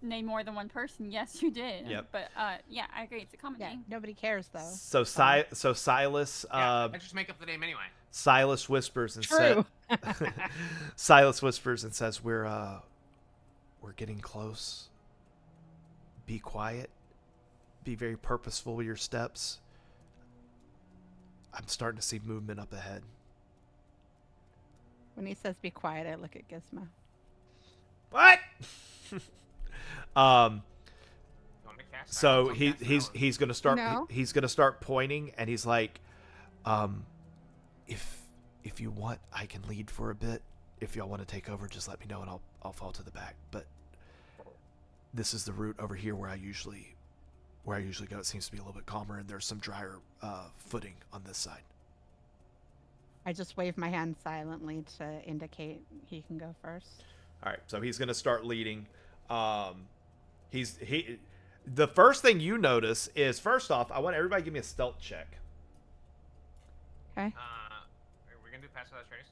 named more than one person. Yes, you did. Yep. But yeah, I agree. It's a common Yeah. name. Nobody cares though. So Silas, Yeah, I just make up the name anyway. Silas whispers and True. Silas whispers and says, "We're getting close. Be quiet. Be very purposeful with your steps. I'm starting to see movement up ahead." When he says be quiet, I look at Gizmo. What? You want me to cast So silence? I'm casting he's gonna start No. he's gonna start pointing, and he's like, if you want, I can lead for a bit. If y'all want to take over, just let me know, and I'll fall to the back. But this is the route over here where I usually go. It seems to be a little bit calmer, and there's some drier footing on this side. I just wave my hand silently to indicate he can go first. All right, so he's gonna start leading. The first thing you notice is, first off, I want everybody to give me a stealth check. Okay. Are we gonna do pass without trace?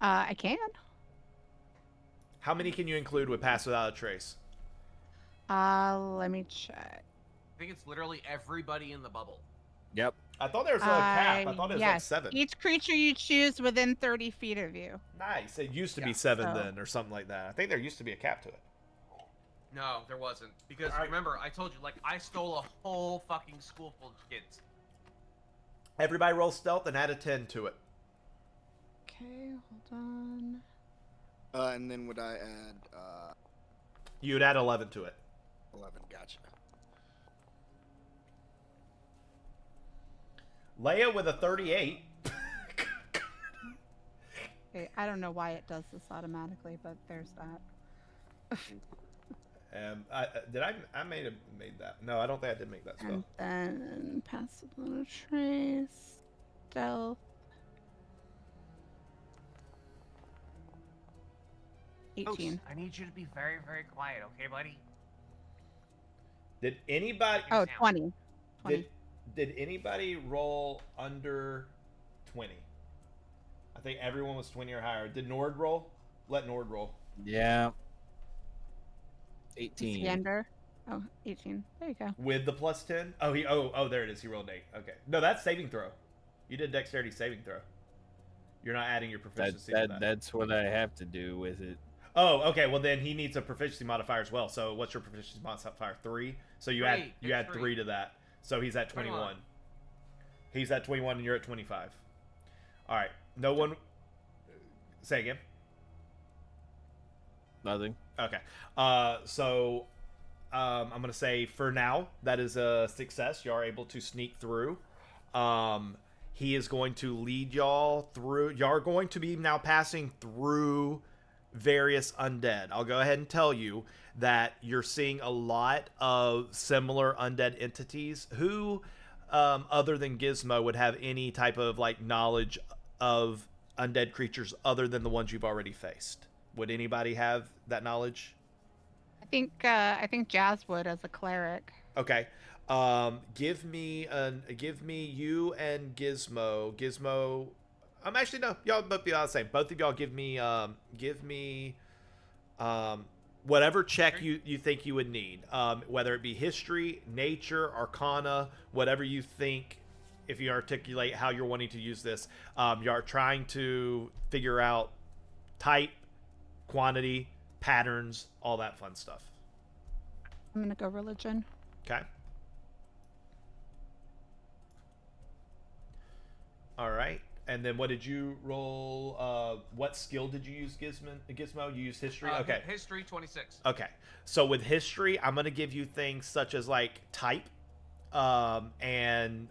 I can. How many can you include with pass without a trace? Let me check. I think it's literally everybody in the bubble. Yep. I thought there was a cap. I thought it was like yes. 7. Each creature you choose within 30 feet of you. Nice. It used to be Yeah. 7 So- then, or something like that. I think there used to be a cap to it. No, there wasn't. Because Alright. remember, I told you, like, I stole a whole fucking school full of kids. Everybody roll stealth and add a 10 to it. Okay, hold on. And then would I add You would add 11 to it. 11? Gotcha. Leia with a 38. Okay, I don't know why it does this automatically, but there's that. I may have made that. No, I don't think I did make that spell. And then passive on a trace. Stealth. 18. Oops, I need you to be very, very quiet, okay, buddy? Did anybody Oh, 20. 20. did anybody roll under 20? I think everyone was 20 or higher. Did Nord roll? Let Nord roll. Yeah. Is 18. he under? Oh, 18. There you go. With the plus 10? Oh, there it is. He rolled 8. Okay. No, that's saving throw. You did dexterity saving throw. You're not adding your proficiency to that. That's what I have to do with it. Oh, okay. Well, then he needs a proficiency modifier as well. So what's your proficiency modifier? 3. So you add Three. It's 3 to that. So he's at 21. 21. He's at 21 and you're at 25. All right. No one. Say again. Nothing. Okay. So I'm gonna say for now that is a success. You are able to sneak through. He is going to lead y'all through. Y'all are going to be now passing through various undead. I'll go ahead and tell you that you're seeing a lot of similar undead entities. Who, other than Gizmo, would have any type of like knowledge of undead creatures other than the ones you've already faced? Would anybody have that knowledge? I think Jazz would as a cleric. Okay. Give me you and Gizmo. Gizmo. Actually no, y'all both be all the same. Both of y'all give me whatever check you think you would need. Whether it be history, nature, arcana, whatever you think. If you articulate how you're wanting to use this, you're trying to figure out type, quantity, patterns, all that fun stuff. I'm gonna go religion. Okay. All right. And then what did you roll? What skill did you use, Gizmo? You used history? Okay. History 26. Okay. So with history, I'm going to give you things such as like type and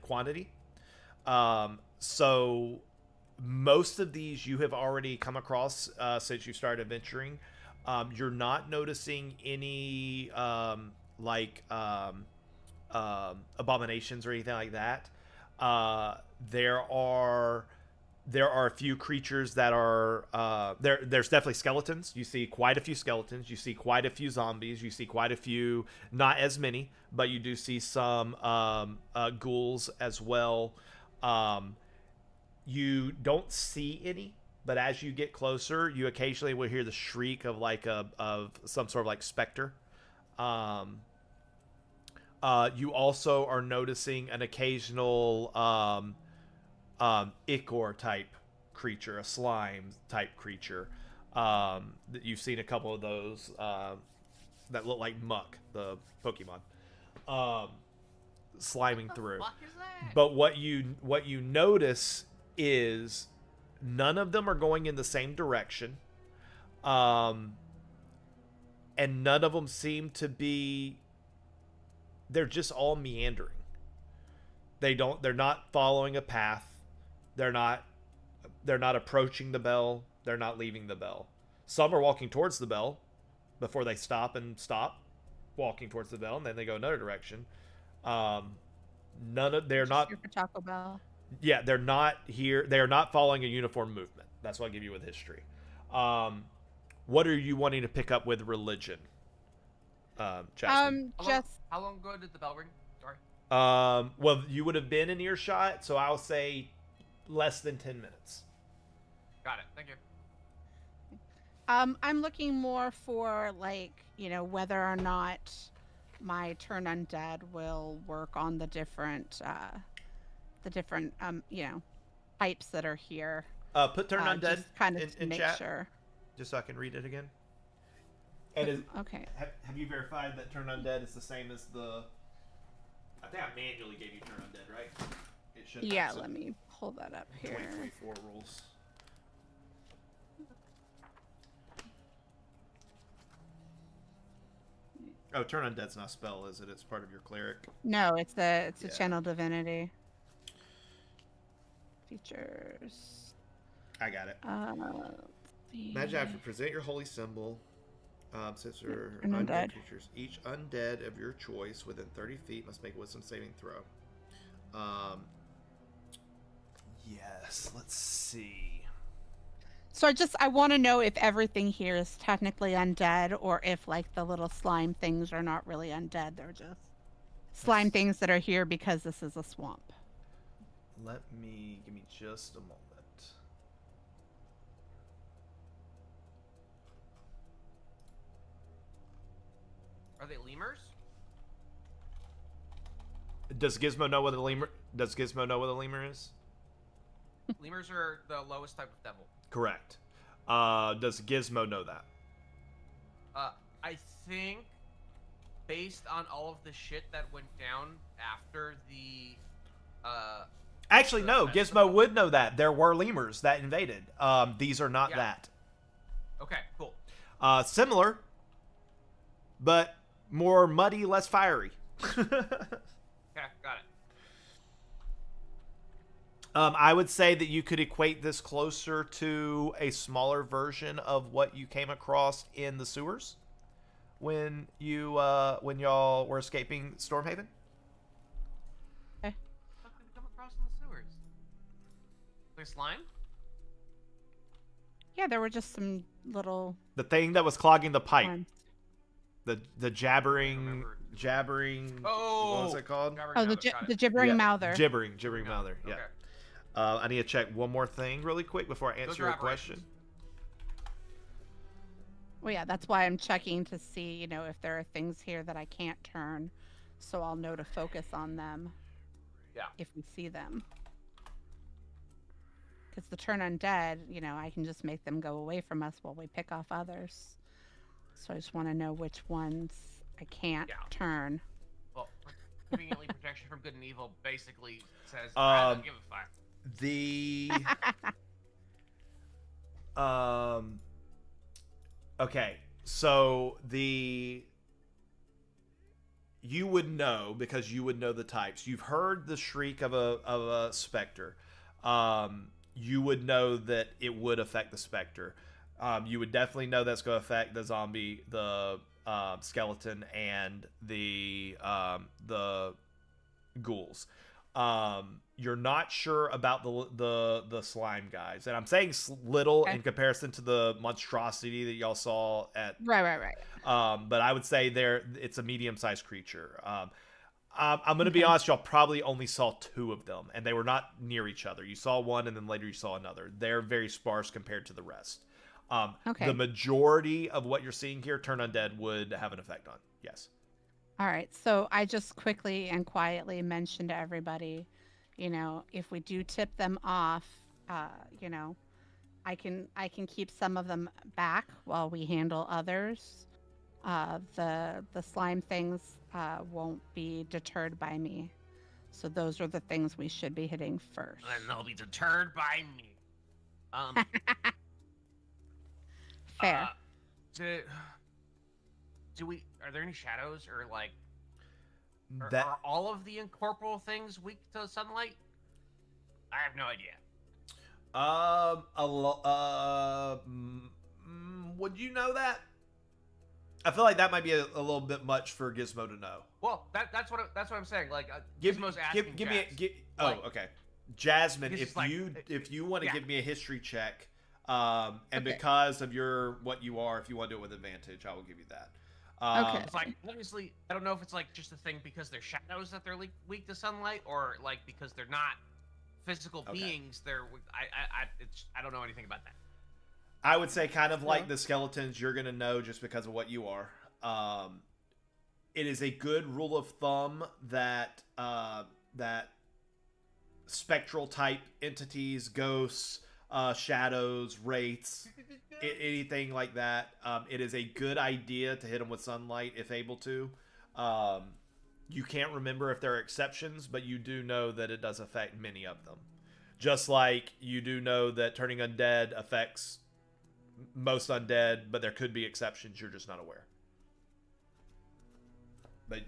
quantity. So most of these you have already come across since you started adventuring. You're not noticing any abominations or anything like that. There are a few creatures that are there's definitely skeletons. You see quite a few skeletons. You see quite a few zombies. You see quite a few, not as many, but you do see some ghouls as well. You don't see any, but as you get closer, you occasionally will hear the shriek of of some sort of like specter. You also are noticing an occasional ichor type creature, a slime type creature. You've seen a couple of those that look like Muck, the Pokemon, sliming through. What is that? But what you notice is none of them are going in the same direction, and none of them seem to be. They're just all meandering. They're not following a path. They're not approaching the bell. They're not leaving the bell. Some are walking towards the bell before they stop walking towards the bell, and then they go another direction. They're not Here for Taco Bell. Yeah, they're not here. They are not following a uniform movement. That's what I'll give you with history. What are you wanting to pick up with religion? Jasmine. How long ago did the bell ring? Sorry. Well, you would have been in earshot, so I'll say less than 10 minutes. Got it. Thank you. I'm looking more for like, whether or not my turn undead will work on the different types that are here. Put turn undead just kind of in, to in make chat, sure. just so I can read it again. And Okay. have you verified that turn undead is the same as the? I think I manually gave you turn undead, right? It should. Yeah, let me pull that up here. 2024 rules. Oh, turn undead's not a spell, is it? It's part of your cleric. No, it's a Yeah. channel divinity. Features. I got it. Let's see. Imagine after present your holy symbol. Since they're An undead undead. creatures, each undead of your choice within 30 feet must make a wisdom saving throw. Yes, let's see. So I want to know if everything here is technically undead, or if like the little slime things are not really undead. They're just slime things that are here because this is a swamp. Give me just a moment. Are they lemurs? Does Gizmo know what a lemur? Does Gizmo know what a lemur is? Lemurs are the lowest type of devil. Correct. Does Gizmo know that? I think, based on all of the shit that went down after the, Actually, the no. festival- Gizmo would know that there were lemurs that invaded. These are not Yeah. that. Okay, cool. Similar, but more muddy, less fiery. Okay, got it. I would say that you could equate this closer to a smaller version of what you came across in the sewers when y'all were escaping Stormhaven. What did we come across in the sewers? Like slime? Yeah, there were just some little The thing that was clogging the pipe, slimes. the jabbering, remember. what was it called? Oh, the gibbering Yeah, mouther. Gibbering mouther. Yeah. Okay. I need to check one more thing really quick before I Those answer are your question. aberrations. Well, yeah, that's why I'm checking to see, if there are things here that I can't turn, so I'll know to focus on them. Yeah. If we see them. Because the turn undead, I can just make them go away from us while we pick off others. So I just want to know which ones I can't Yeah. turn. Well, conveniently protection from good and evil basically says I don't give a fuck. The okay, so you would know because you would know the types. You've heard the shriek of a specter. You would know that it would affect the specter. You would definitely know that's going to affect the zombie, the skeleton, and the ghouls. You're not sure about the slime guys, and I'm saying little in comparison to the monstrosity that y'all saw at. Right. But I would say it's a medium-sized creature. I'm going to be honest, y'all probably only saw two of them, and they were not near each other. You saw one, and then later you saw another. They're very sparse compared to the rest. The majority of what you're seeing here, turn undead, would have an effect on. Yes. All right. So I just quickly and quietly mentioned to everybody, if we do tip them off, I can keep some of them back while we handle others. The slime things won't be deterred by me. So those are the things we should be hitting first. And they'll be deterred by me. Fair. Are there any shadows or like That are all of the incorporeal things weak to sunlight? I have no idea. would you know that? I feel like that might be a little bit much for Gizmo to know. Well, that's what I'm saying. Like Gizmo's asking. give me Jazz. Like, okay. Jasmine, because if it's like- if you want to yeah. give me a history check, and Okay. because of what you are, if you want to do it with advantage, I will give you that. Okay. It's like, obviously, I don't know if it's like just a thing because they're shadows that they're weak to sunlight, or like because they're not physical beings. I don't know anything about that. I would say kind of like the skeletons, you're going to know just because of what you are. It is a good rule of thumb that that spectral type entities, ghosts, shadows, wraiths, anything like that, it is a good idea to hit them with sunlight if able to. You can't remember if there are exceptions, but you do know that it does affect many of them. Just like you do know that turning undead affects most undead, but there could be exceptions you're just not aware.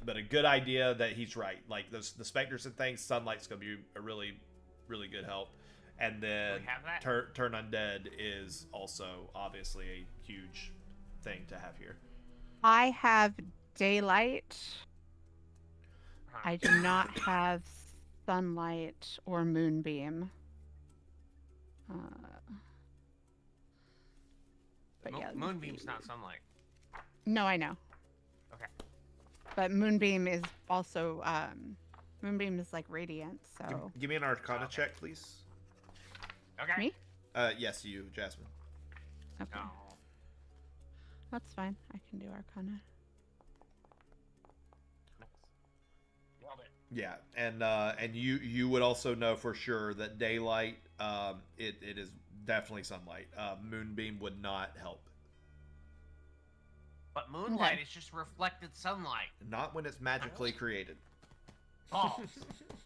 But a good idea that he's right. Like the specters and things, sunlight's gonna be a really, really good help. And then turn undead is also obviously a huge thing to have here. I have daylight. I do not have sunlight or moonbeam. But yeah, Moonbeam's not sunlight. No, I know. Okay. But moonbeam is also moonbeam is like radiant. So Give me an Arcana check, please. Okay. Me? Yes, you, Jasmine. Okay, No. that's fine. I can do Arcana. Nailed it. Yeah, and you would also know for sure that daylight, it is definitely sunlight. Moonbeam would not help. But moonlight Okay. is just reflected sunlight. Not when it's magically created. Balls.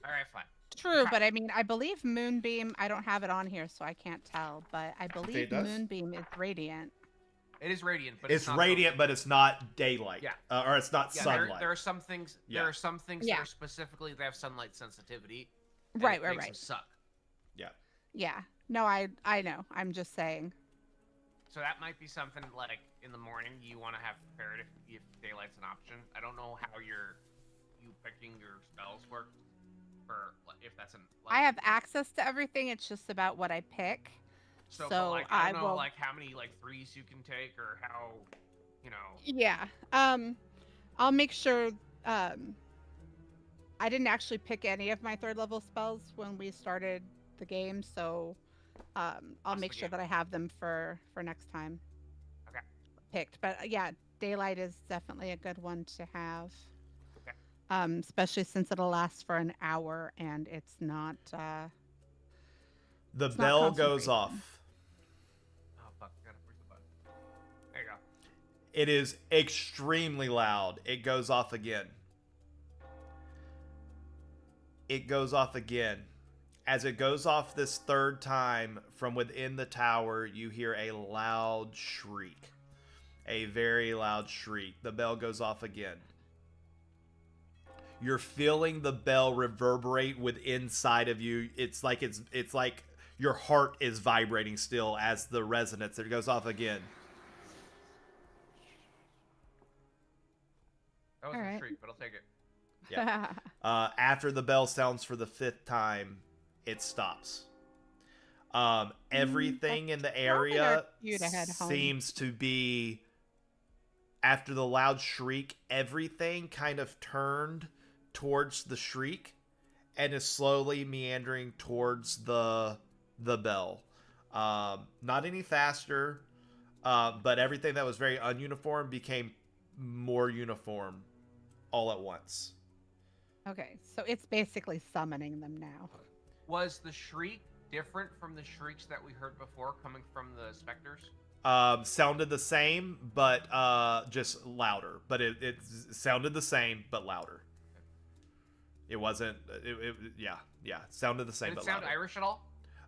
All right, fine. True, but I mean, I believe moonbeam. I don't have it on here, so I can't tell. But I believe does? moonbeam is radiant. It is radiant, but It's not radiant, but it's not daylight. Yeah. Or it's not Yeah, sunlight. there are some things. Yeah. There are some things Yeah. that are specifically that have sunlight sensitivity. and Right, it right, makes them right. Suck. Yeah. No, I know. I'm just saying. So that might be something like in the morning you want to have prepared if daylight's an option. I don't know how you picking your spells work, for if that's an. Like, I have access to everything. It's just about what I pick. So, so but like, I I don't know will- like how many like threes you can take or how, you know. Yeah. I'll make sure. I didn't actually pick any of my third level spells when we started the game, so I'll That's make the sure game. that I have them for next time. Okay. Picked, but yeah, daylight is definitely a good one to have. Okay. Especially since it'll last for an hour and it's not. The it's not bell goes concentration. off. Oh fuck! I gotta push the button. There you go. It is extremely loud. It goes off again. It goes off again. As it goes off this third time, from within the tower, you hear a loud shriek. A very loud shriek. The bell goes off again. You're feeling the bell reverberate with inside of you. It's like your heart is vibrating still as the resonance. It goes off again. That was All a right. shriek, but I'll take it. Yeah. After the bell sounds for the 5th time, it stops. Everything in the area you to head home. seems to be, after the loud shriek, everything kind of turned towards the shriek and is slowly meandering towards the bell. Not any faster, but everything that was very ununiform became more uniform all at once. Okay, so it's basically summoning them now. Was the shriek different from the shrieks that we heard before coming from the specters? Sounded the same, but just louder. But it sounded the same, but louder. It wasn't. Yeah. Sounded the same, Did it but sound louder. Irish at all?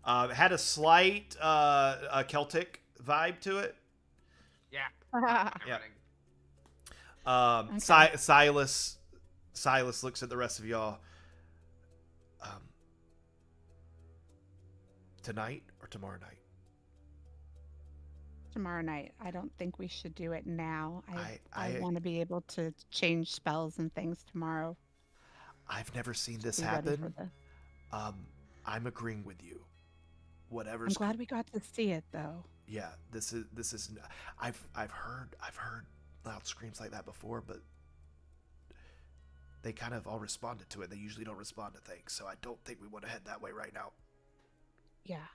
It had a slight a Celtic vibe to it. Yeah. Yeah. Okay. Silas looks at the rest of y'all. Tonight or tomorrow night? Tomorrow night. I don't think we should do it now. I I- want to be able to change spells and things tomorrow. I've never seen this Be ready for happen. I'm agreeing with you. I'm Whatever's glad we got to see it though. yeah, this is I've heard loud screams like that before, but they kind of all responded to it. They usually don't respond to things, so I don't think we want to head that way right now. Yeah.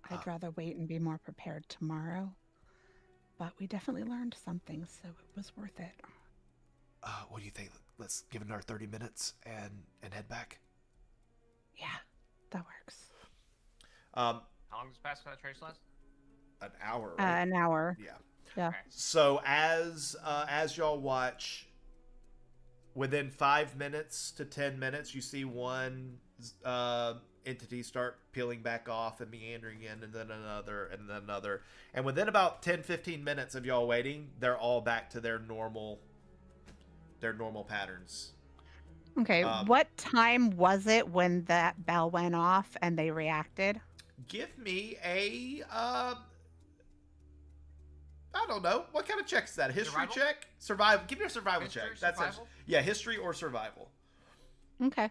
I'd rather wait and be more prepared tomorrow. But we definitely learned something, so it was worth it. What do you think? Let's give it another 30 minutes and head back. Yeah, that works. Um, How long does Pass Without Trace last? an hour, right? An hour. Yeah. Yeah. Okay. So as y'all watch, within 5 minutes to 10 minutes, you see one entity start peeling back off and meandering in, and then another, and then another. And within about 10-15 minutes of y'all waiting, they're all back to their normal patterns. Okay, what time was it when that bell went off and they reacted? Give me a I don't know. What kind of check is that? A history Survival? check? Survival. Give me a survival History, check. That's it. survival? Yeah, history or survival. Okay.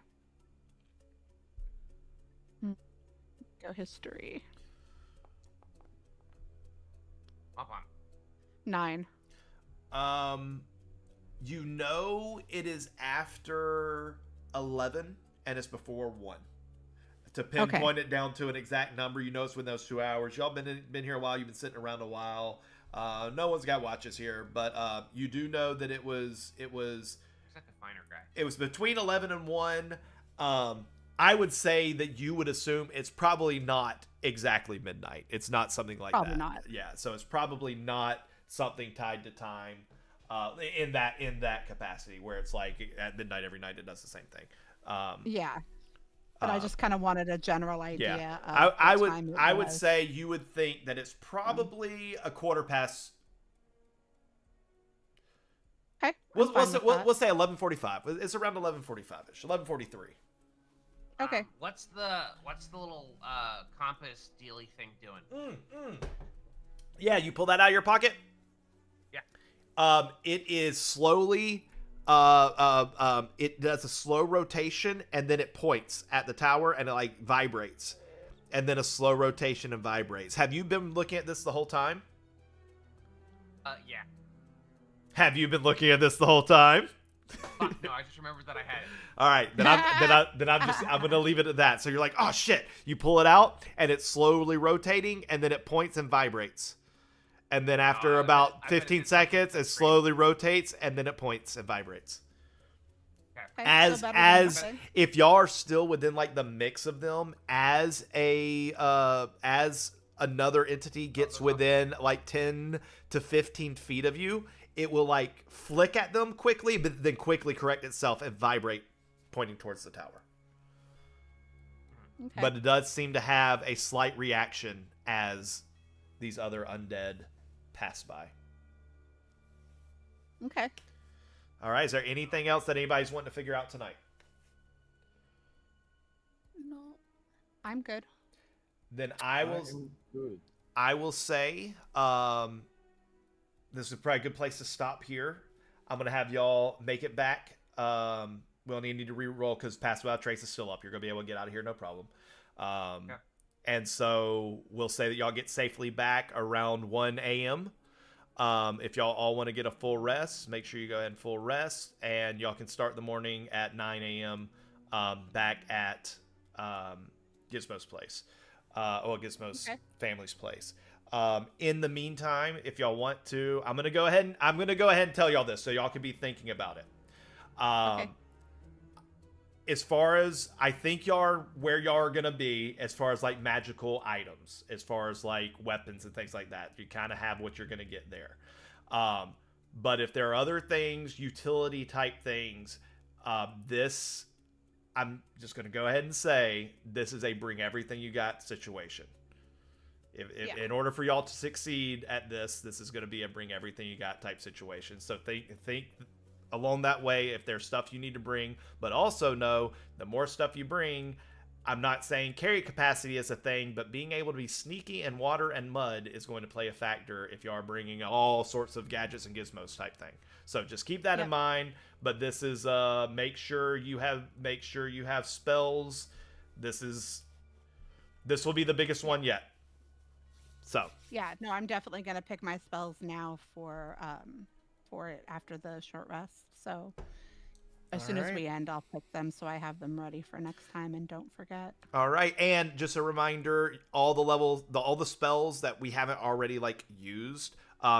Go history. Hop on. 9. You know it is after 11 and it's before 1. To pinpoint it down to an exact number, you know it's within those 2 hours. Y'all been here a while. You've been sitting around a while. No one's got watches here, but you do know that it was Who's that definer guy? it was between 11 and 1. I would say that you would assume it's probably not exactly midnight. It's not something like Probably that. not. Yeah, so it's probably not something tied to time in that capacity where it's like at midnight every night it does the same thing. Yeah. But I just kind of wanted a general idea. Yeah, Of I what would time it I would was. say you would think that it's probably a quarter past. Okay. We'll I'm fine say, with we'll, that. we'll say 11:45. It's around 11:45ish. 11:43. Okay. What's the little compass dealy thing doing? Yeah, you pull that out of your pocket. Yeah. It is slowly. It does a slow rotation and then it points at the tower and it like vibrates, and then a slow rotation and vibrates. Have you been looking at this the whole time? Yeah. Have you been looking at this the whole time? Fuck, no, I just remembered that I had it. All right, I'm gonna leave it at that. So you're like, oh shit! You pull it out and it's slowly rotating, and then it points and vibrates, and then after I about bet 15 it's seconds, it great. slowly rotates, and then it points and vibrates. Okay. Okay, As still better than nothing. if y'all are still within like the mix of them, as another entity gets within like 10 to 15 feet of you, it will like flick at them quickly, but then quickly correct itself and vibrate, pointing towards the tower. Okay. But it does seem to have a slight reaction as these other undead pass by. Okay. All right, is there anything else that anybody's wanting to figure out tonight? No. I'm good. Then I will say this is probably a good place to stop here. I'm going to have y'all make it back. We only need to re-roll because Pass Without Trace is still up. You're going to be able to get out of here, no problem. Yeah. And so we'll say that y'all get safely back around 1 a.m. If y'all all want to get a full rest, make sure you go ahead and full rest. And y'all can start the morning at 9 a.m. Back at Gizmo's place. Gizmo's family's place. In the meantime, if y'all want to, I'm gonna go ahead and tell y'all this so y'all can be thinking about it. Okay. As far as I think y'all are where y'all are gonna be, as far as like magical items, as far as like weapons and things like that, you kind of have what you're gonna get there. But if there are other things, utility type things, this, I'm just gonna go ahead and say this is a bring everything you got situation. If in order for y'all to succeed at this is going to be a bring everything you got type situation. So think along that way if there's stuff you need to bring, but also know the more stuff you bring, I'm not saying carry capacity is a thing, but being able to be sneaky in water and mud is going to play a factor if you are bringing all sorts of gadgets and gizmos type thing. So just keep that in mind. But this is make sure you have spells. This will be the biggest one yet. So Yeah, no, I'm definitely going to pick my spells now for for it after the short rest. So as soon as Alright. we end, I'll pick them so I have them ready for next time and don't forget. All right, and just a reminder: all the levels, all the spells that we haven't already like used,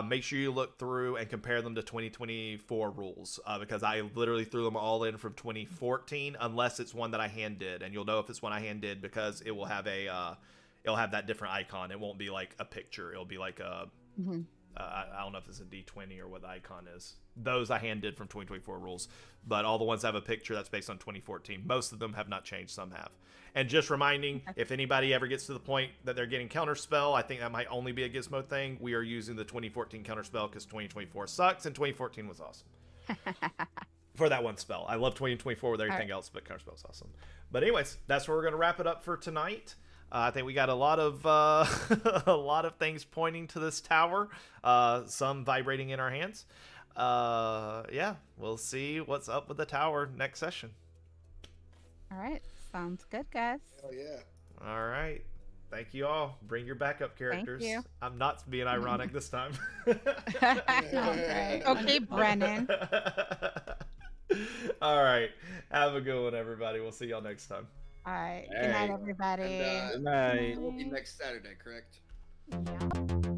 make sure you look through and compare them to 2024 rules, because I literally threw them all in from 2014, unless it's one that I hand did, and you'll know if it's one I hand did because it will have it'll have that different icon. It won't be like a picture. It'll be like a Hmm. I don't know if it's a D20 or what the icon is. Those I hand did from 2024 rules, but all the ones that have a picture that's based on 2014. Most of them have not changed. Some have. And just reminding, if anybody ever gets to the point that they're getting counterspell, I think that might only be a Gizmo thing. We are using the 2014 counterspell because 2024 sucks and 2014 was awesome. For that one spell. I love 2024 with everything else, but counterspell is awesome. But anyways, that's where we're going to wrap it up for tonight. I think we got a lot of a lot of things pointing to this tower, some vibrating in our hands. Yeah, we'll see what's up with the tower next session. All right. Sounds good, guys. Oh yeah. All right. Thank you all. Bring your backup characters. you. I'm not being ironic this time. Right. Okay, Brennan. All right. Have a good one, everybody. We'll see y'all next time. All right. Good night, Hey. everybody. And Good night. we'll be next Saturday, correct? Yeah.